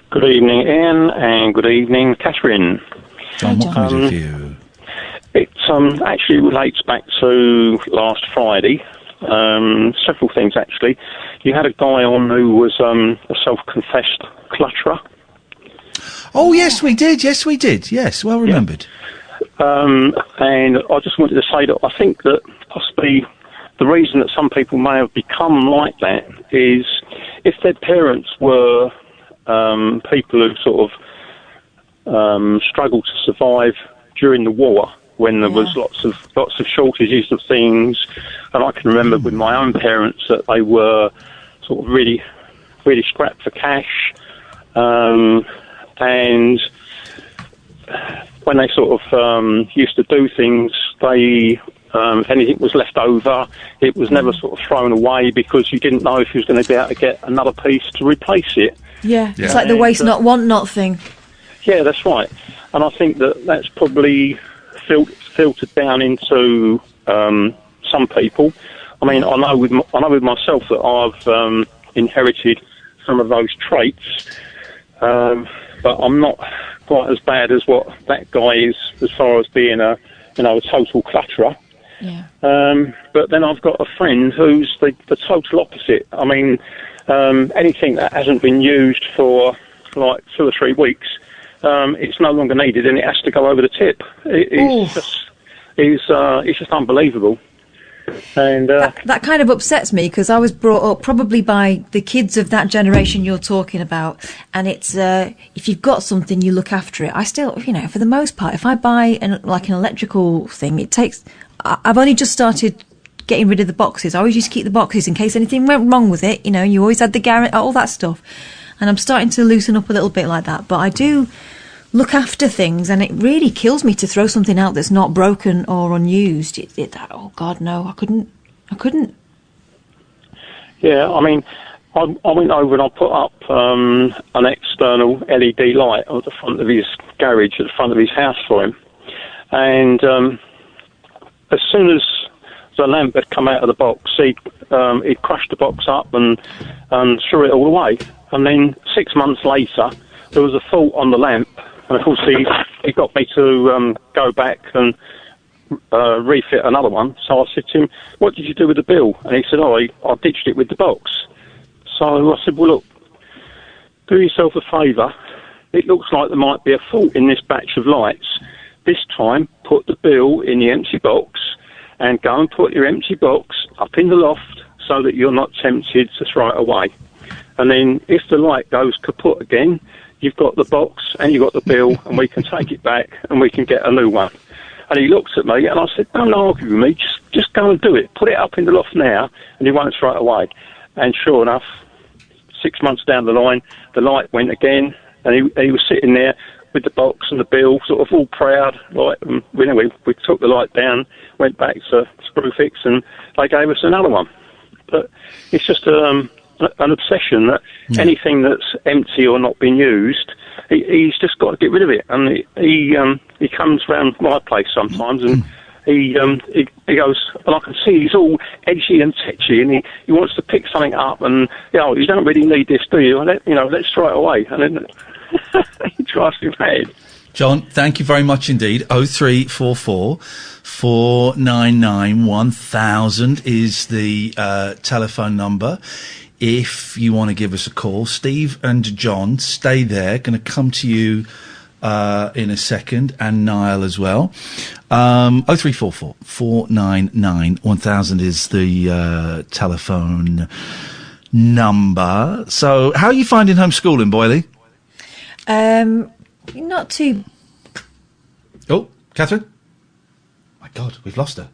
Good evening, Ian, and good evening, Catherine. John, what can we do for you? It actually relates back to last Friday. Several things, actually. You had a guy on who was a self-confessed clutterer. Oh, yes, we did. Yes, well remembered. And I just wanted to say that I think that possibly the reason that some people may have become like that is if their parents were people who sort of struggled to survive during the war when there was lots of shortages of things, and I can remember with my own parents that they were sort of really strapped for cash, and when they sort of used to do things, they if anything was left over, it was never sort of thrown away because you didn't know if you was going to be able to get another piece to replace it. Yeah, it's like the waste not, want not thing. Yeah, that's right. And I think that that's probably filtered down into some people. I mean, I know with myself that I've inherited some of those traits, but I'm not quite as bad as what that guy is as far as being a total clutterer. Yeah. But then I've got a friend who's the total opposite. I mean, anything that hasn't been used for like 2 or 3 weeks, it's no longer needed and it has to go over the tip. It's just unbelievable. And that kind of upsets me because I was brought up probably by the kids of that generation you're talking about, and it's if you've got something, you look after it. I still, for the most part, if I buy an electrical thing, it takes. I've only just started getting rid of the boxes. I always used to keep the boxes in case anything went wrong with it. You always had the guarantee, all that stuff, and I'm starting to loosen up a little bit like that. But I do look after things, and it really kills me to throw something out that's not broken or unused. Oh God, no, I couldn't. Yeah, I mean, I went over and I put up an external LED light at the front of his garage, at the front of his house for him, and as soon as the lamp had come out of the box, he'd crushed the box up and threw it all away. And then 6 months later, there was a fault on the lamp. And of course, he got me to go back and refit another one. So I said to him, "What did you do with the bill?" And he said, I ditched it with the box. So I said, "Well, look, do yourself a favour. It looks like there might be a fault in this batch of lights. This time, put the bill in the empty box and go and put your empty box up in the loft so that you're not tempted to throw it away. And then if the light goes kaput again, you've got the box and you've got the bill and we can take it back and we can get a new one." And he looked at me and I said, "Don't argue with me, just go and do it. Put it up in the loft now and he won't throw it away." And sure enough, 6 months down the line, the light went again and he was sitting there with the box and the bill, sort of all proud. Like, we took the light down, went back to Screwfix and they gave us another one. But it's just an obsession that anything that's empty or not been used, he's just got to get rid of it. And he comes round my place sometimes and he goes, and I can see he's all edgy and tetchy and he wants to pick something up and, you don't really need this, do you? Let's throw it away. And then he drives me mad. John, thank you very much indeed. 0344 499 1000 is the telephone number. If you want to give us a call, Steve and John, stay there. Going to come to you in a second, and Niall as well. 0344 499 1000 is the telephone number. So, how are you finding homeschooling, Boyley? Not too. Oh, Catherine? My God, we've lost her.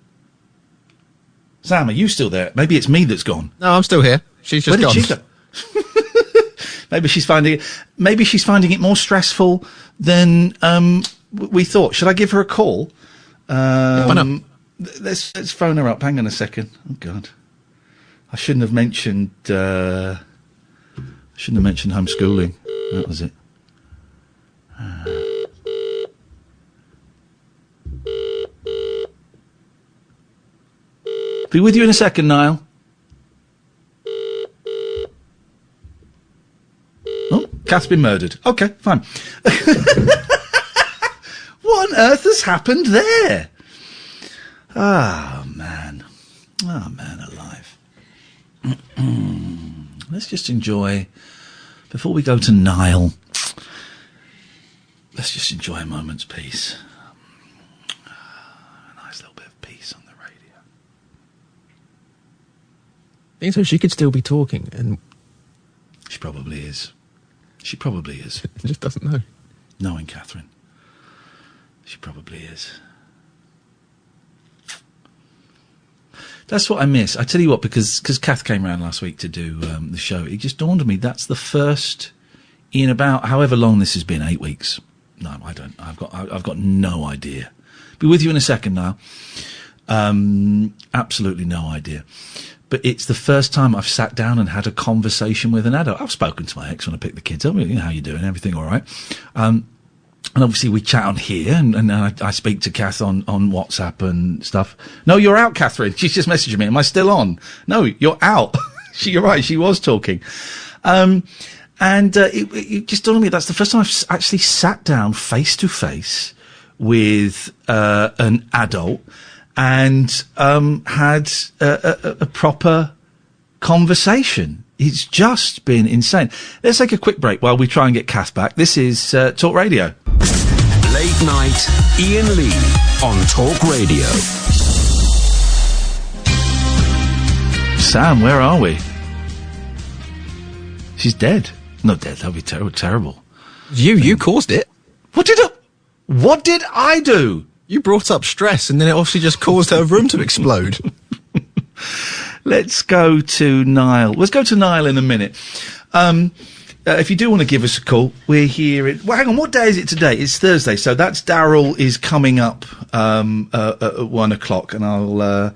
Sam, are you still there? Maybe it's me that's gone. No, I'm still here. She's just Where gone. did she go? Maybe she's finding it more stressful than we thought. Should I give her a call? Why not? Let's phone her up. Hang on a second. Oh God, I shouldn't have mentioned homeschooling. That was it. Be with you in a second, Niall. Oh, Kath's been murdered. Okay, fine. What on earth has happened there? Oh, man. Oh, man alive. Let's just enjoy, before we go to Niall, let's just enjoy a moment's peace. A nice little bit of peace on the radio. I think so. She could still be talking, and she probably is. She probably is. Just doesn't know. Knowing Catherine, she probably is. That's what I miss. I tell you what, because Kath came round last week to do the show, it just dawned on me that's the first in about however long this has been, 8 weeks. No, I don't. I've got no idea. Be with you in a second now. Absolutely no idea. But it's the first time I've sat down and had a conversation with an adult. I've spoken to my ex when I picked the kids up. How you doing? Everything all right? And obviously we chat on here, and I speak to Kath on WhatsApp and stuff. No, you're out, Catherine. She's just messaging me. Am I still on? No, you're out. You're right. She was talking. It just dawned on me that's the first time I've actually sat down face to face with an adult and had a proper conversation. It's just been insane. Let's take a quick break while we try and get Kath back. This is Talk Radio. Late night, Iain Lee on Talk Radio. Sam, where are we? She's dead. Not dead. That would be terrible. You caused it. What did I do? You brought up stress, and then it obviously just caused her room to explode. Let's go to Niall. Let's go to Niall in a minute. If you do want to give us a call, we're here. Well, hang on. What day is it today? It's Thursday, so that's Daryl is coming up at 1 o'clock, and I'll.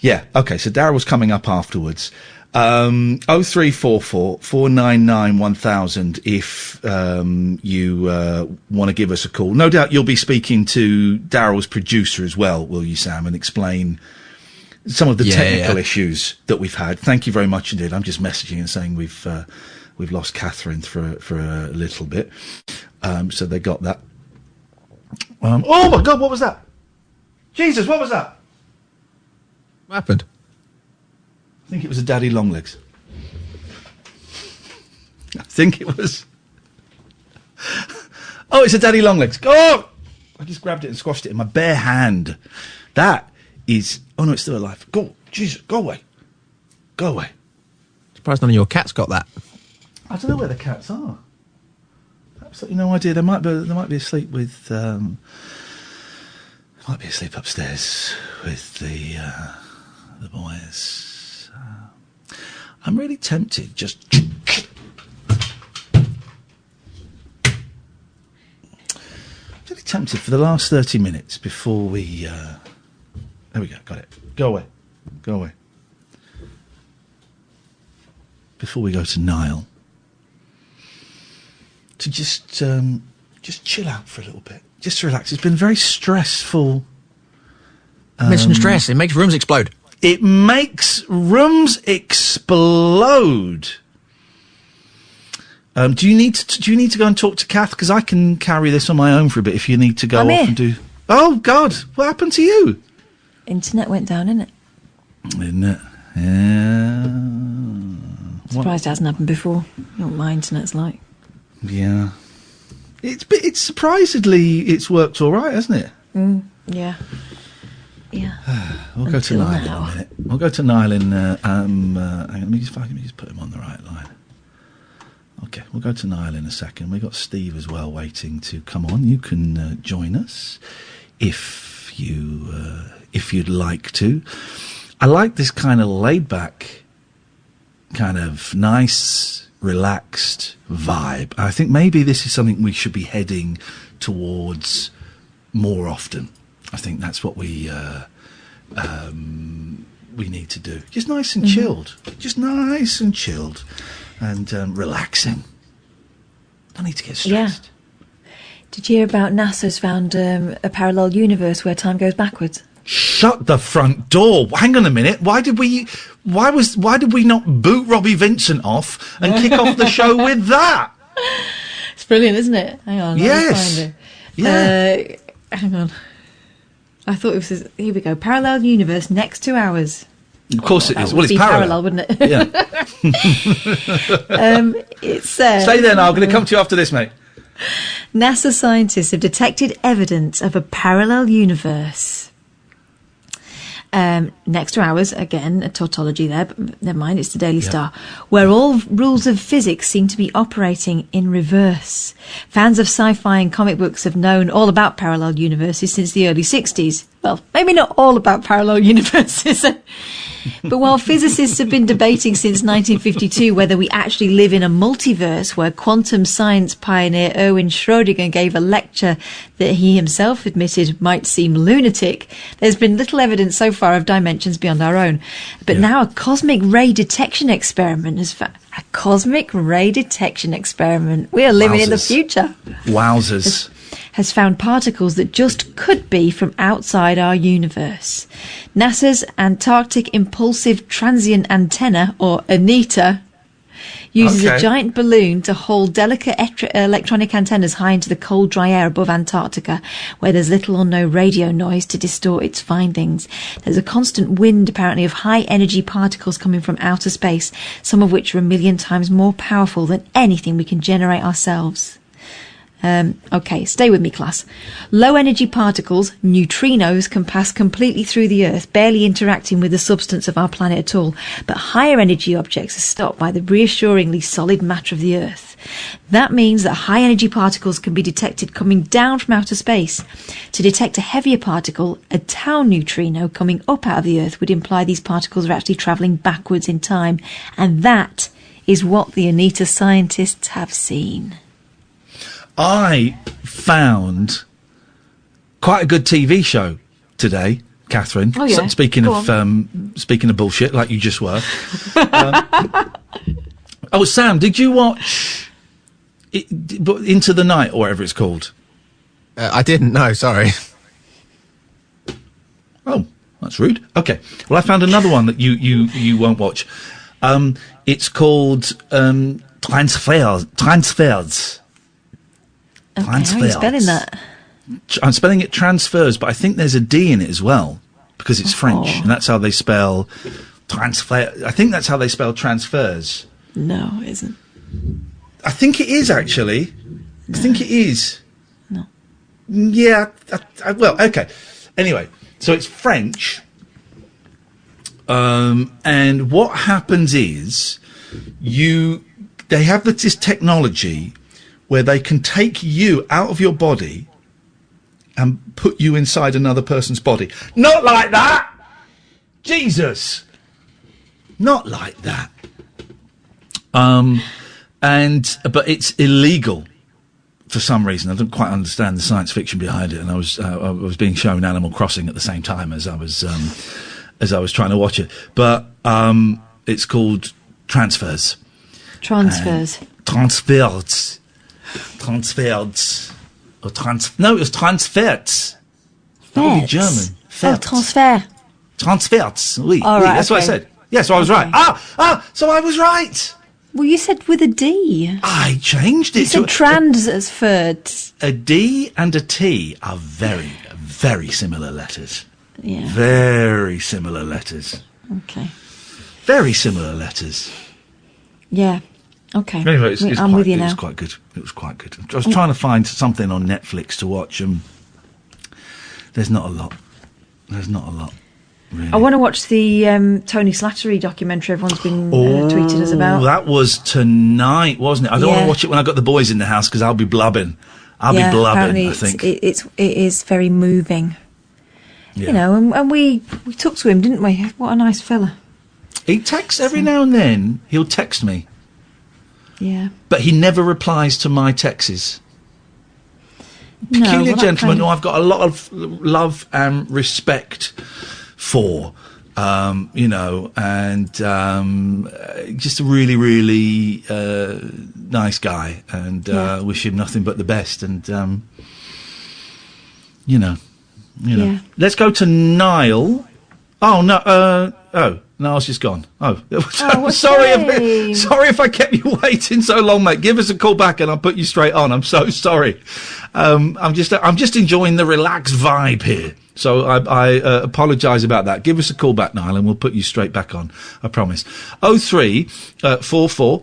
Yeah, okay. So Daryl's coming up afterwards. 0344 499 1000 if you want to give us a call. No doubt you'll be speaking to Daryl's producer as well, will you, Sam, and explain some of the technical issues that we've had. Thank you very much indeed. I'm just messaging and saying we've lost Catherine for a little bit. So they got that. Oh my God, what was that? Jesus, what was that? What happened? I think it was a daddy longlegs. I think it was. Oh, it's a daddy longlegs. Oh! I just grabbed it and squashed it in my bare hand. That is. Oh no, it's still alive. Go, Jesus, go away. Go away. Surprised none of your cats got that. I don't know where the cats are. Absolutely no idea. They might be asleep with. Might be asleep upstairs with the boys. I'm really tempted. Just. Really tempted for the last 30 minutes before we. There we go. Got it. Go away. Go away. Before we go to Niall. To just chill out for a little bit. Just to relax. It's been very stressful. Mention stress. It makes rooms explode. It makes rooms explode. Do you need to go and talk to Kath? Because I can carry this on my own for a bit if you need to go and do. Oh God, what happened to you? Internet went down, innit? Isn't it? Yeah. Surprised it hasn't happened before. You know what my internet's like. Yeah. It's surprisingly it's worked all right, hasn't it? Yeah. Yeah. We'll go to Niall in a minute. We'll go to Niall in. Hang on, let me just put him on the right line. Okay, we'll go to Niall in a second. We've got Steve as well waiting to come on. You can join us if you'd like to. I like this kind of laid-back, kind of nice, relaxed vibe. I think maybe this is something we should be heading towards more often. I think that's what we need to do. Just nice and chilled. Just nice and chilled and relaxing. Don't need to get stressed. Yeah. Did you hear about NASA's found a parallel universe where time goes backwards? Shut the front door. Hang on a minute. Why did we not boot Robbie Vincent off and kick off the show with that? It's brilliant, isn't it? Hang on. Yes. Let me find it. Yeah. Hang on. I thought it was... Here we go. Parallel universe, next 2 hours. Of course it is. That Well, would it's be parallel. wouldn't it? Yeah. It's... Stay there now. I'm going to come to you after this, mate. NASA scientists have detected evidence of a parallel universe. Next to ours, again, a tautology there, but never mind, it's the Daily Star, where all rules of physics seem to be operating in reverse. Fans of sci-fi and comic books have known all about parallel universes since the early 60s. Well, maybe not all about parallel universes. But while physicists have been debating since 1952 whether we actually live in a multiverse where quantum science pioneer Erwin Schrödinger gave a lecture that he himself admitted might seem lunatic, there's been little evidence so far of dimensions beyond our own. But now a cosmic ray detection experiment has found... A cosmic ray detection experiment. We are living in the future. Wowzers. Has found particles that just could be from outside our universe. NASA's Antarctic Impulsive Transient Antenna, or ANITA, uses a giant balloon to hold delicate electronic antennas high into the cold, dry air above Antarctica, where there's little or no radio noise to distort its findings. There's a constant wind, apparently, of high-energy particles coming from outer space, some of which are 1 million times more powerful than anything we can generate ourselves. Okay, stay with me, class. Low-energy particles, neutrinos, can pass completely through the Earth, barely interacting with the substance of our planet at all. But higher-energy objects are stopped by the reassuringly solid matter of the Earth. That means that high-energy particles can be detected coming down from outer space. To detect a heavier particle, a tau neutrino coming up out of the Earth would imply these particles are actually travelling backwards in time. And that is what the ANITA scientists have seen. I found quite a good TV show today, Catherine. Oh, yeah. Speaking of bullshit, like you just were. Sam, did you watch Into the Night or whatever it's called? I didn't. No, sorry. Oh, that's rude. Okay. Well, I found another one that you won't watch. It's called Transfers. Okay, how are you spelling that? I'm spelling it transfers, but I think there's a D in it as well because it's French, and that's how they spell transfer. I think that's how they spell transfers. No, it isn't. I think it is actually. No. I think it is. No. Yeah. Well, okay. Anyway, so it's French, and what happens is they have this technology where they can take you out of your body and put you inside another person's body. Not like that! Jesus! Not like that. But it's illegal for some reason. I don't quite understand the science fiction behind it, and I was being shown Animal Crossing at the same time as I was trying to watch it. But it's called Transfers. Transfers. Transfers. No, it was transfers. That would be German. Oh, transfer. Transfers. Oui. All Oui, right, that's what I said. Yeah, so I was right. So I was right. Well, you said with a D. I changed it. You said transfers. A D and a T are very, very similar letters. Yeah. Very similar letters. Okay. Very similar letters. Yeah. Okay. Anyway, I'm with you now. It was quite good. It was quite good. I was trying to find something on Netflix to watch, and there's not a lot. Really. I want to watch the Tony Slattery documentary everyone's been tweeting us about. That was tonight, wasn't it? I don't want to watch it when I've got the boys in the house because I'll be blubbing. I'll be blubbing, I think. It is very moving. Yeah. You know, and we took to him, didn't we? What a nice fella. He texts every now and then. He'll text me. Yeah. But he never replies to my texts. No, Peculiar well, gentleman who I've got a lot of love and respect for, you know, and just a really, really nice guy, and wish him nothing but the best. And you know. Yeah. Let's go to Niall. Oh no! Niall's just gone. Oh, sorry if I kept you waiting so long, mate. Give us a call back and I'll put you straight on. I'm so sorry. I'm just enjoying the relaxed vibe here. So I apologise about that. Give us a call back, Niall, and we'll put you straight back on. I promise. 0344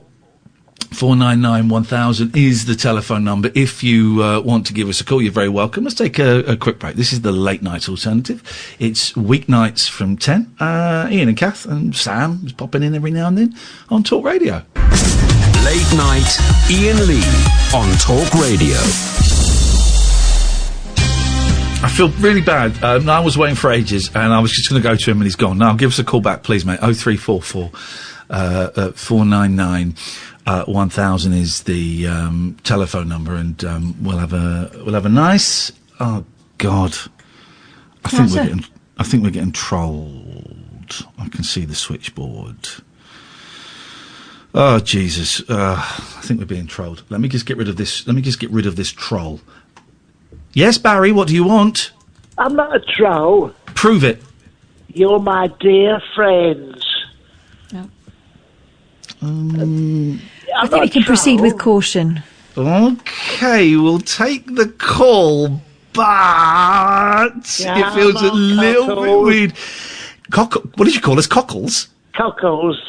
499 1000 is the telephone number. If you want to give us a call, you're very welcome. Let's take a quick break. This is the Late Night Alternative. It's weeknights from 10. Ian and Kath and Sam is popping in every now and then on Talk Radio. Late Night Iain Lee on Talk Radio. I feel really bad. I was waiting for ages and I was just going to go to him and he's gone. Now, give us a call back, please, mate. 0344 499 1000 is the telephone number, and we'll have a nice. Oh God, I think we're getting trolled. I can see the switchboard. Oh Jesus, I think we're being trolled. Let me just get rid of this. Let me just get rid of this troll. Yes, Barry. What do you want? I'm not a troll. Prove it. You're my dear friends. I think we can proceed with caution. Okay, we'll take the call, but it feels a little bit weird. What did you call us? Cockles? Cockles.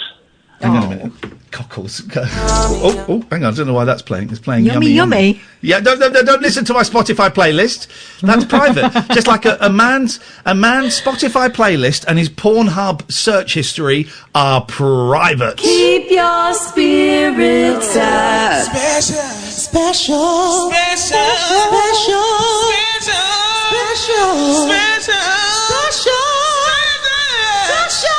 Hang on a minute. Cockles. Oh, hang on. I don't know why that's playing. It's playing Yummy, yummy. Yeah, don't listen to my Spotify playlist. That's private. Just like a man's Spotify playlist and his Pornhub search history are private. Keep your spirits up. Special, special, special, special, special, special, special.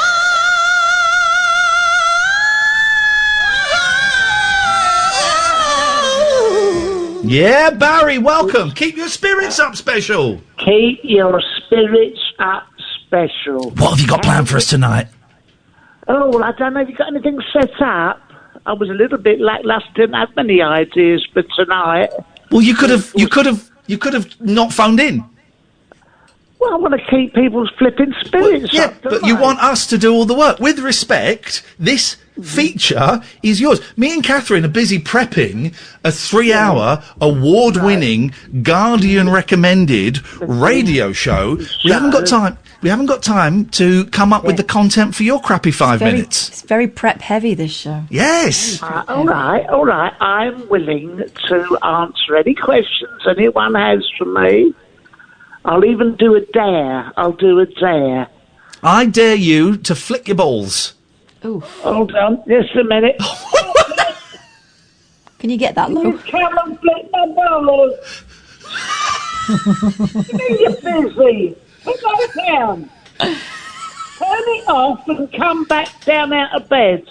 Yeah, Barry, welcome. Keep your spirits up, special. Keep your spirits up, special. What have you got planned for us tonight? Oh, well, I don't know if you got anything set up. I was a little bit lacklustre, didn't have many ideas for tonight. Well, you could have not phoned in. Well, I want to keep people's flipping spirits up. But you want us to do all the work. With respect, this feature is yours. Me and Catherine are busy prepping a 3-hour, award-winning, Guardian-recommended radio show. We haven't got time. We haven't got time to come up with the content for your crappy 5 minutes. It's very prep-heavy, this show. Yes. All right. I'm willing to answer any questions anyone has for me. I'll even do a dare. I'll do a dare. I dare you to flick your balls. Ooh. Hold on, just a minute. Can you get that low? You come and flick my balls. You're busy. Put that down. Turn it off and come back down out of bed.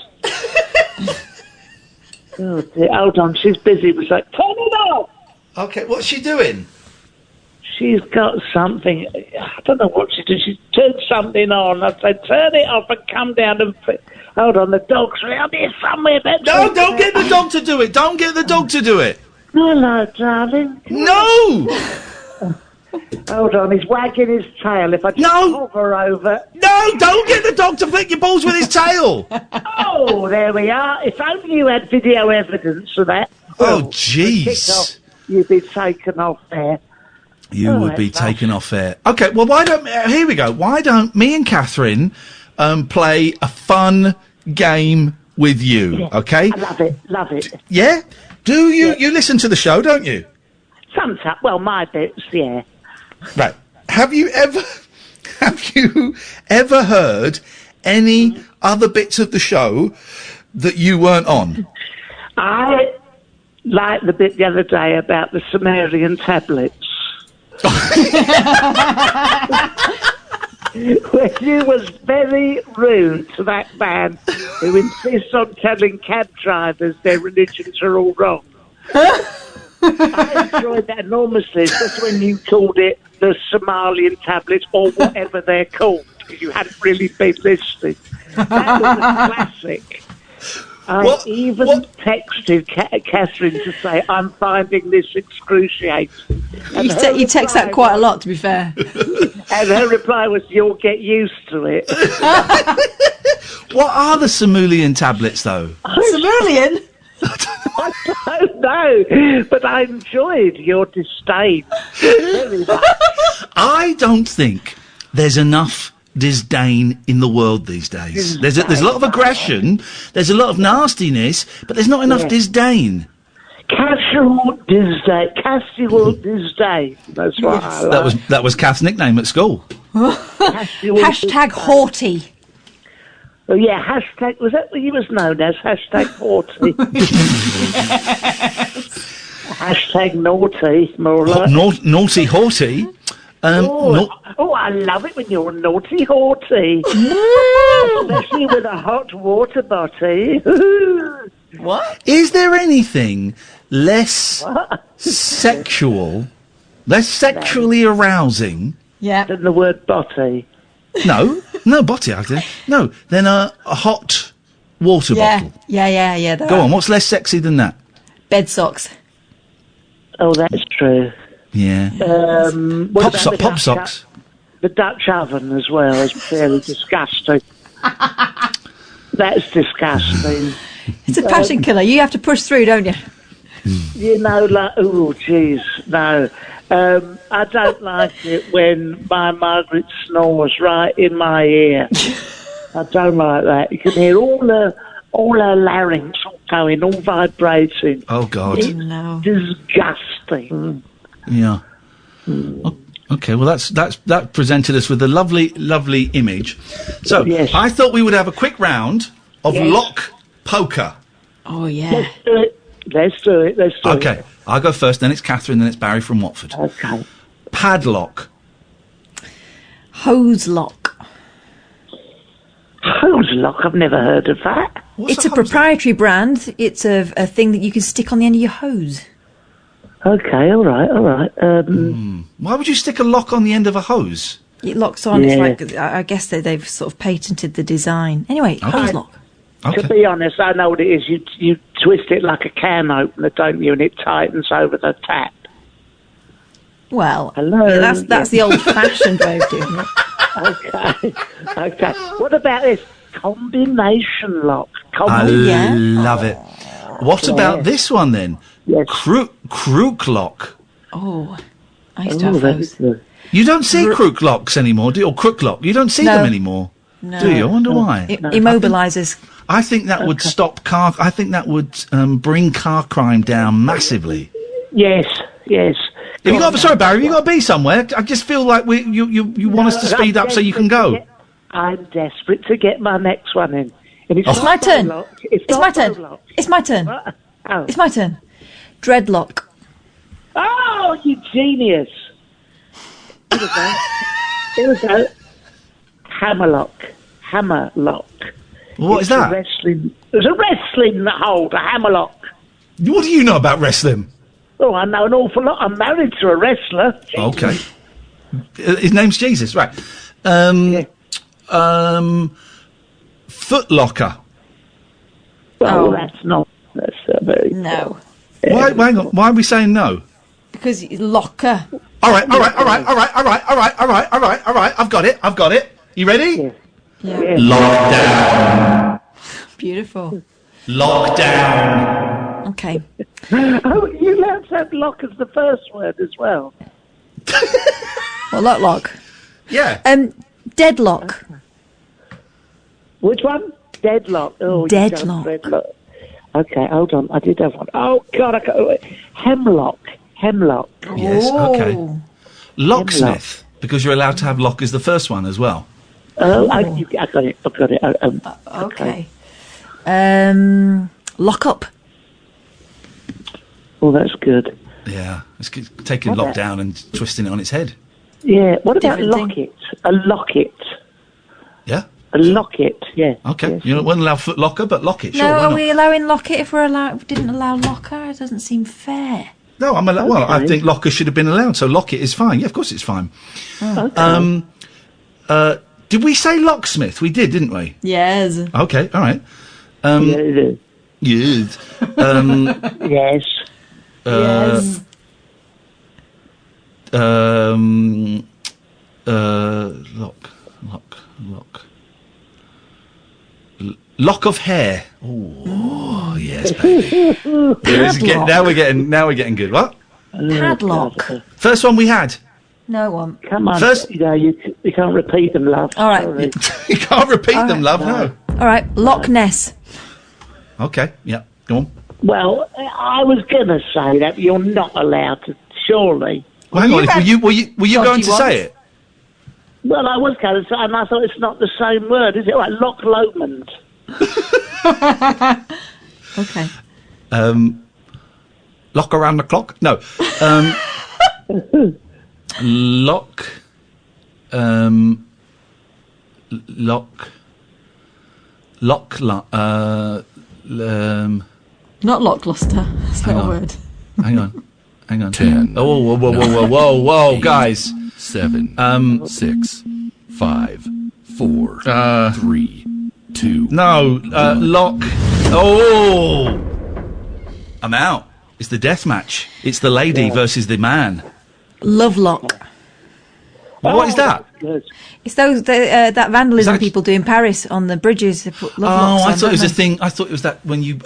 Oh dear, hold on, she's busy. It was like, turn it off. Okay, what's she doing? She's got something. I don't know what she did. She turned something on. I said, turn it off and come down and... Hold on, the dog's around here somewhere. No, don't get the dog to do it. Don't get the dog to do it. Hello, darling. No! Hold on, he's wagging his tail. If I just hover over... No, don't get the dog to flick your balls with his tail. Oh, there we are. If only you had video evidence of that. Oh, jeez. You'd be taken off there. You would be taken off air. Okay, well, why don't... here we go. Why don't me and Catherine play a fun game with you, okay? I love it. Yeah? Do you... You listen to the show, don't you? Sometimes. Well, my bits, yeah. Right. Have you ever heard any other bits of the show that you weren't on? I liked the bit the other day about the Sumerian tablets. when you was very rude to that man who insists on telling cab drivers their religions are all wrong. I enjoyed that enormously, especially when you called it the Somalian tablets or whatever they're called, because you hadn't really been listening. That was a classic. I even texted Catherine to say, I'm finding this excruciating. You text that quite a lot, to be fair. And her reply was, you'll get used to it. What are the Simulian tablets, though? Simulian? I don't know, but I enjoyed your disdain. I don't think there's enough disdain in the world these days. There's a lot of aggression, there's a lot of nastiness, but there's not enough disdain. Casual disdain. That's what I like. That was Kath's nickname at school. Hashtag haughty. Oh yeah, hashtag, was that what he was known as? Hashtag 40. Hashtag naughty, more like. Naughty haughty. I love it when you're naughty haughty. Especially with a hot water bottle. What? Is there anything less sexual, less sexually arousing than the word botty? No, botty, actually. No, then a hot water bottle. Yeah. Go on, what's less sexy than that? Bed socks. Oh, that's true. Yeah. What Pop about socks. The Dutch oven as well is fairly disgusting. That's disgusting. It's a passion killer. You have to push through, don't you? You know, like, oh, jeez, no. I don't like it when my Margaret snores right in my ear. I don't like that. You can hear all her larynx all going, all vibrating. Oh, God. It's disgusting. Yeah. Okay, well, that presented us with a lovely image. So, I thought we would have a quick round of lock poker. Oh, yeah. Let's do it. Okay, I'll go first, then it's Catherine, then it's Barry from Watford. Okay. Padlock. Hose lock. Hose lock? I've never heard of that. It's a proprietary brand. It's a thing that you can stick on the end of your hose. Okay, all right. Why would you stick a lock on the end of a hose? It locks on. It's like, I guess they've sort of patented the design. Anyway, hose lock. To be honest, I know what it is. You twist it like a can opener, don't you? And it tightens over the tap. Well, hello. Yeah, that's the old-fashioned way of doing it. Okay. What about this combination lock? I love it. What about this one then? Yes. Crook lock. Oh, I used to have those. You don't see crook locks anymore, do you? Or crook lock. You don't see them anymore. No. Do you? I wonder why. It immobilises. I think that would stop car. I think that would bring car crime down massively. Yes. Sorry, Barry. Have you got to be somewhere? I just feel like you want us to speed up so you can go. I'm desperate to get my next one in. And It's my turn. It's my turn. It's my turn. Oh. It's my turn. Dreadlock. Oh, you genius! Here we go. Hammerlock. What is that? There's a wrestling hold, a hammerlock. What do you know about wrestling? Oh, I know an awful lot. I'm married to a wrestler. Okay. His name's Jesus, right? Footlocker. Oh, that's not. That's very. No. Why? Hang on. Why are we saying no? Because it's locker. All right. I've got it. You ready? Yeah. Lockdown. Beautiful. Lockdown. Okay. Oh, you allowed to have lock as the first word as well. Well, lock. Yeah. Deadlock. Which one? Deadlock. Oh, Deadlock. Okay, hold on. I did have one. Oh, God. Hemlock. Yes, okay. Locksmith, because you're allowed to have lock as the first one as well. Oh, I got it. Okay. Lock up. Oh, that's good. Yeah, it's taking lock down and twisting it on its head. Yeah. What about Different thing. locket? A locket. Yeah. A locket. Yeah. Okay. Yes. You wouldn't allow foot locker, but locket. Sure. No, why are not? we allowing locket if didn't allow locker? It doesn't seem fair. No, well, I Okay. think locker should have been allowed, so locket is fine. Yeah, of course it's fine. Oh. Did we say locksmith? We did, didn't we? Yes. Okay, all right. Yeah, it is. Yes. Yes. Yes. Lock of hair. Oh, yes, baby. Now we're getting good. What? Padlock. First one we had. No one. Come on. First- You can't repeat them, love. All right. Sorry. You can't repeat them, love. No. All right. Loch Ness. Okay. Yeah. Go on. Well, I was going to say that, but you're not allowed to, surely. Well, hang on. Were you going to say it? Well, I was going to say, and I thought it's not the same word, is it? Like Loch Lomond. Okay. Lock around the clock? No. Lock. Not Lockluster. That's not a word. Hang on. 10. Oh, whoa, guys. 7, 6, 5, 4, 3, 2. No, lock. Oh! I'm out. It's the death match. It's the lady versus the man. Lovelock. What is that? It's those that vandalism people do in Paris on the bridges. They put lovelocks I on, thought it was don't a thing. I thought it was that when you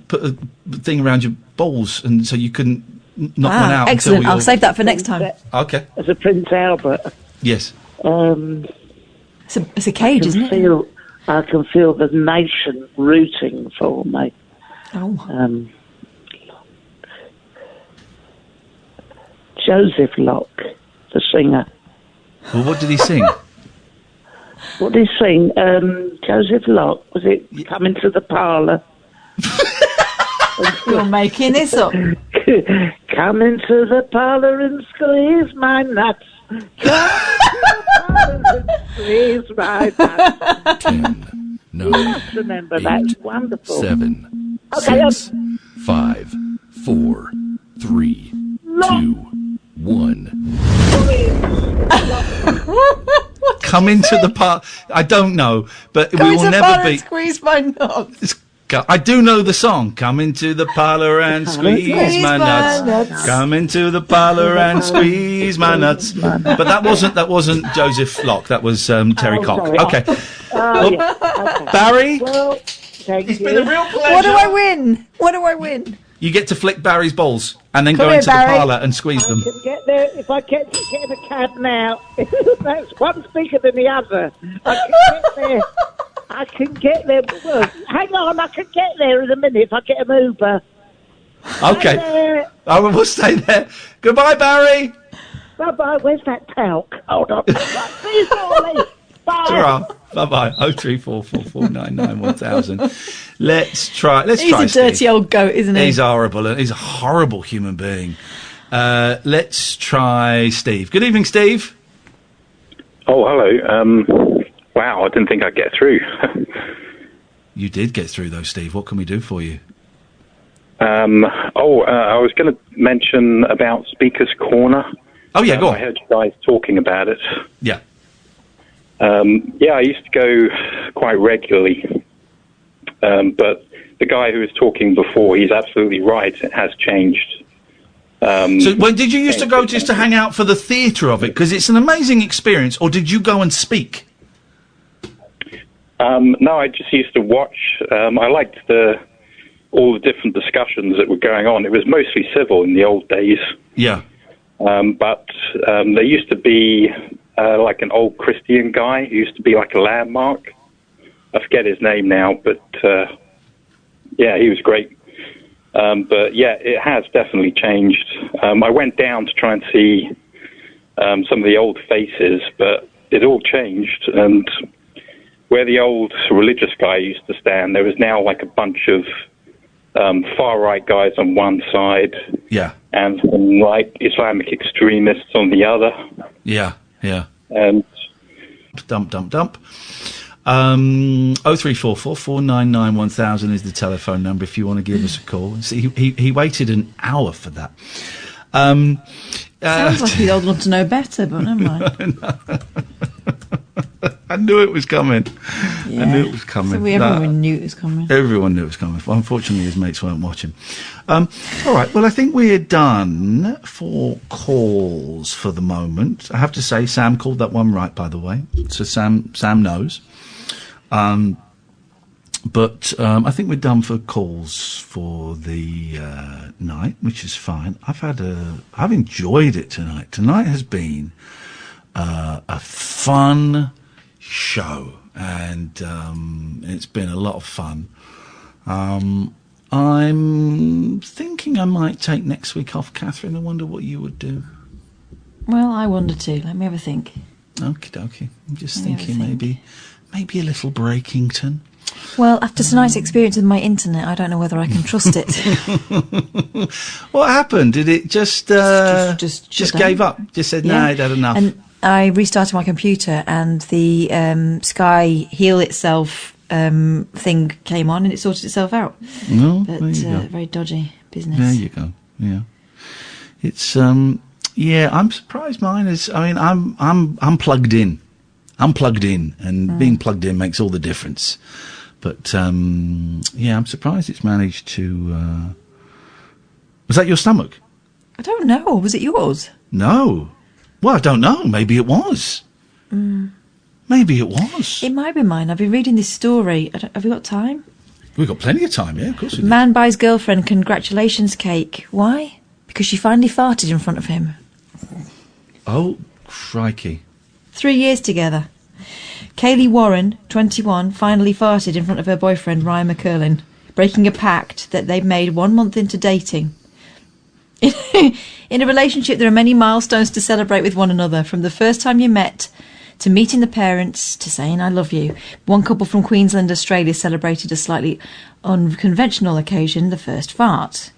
put a thing around your balls, and so you couldn't knock one out. Excellent. Until I'll save that for next time. Okay. As a Prince Albert. Yes. It's a cage, isn't it? I can feel the nation rooting for me. Oh. Joseph Locke, the singer. Well, what did he sing? What did he sing? Joseph Locke, was it Coming to the Parlour? You're making this up. Come into the parlour and squeeze my nuts. Come into the parlour and squeeze my nuts. 10, 9, Let's remember 8, that. It's wonderful. 7, Okay, 6, 5, 4, 3, 2, 1. Come into the part. I don't know, but we will never be. Squeeze my nuts. I do know the song. Come into the parlour and squeeze my nuts. Come into the parlour and squeeze my nuts. But that wasn't Joseph Locke. That was Terry Cock. sorry. Okay. Okay. Barry, Well, thank you. been a real pleasure. What do I win? What do I win? you get to flick Barry's balls and then Come go here, into Barry. the parlour and squeeze them. I can get there if I get in a cab now. That's one's bigger than the other. I can get there. I can get there. Well, hang on, I can get there in a minute if I get an Uber. Okay. We'll stay there. Goodbye, Barry. Bye-bye. Where's that talc? Hold on. Right, see you shortly. Bye. Ta-ra. Bye-bye. 03444991000. Let's try. He's try a dirty Steve. old goat, isn't he? He's horrible. He's a horrible human being. Let's try Steve. Good evening, Steve. Oh, hello. Wow, I didn't think I'd get through. You did get through, though, Steve. What can we do for you? I was going to mention about Speaker's Corner. Oh, yeah, go on. I heard you guys talking about it. Yeah. I used to go quite regularly. But the guy who was talking before, he's absolutely right. It has changed. So when did you used to go just to hang out for the theatre of it? Because it's an amazing experience. Or did you go and speak? No, I just used to watch. I liked all the different discussions that were going on. It was mostly civil in the old days. Yeah. But there used to be like an old Christian guy who used to be like a landmark. I forget his name now, but he was great. But yeah, it has definitely changed. I went down to try and see some of the old faces, but it all changed. And where the old religious guy used to stand, there was now like a bunch of far-right guys on one side, Yeah. And some Islamic extremists on the other. Yeah. And dump. 0344 499 1000 is the telephone number if you want to give us a call. See, he waited an hour for that. Sounds like he's old enough to know better, but never mind. I knew it was coming. Yeah. I knew it was coming. So everyone knew it was coming. Everyone knew it was coming. Well, unfortunately, his mates weren't watching. All right. Well, I think we're done for calls for the moment. I have to say, Sam called that one right, by the way. So Sam knows. But I think we're done for calls for the night, which is fine. I've enjoyed it tonight. Tonight has been a fun show, and it's been a lot of fun. I'm thinking I might take next week off, Catherine. I wonder what you would do. Well, I wonder too. Let me have a think. Okie dokie. I'm just thinking maybe a little Breakington. Well, after tonight's experience with my internet, I don't know whether I can trust it. What happened? Did it just gave up? Just said, no, it had enough. And I restarted my computer, and the Sky Heal Itself thing came on, and it sorted itself out. No, but there you go. very dodgy business. There you go. Yeah, it's I'm surprised mine is. I mean, I'm plugged in. I'm plugged in, and being plugged in makes all the difference. But I'm surprised it's managed to. Was that your stomach? I don't know. Was it yours? No. Well, I don't know. Maybe it was. Maybe it was. It might be mine. I've been reading this story. Have we got time? We've got plenty of time, yeah, of course we do. Man buys girlfriend congratulations cake. Why? Because she finally farted in front of him. Oh, crikey. 3 years together. Kaylee Warren, 21, finally farted in front of her boyfriend, Ryan McCurlin, breaking a pact that they'd made 1 month into dating. In a relationship, there are many milestones to celebrate with one another, from the first time you met to meeting the parents to saying I love you. One couple from Queensland, Australia, celebrated a slightly unconventional occasion, the first fart.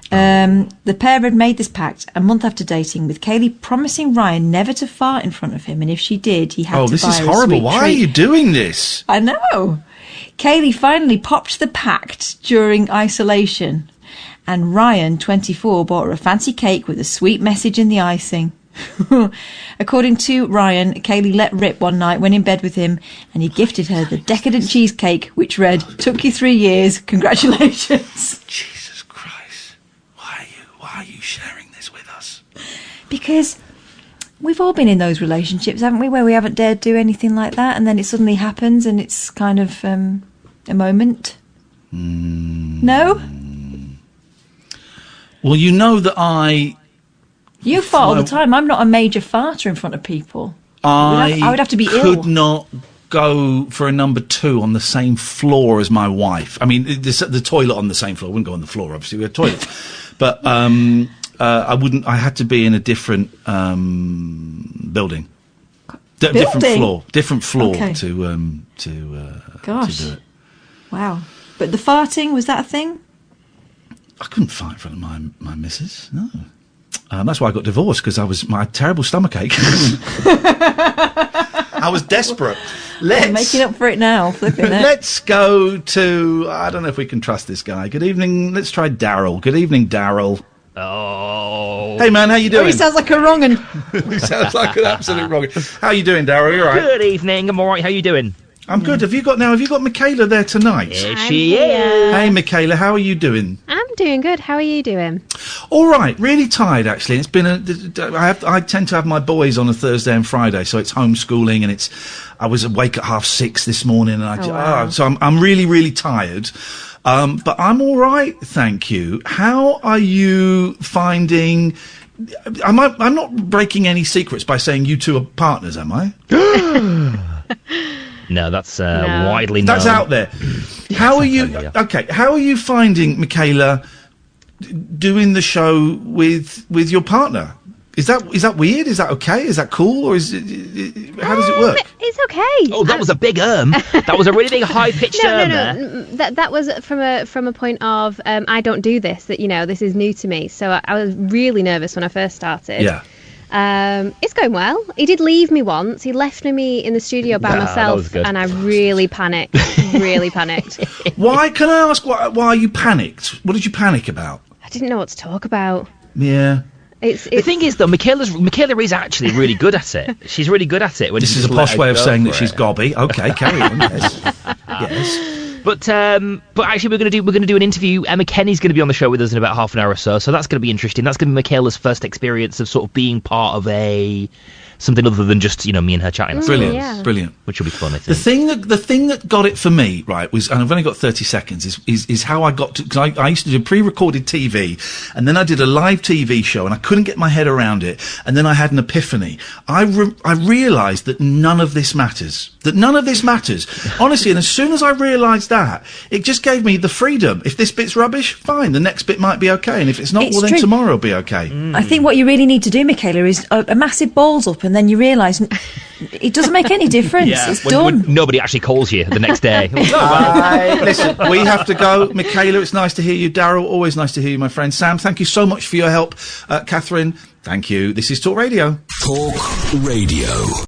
The pair had made this pact a month after dating, with Kaylee promising Ryan never to fart in front of him, and if she did, he had to buy her a sweet treat. Oh, this is horrible. Why are you doing this? I know. Kaylee finally popped the pact during isolation, and Ryan, 24, bought her a fancy cake with a sweet message in the icing. According to Ryan, Kaylee let rip one night, went in bed with him, and he gifted her the decadent cheesecake, which read, "Took you 3 years, congratulations." Jesus Christ. Why are you sharing this with us? Because we've all been in those relationships, haven't we, where we haven't dared do anything like that, and then it suddenly happens, and it's kind of a moment. No? Well, you know that You fart all the time. I'm not a major farter in front of people. I would have to be could ill. not go for a number 2 on the same floor as my wife. I mean, the toilet on the same floor. I wouldn't go on the floor, obviously. We had toilets. But I wouldn't. I had to be in a different building. Different floor Okay. to Gosh. do it. Wow. But the farting, was that a thing? I couldn't fart in front of my missus, no. That's why I got divorced, because I had terrible stomachache. I was desperate. I'm making up for it now. Flipping it. Let's go to... I don't know if we can trust this guy. Good evening. Let's try Daryl. Good evening, Daryl. Oh. Hey, man, how you doing? Oh, he sounds like a wrong-un. He sounds like an absolute wrong-un. How you doing, Daryl? You all right? Good evening. I'm all right. How you doing? I'm good. Have you got Michaela there tonight? Here she is. Hey, Michaela, how are you doing? I'm doing good. How are you doing? All right, really tired actually. It's been I tend to have my boys on a Thursday and Friday, so it's homeschooling, and I was awake at 6:30 this morning, and so I'm really, really tired. But I'm all right, thank you. How are you finding? I'm not breaking any secrets by saying you two are partners, am I? No, that's widely known. That's out there. How are you? Okay, how are you finding, Michaela, doing the show with your partner? Is that weird? Is that okay? Is that cool? Or is it, how does it work? It's okay. Oh, that was a big That was a really big high-pitched there. That was from a point of I don't do this. That this is new to me. So I was really nervous when I first started. Yeah. It's going well. He did leave me once. He left me in the studio by myself, and I really panicked. Really panicked. Why? Can I ask why you panicked? What did you panic about? I didn't know what to talk about. Yeah. The thing is, though, Michaela is actually really good at it. She's really good at it. When this is a posh way of saying that she's gobby. Okay, carry on. Yes. But actually, we're going to do an interview. Emma Kenny's going to be on the show with us in about half an hour or so. So that's going to be interesting. That's going to be Michaela's first experience of sort of being part of something other than just me and her chatting. Brilliant. Which will be fun, I think. The thing that got it for me, right, was, and I've only got 30 seconds, is how I got to, because I used to do pre-recorded TV, and then I did a live TV show, and I couldn't get my head around it, and then I had an epiphany. I realised that none of this matters. Honestly, and as soon as I realised that, it just gave me the freedom. If this bit's rubbish, fine, the next bit might be okay, and if it's not, then tomorrow will be okay. I think what you really need to do, Michaela, is a massive balls up, and then you realise it doesn't make any difference. It's done. When nobody actually calls you the next day. Listen, we have to go. Michaela, it's nice to hear you. Daryl, always nice to hear you, my friend. Sam, thank you so much for your help. Catherine, thank you. This is Talk Radio. Talk Radio.